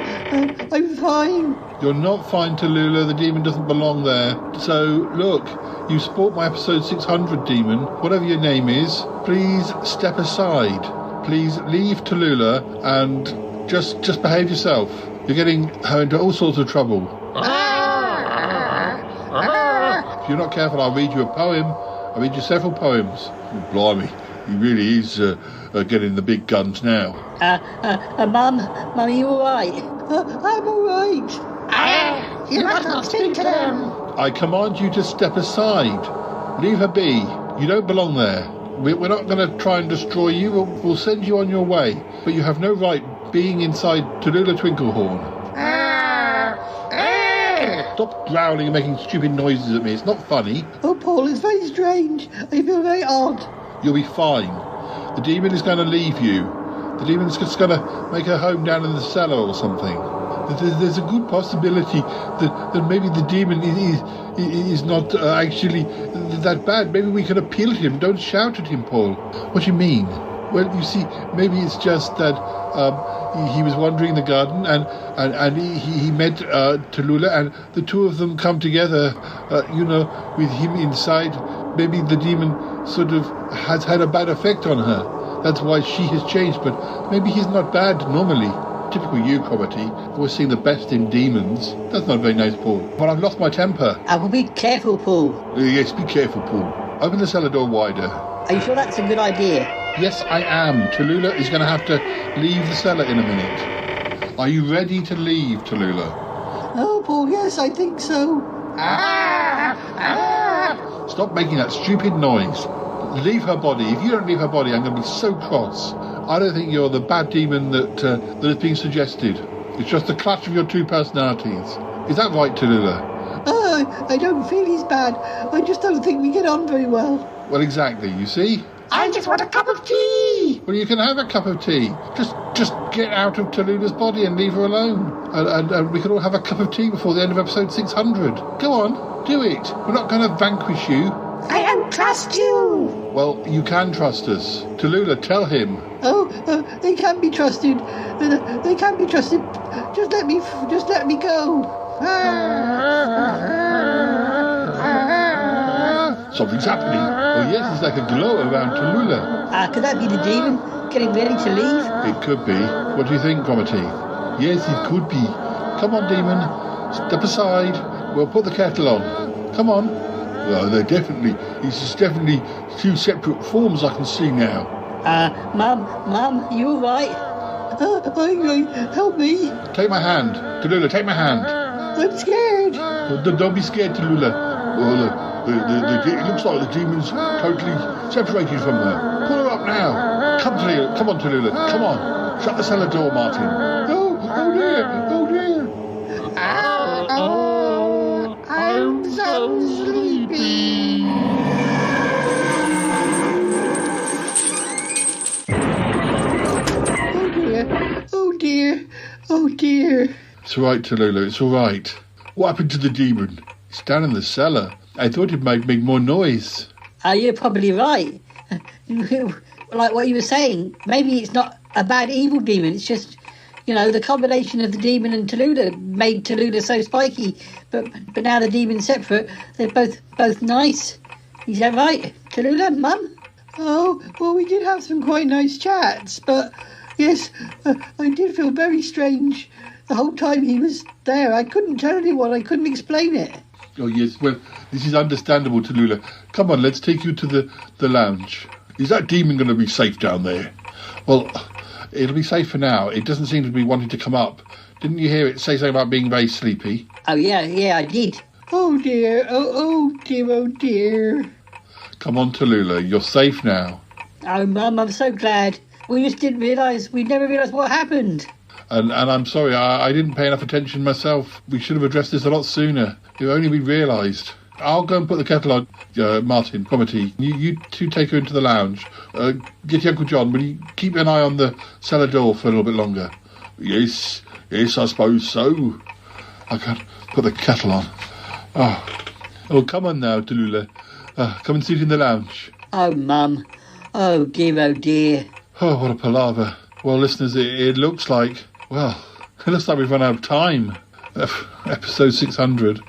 I'm fine. You're not fine, Tallulah. The demon doesn't belong there. So, look, you spoilt my episode 600 demon. Whatever your name is, please step aside. Please leave Tallulah and just behave yourself. You're getting her into all sorts of trouble. If you're not careful, I'll read you a poem. I'll read you several poems. Oh, blimey, he really is getting the big guns now. Mum, are you all right? I'm all right. You must not speak to them. I command you to step aside. Leave her be. You don't belong there. We're not going to try and destroy you. We'll send you on your way. But you have no right being inside Tallulah Twinklehorn. Stop growling and making stupid noises at me. It's not funny. Oh, Paul, it's very strange. I feel very odd. You'll be fine. The demon is going to leave you. The demon's just going to make her home down in the cellar or something. There's a good possibility that maybe the demon is not actually that bad. Maybe we can appeal to him. Don't shout at him, Paul. What do you mean? Well, you see, maybe it's just that he was wandering in the garden and he met Tallulah, and the two of them come together, with him inside. Maybe the demon sort of has had a bad effect on her. That's why she has changed, but maybe he's not bad normally. Typical you, Cromitty. Always seeing the best in demons. That's not very nice, Paul. But I've lost my temper. I will be careful, Paul. Yes, be careful, Paul. Open the cellar door wider. Are you sure that's a good idea? Yes, I am. Tallulah is going to have to leave the cellar in a minute. Are you ready to leave, Tallulah? Oh, Paul, yes, I think so. Stop making that stupid noise. leave her body. If you don't leave her body, I'm going to be so cross. I don't think you're the bad demon that is being suggested. It's just the clash of your two personalities. Is that right, Tallulah? I don't feel he's bad. I just don't think we get on very well. Well, exactly, you see? I just want a cup of tea. Well, you can have a cup of tea. Just get out of Tallulah's body and leave her alone. And we can all have a cup of tea before the end of episode 600. Go on, do it. We're not going to vanquish you. I don't trust you. Well, you can trust us. Tallulah, tell him. They can be trusted. They can be trusted. Just let me go. Something's happening. Oh yes, it's like a glow around Tallulah. Could that be the demon getting ready to leave? It could be. What do you think, Cromitty? Yes, it could be. Come on, demon. Step aside. We'll put the kettle on. Come on. Well, this is definitely two separate forms I can see now. Mum, you all right? Help me. Take my hand. Tallulah, take my hand. I'm scared. Don't be scared, Tallulah. Well, it looks like the demon's totally separated from her. Pull her up now. Come on, Tallulah. Come on. Shut the cellar door, Martin. Oh dear. I'm so sleepy. Oh dear. It's all right, Tallulah. It's all right. What happened to the demon? It's down in the cellar. I thought it might make more noise. You're probably right. Like what you were saying, maybe it's not a bad evil demon. It's just, the combination of the demon and Tallulah made Tallulah so spiky. But now the demon's separate. They're both nice. Is that right, Tallulah, Mum? Oh, well, we did have some quite nice chats, but yes, I did feel very strange. The whole time he was there, I couldn't tell anyone. I couldn't explain it. Oh, yes, well, this is understandable, Tallulah. Come on, let's take you to the lounge. Is that demon going to be safe down there? Well, it'll be safe for now. It doesn't seem to be wanting to come up. Didn't you hear it say something about being very sleepy? Oh, yeah, I did. Oh, dear. Oh, dear. Come on, Tallulah, you're safe now. Oh, Mum, I'm so glad. We just didn't realise. We never realised what happened. And I'm sorry, I didn't pay enough attention myself. We should have addressed this a lot sooner. If only we realised. I'll go and put the kettle on. Martin, Cromitty, you two take her into the lounge. Get your Uncle John. Will you keep an eye on the cellar door for a little bit longer? Yes, I suppose so. I can't put the kettle on. Oh, come on now, Tallulah. Come and sit in the lounge. Oh, Mum. Oh, dear. Oh, what a palaver. Well, listeners, it looks like... Well, it looks like we've run out of time. Episode 600.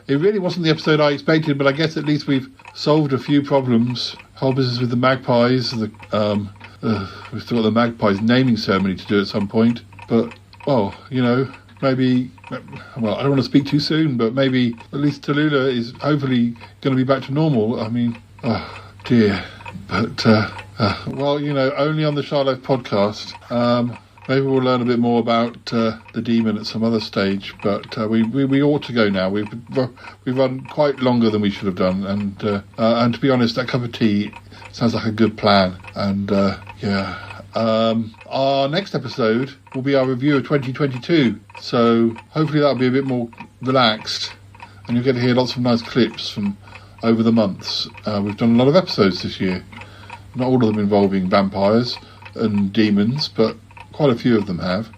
It really wasn't the episode I expected, but I guess at least we've solved a few problems. Whole business with the Magpies. We've still got the Magpies naming ceremony to do at some point. But, well, maybe... Well, I don't want to speak too soon, but maybe at least Tallulah is hopefully going to be back to normal. I mean, oh, dear. But, well, only on the Charlotte podcast. Maybe we'll learn a bit more about the demon at some other stage, but we ought to go now. We've run quite longer than we should have done, and to be honest, that cup of tea sounds like a good plan. And our next episode will be our review of 2022, so hopefully that'll be a bit more relaxed, and you'll get to hear lots of nice clips from over the months. We've done a lot of episodes this year, not all of them involving vampires and demons, but quite a few of them have.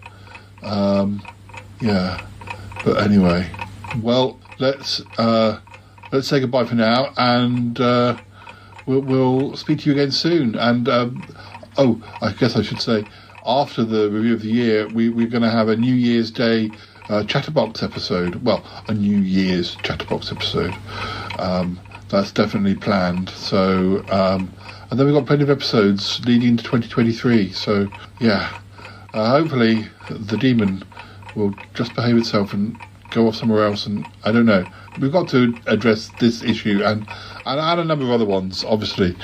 But anyway, well, let's say goodbye for now, and we'll speak to you again soon. And I guess I should say, after the review of the year, we're going to have a New Year's Day Chatterbox episode. Well, a New Year's Chatterbox episode. That's definitely planned. So, and then we've got plenty of episodes leading into 2023. So, yeah. Hopefully the demon will just behave itself and go off somewhere else, and I don't know. We've got to address this issue and a number of other ones, obviously,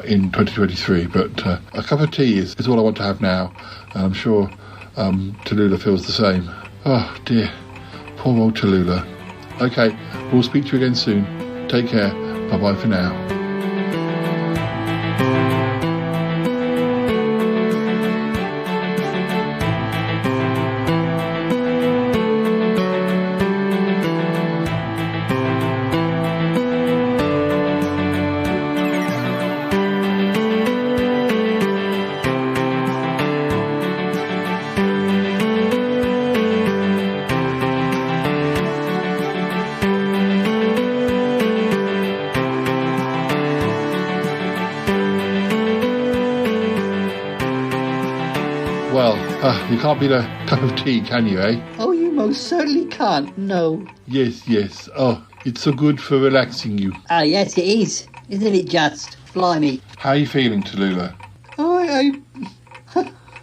in 2023. But a cup of tea is all I want to have now, and I'm sure Tallulah feels the same. Oh, dear. Poor old Tallulah. Okay, we'll speak to you again soon. Take care. Bye-bye for now. Well, you can't beat a cup of tea, can you, eh? Oh, you most certainly can't, no. Yes. Oh, it's so good for relaxing you. Ah, yes, it is. Isn't it just? Blimey. How are you feeling, Tallulah? Oh,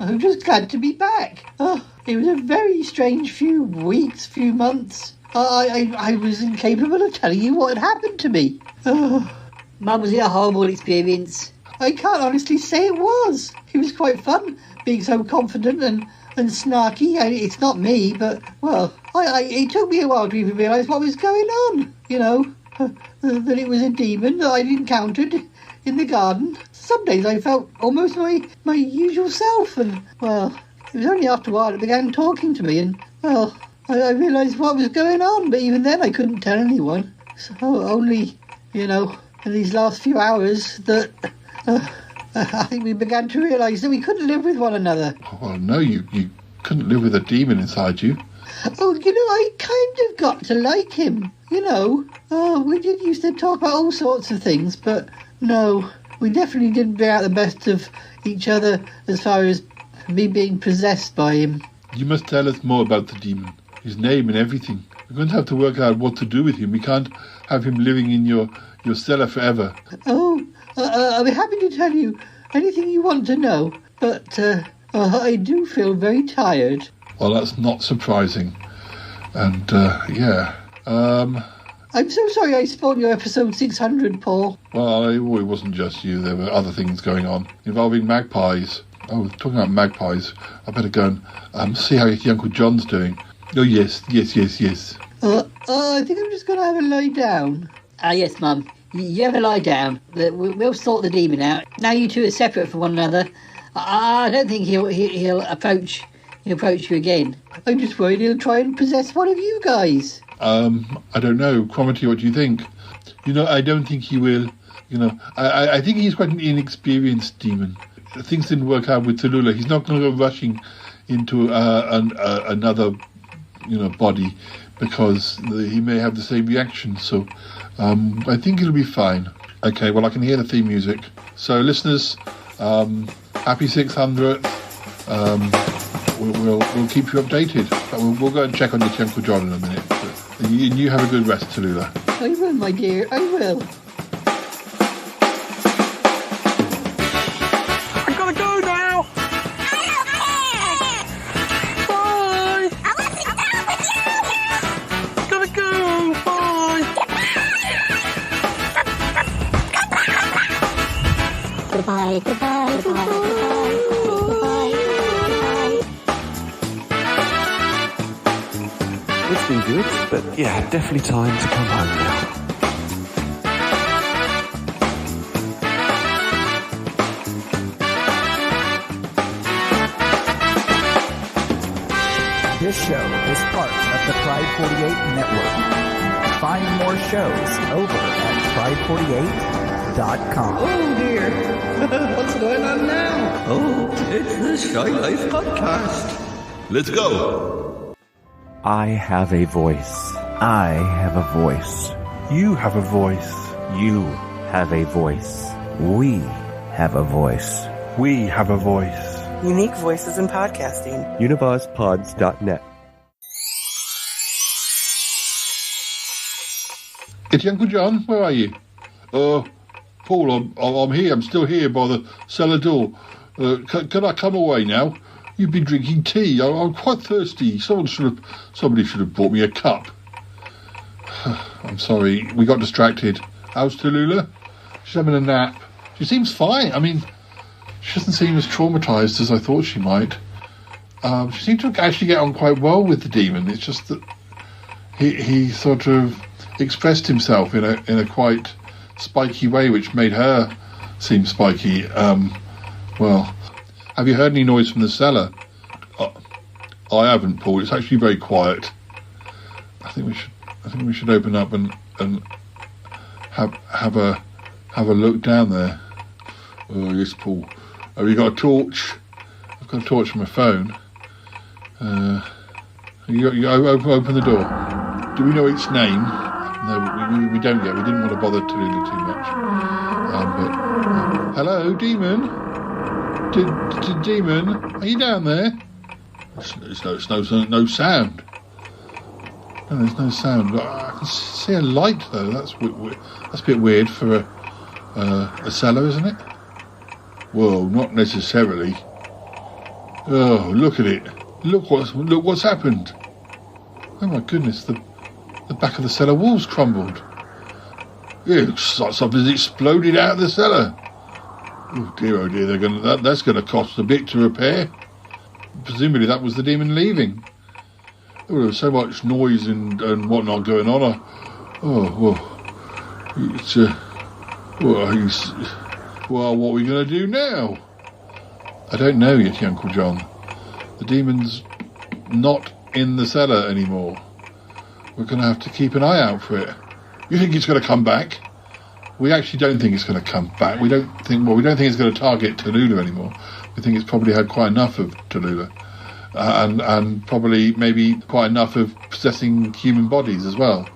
I'm just glad to be back. Oh, it was a very strange few weeks, few months. I was incapable of telling you what had happened to me. Oh. Mum, was it a horrible experience? I can't honestly say it was. It was quite fun, being so confident and snarky. It's not me, but, well, it took me a while to even realise what was going on, you know. That it was a demon that I'd encountered in the garden. Some days I felt almost my usual self, and, well, it was only after a while it began talking to me, and, well, I realised what was going on, but even then I couldn't tell anyone. So only, you know, in these last few hours that I think we began to realise that we couldn't live with one another. Well, no, you couldn't live with a demon inside you. Oh, you know, I kind of got to like him, you know. Oh, we did used to talk about all sorts of things, but no, we definitely didn't bring out the best of each other as far as me being possessed by him. You must tell us more about the demon, his name and everything. We're going to have to work out what to do with him. We can't have him living in your cellar forever. Oh, I'll be happy to tell you anything you want to know, but I do feel very tired. Well, that's not surprising. And, yeah. I'm so sorry I spoiled your episode 600, Paul. Well, it wasn't just you. There were other things going on involving magpies. Oh, talking about magpies, I better go and see how your Uncle John's doing. Oh, yes. I think I'm just going to have a lie down. Yes, Mum. You have a lie down. We'll sort the demon out. Now you two are separate from one another. I don't think he'll approach you again. I'm just worried he'll try and possess one of you guys. I don't know. Cromitty, what do you think? You know, I don't think he will. You know, I think he's quite an inexperienced demon. Things didn't work out with Tallulah. He's not going to go rushing into another, you know, body because he may have the same reaction. So I think it'll be fine. Okay, well, I can hear the theme music. So, listeners, happy 600th. We'll keep you updated. But we'll go and check on your Uncle John in a minute. And you have a good rest, Tallulah. I will, my dear. I will. I gotta go now. Bye. I want to go with you. Gotta go. Bye. Goodbye. It's been good, but yeah, definitely time to come home now. This show is part of the Pride 48 network. Find more shows over at pride48.com. Oh dear, what's going on now? Oh, it's the Shy Life podcast. Let's go. I have a voice. I have a voice. You have a voice. You have a voice. We have a voice. We have a voice. Unique voices in podcasting. UnivazPods.net. It's Uncle John. Where are you? Paul, I'm here. I'm still here by the cellar door. Can I come away now? You've been drinking tea. I'm quite thirsty. Somebody should have bought me a cup. I'm sorry. We got distracted. How's Tallulah? She's having a nap. She seems fine. I mean, she doesn't seem as traumatised as I thought she might. She seemed to actually get on quite well with the demon. It's just that he sort of expressed himself in a quite spiky way, which made her seem spiky. Well, have you heard any noise from the cellar? I haven't, Paul. It's actually very quiet. I think we should open up and have a look down there. Oh yes, Paul. Have you got a torch? I've got a torch on my phone. You open the door. Do we know its name? No, we don't yet. We didn't want to bother Tallulah too much. Hello, demon. Demon, are you down there? There's no sound. No, there's no sound. But I can see a light though. That's a bit weird for a cellar, isn't it? Well, not necessarily. Oh, look at it! Look what's happened! Oh my goodness! The back of the cellar walls crumbled. It looks like something's exploded out of the cellar. Oh dear! That's going to cost a bit to repair. Presumably that was the demon leaving. Oh, there was so much noise and whatnot going on. Well, what are we going to do now? I don't know yet, Uncle John. The demon's not in the cellar anymore. We're going to have to keep an eye out for it. You think it's going to come back? We actually don't think it's going to come back. We don't think it's going to target Tallulah anymore. We think it's probably had quite enough of Tallulah. And probably maybe quite enough of possessing human bodies as well.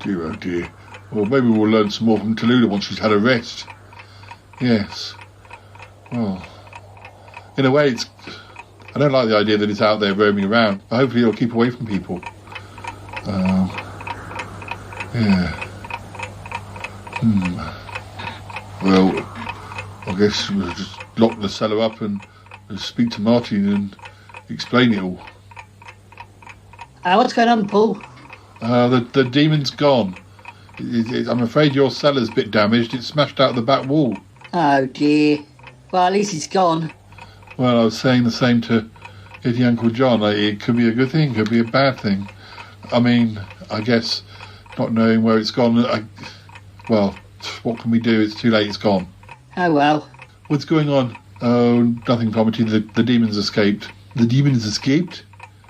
Dear, oh dear. Well, maybe we'll learn some more from Tallulah once she's had a rest. Yes. Well, in a way, I don't like the idea that it's out there roaming around. But hopefully it'll keep away from people. Yeah. Well, I guess we'll just lock the cellar up and speak to Martin and explain it all. What's going on, Paul? The demon's gone. I'm afraid your cellar's a bit damaged. It's smashed out the back wall. Oh dear. Well, at least it's gone. Well, I was saying the same to Eddie Uncle John. It could be a good thing, could be a bad thing. I mean, I guess not knowing where it's gone. Well, what can we do? It's too late. It's gone. Oh well. What's going on? Oh, nothing, Poverty. The demon's escaped. The demon's escaped?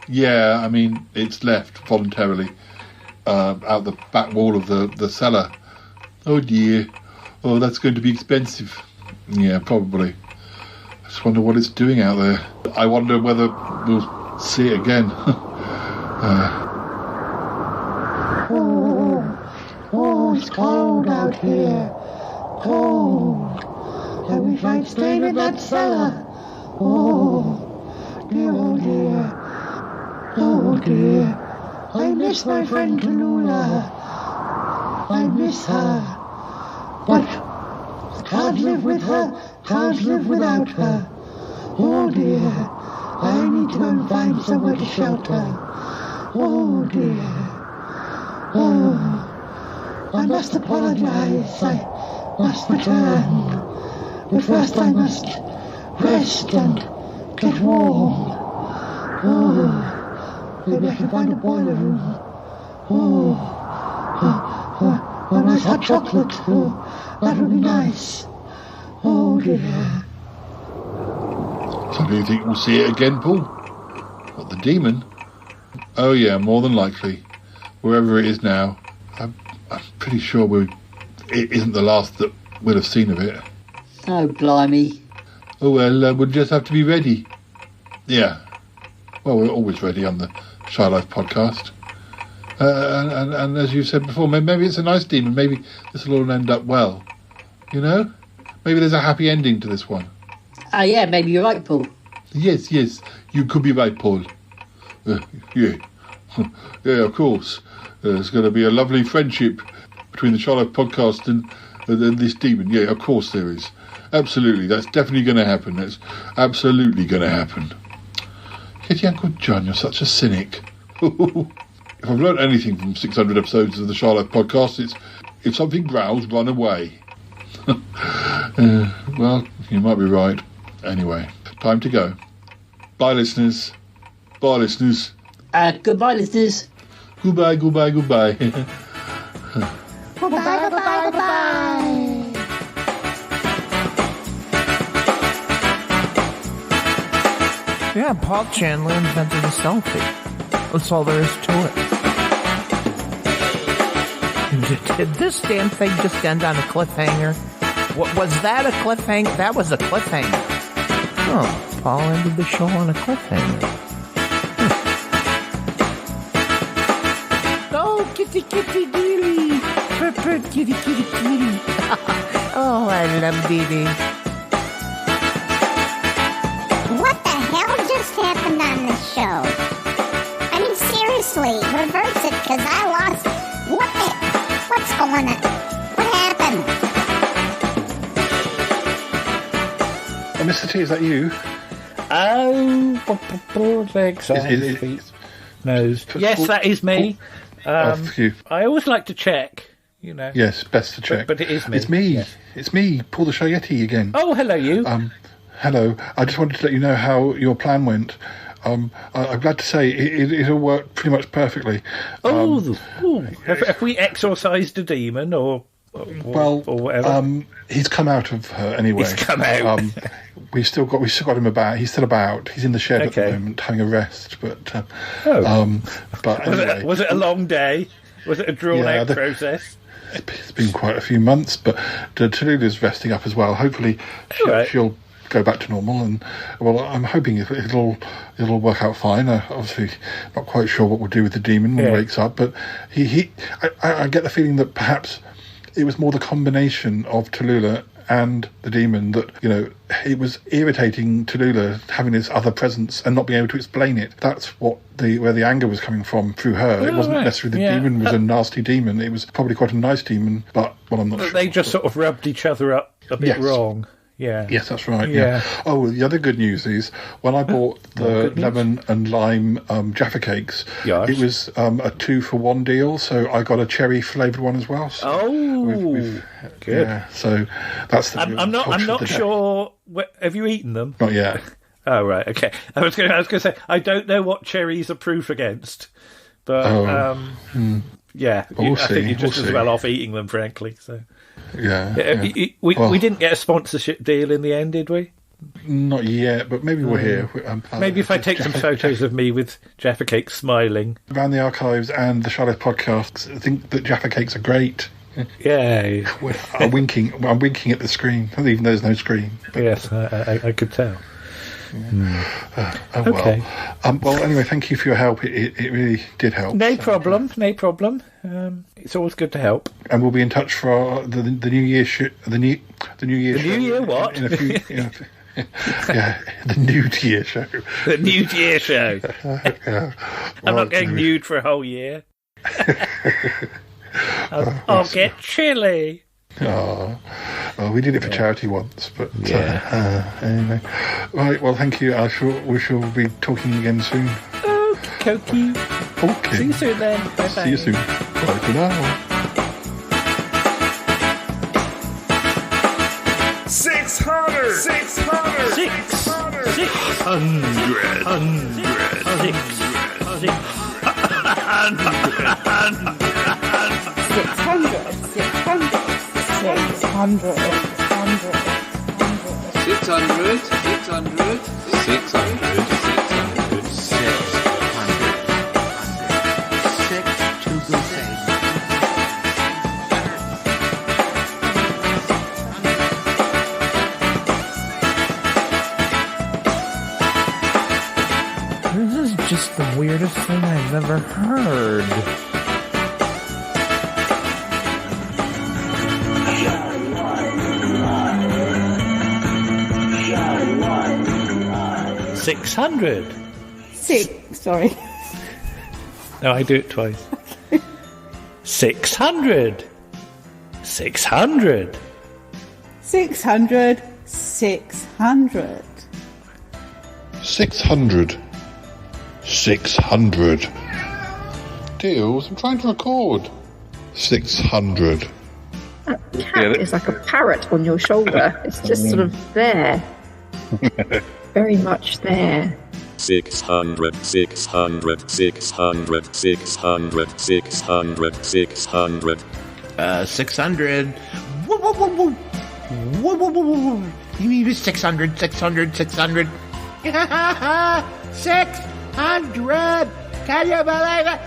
Yeah, I mean, it's left voluntarily out the back wall of the cellar. Oh dear. Oh, that's going to be expensive. Yeah, probably. I just wonder what it's doing out there. I wonder whether we'll see it again. Oh, it's cold out here. Cold. I wish I'd stayed in that cellar. Oh dear, oh dear. Oh dear. I miss my friend Tallulah. I miss her. But I can't live with her, can't live without her. Oh dear. I need to go and find somewhere to shelter. Oh dear. Oh, I must apologize. I must return. But first I must rest and get warm. Oh, maybe I can find a boiler room. Oh, nice hot chocolate. Oh, that would be nice. Oh dear. So do you think we'll see it again, Paul? What, the demon? Oh yeah, more than likely. Wherever it is now. I'm pretty sure it isn't the last that we'll have seen of it. Oh, blimey. Oh well, we'll just have to be ready. Yeah. Well, we're always ready on the Shy Life podcast. And as you said before, maybe it's a nice demon. Maybe this will all end up well. You know? Maybe there's a happy ending to this one. Yeah, maybe you're right, Paul. Yes, you could be right, Paul. Yeah. Yeah, of course. There's going to be a lovely friendship between the Shy Life podcast and this demon. Yeah, of course there is. Absolutely, that's definitely going to happen. That's absolutely going to happen. Yet, Uncle John, you're such a cynic. If I've learned anything from 600 episodes of the Shy Life podcast, it's if something growls, run away. Well, you might be right. Anyway, time to go. Bye, listeners. Bye, listeners. Goodbye, listeners. Goodbye. Goodbye, goodbye. Yeah, Paul Chandler invented a selfie. That's all there is to it. Did this damn thing just end on a cliffhanger? What was that, a cliffhanger? That was a cliffhanger. Oh, Paul ended the show on a cliffhanger. Oh, kitty, kitty, dealy. Purr, purr, kitty, kitty, kitty. Oh, I love Dee Dee. What the hell just happened on this show? I mean, seriously, reverse it, because I lost... What's going on? What happened? Mr. T, is that you? Oh, legs, arms, feet, nose. Yes, that is me. I always like to check, you know. Yes, best to check. But it is me. It's me. Yes. It's me, Paul the Shayeti again. Oh, hello, you. Hello. I just wanted to let you know how your plan went. I'm glad to say it all worked pretty much perfectly. Have we exorcised a demon or whatever? He's come out of her anyway. He's come out. We've still got him about. He's still about. He's in the shed at the moment having a rest. But but anyway, was it a long day? Was it a drawn out process? It's been quite a few months, but Tallulah's resting up as well. Hopefully she'll go back to normal, and well, I'm hoping it'll work out fine. Obviously, not quite sure what we'll do with the demon when he wakes up, but I get the feeling that perhaps it was more the combination of Tallulah and the demon that, you know, it was irritating Tallulah having this other presence and not being able to explain it. That's where the anger was coming from through her. It wasn't necessarily the demon was a nasty demon. It was probably quite a nice demon, but I'm not sure. They just sort of rubbed each other up a bit wrong. Yeah. Yes, that's right. Yeah. Oh, the other good news is when I bought the lemon and lime Jaffa cakes, it was a 2-for-1 deal. So I got a cherry flavoured one as well. So good. Yeah, so that's the. I'm not sure. Have you eaten them? Not yet. Oh right, okay. I was going to say I don't know what cherries are proof against, but yeah, I think you're just as well off eating them, frankly. So. We didn't get a sponsorship deal in the end, did we? Not yet, but maybe we're here. Maybe if I take some photos of me with Jaffa Cakes smiling. Around the Archives and the Charlotte podcast, I think that Jaffa Cakes are great. Yeah. I'm winking at the screen, even though there's no screen. But, yes, I could tell. Okay. Well, anyway, thank you for your help. It really did help. No problem. It's always good to help. And we'll be in touch for the New Year the New Year show. New Year what? In a few, the Nude Year show. The Nude Year show. I'm not going nude for a whole year. I'll get chilly. Oh, well, we did it for charity once, but anyway. Right, well, thank you. We shall be talking again soon. Okay. See you soon then. Bye-bye. See you soon. Bye for now. 600. 600. 600. This is just the weirdest thing I've ever heard. $600. Sorry. No, I do it twice. 600. 600. 600. 600. Deals, I'm trying to record. 600. That cat is like a parrot on your shoulder. It's just sort of there. Very much there. 600. 600. 600. 600. 600. 600. 600. Woo, woo, woo, woo. Woo, woo, woo, woo. You mean 600, 600, 600? 600! Can you believe it?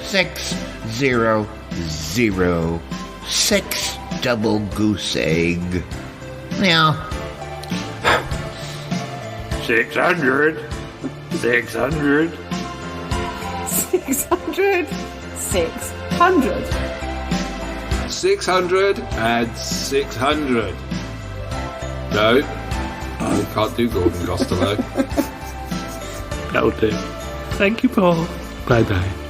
600. 6 double goose egg. Now. 600. 600. 600. 600. 600 and 600. No. I can't do Gordon Costello. That'll do. Thank you, Paul. Bye-bye.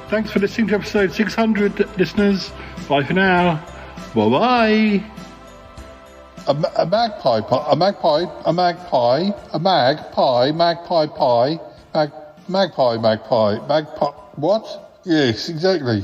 Thanks for listening to episode 600, listeners. Bye for now. Bye-bye. A magpie, what? Yes, exactly.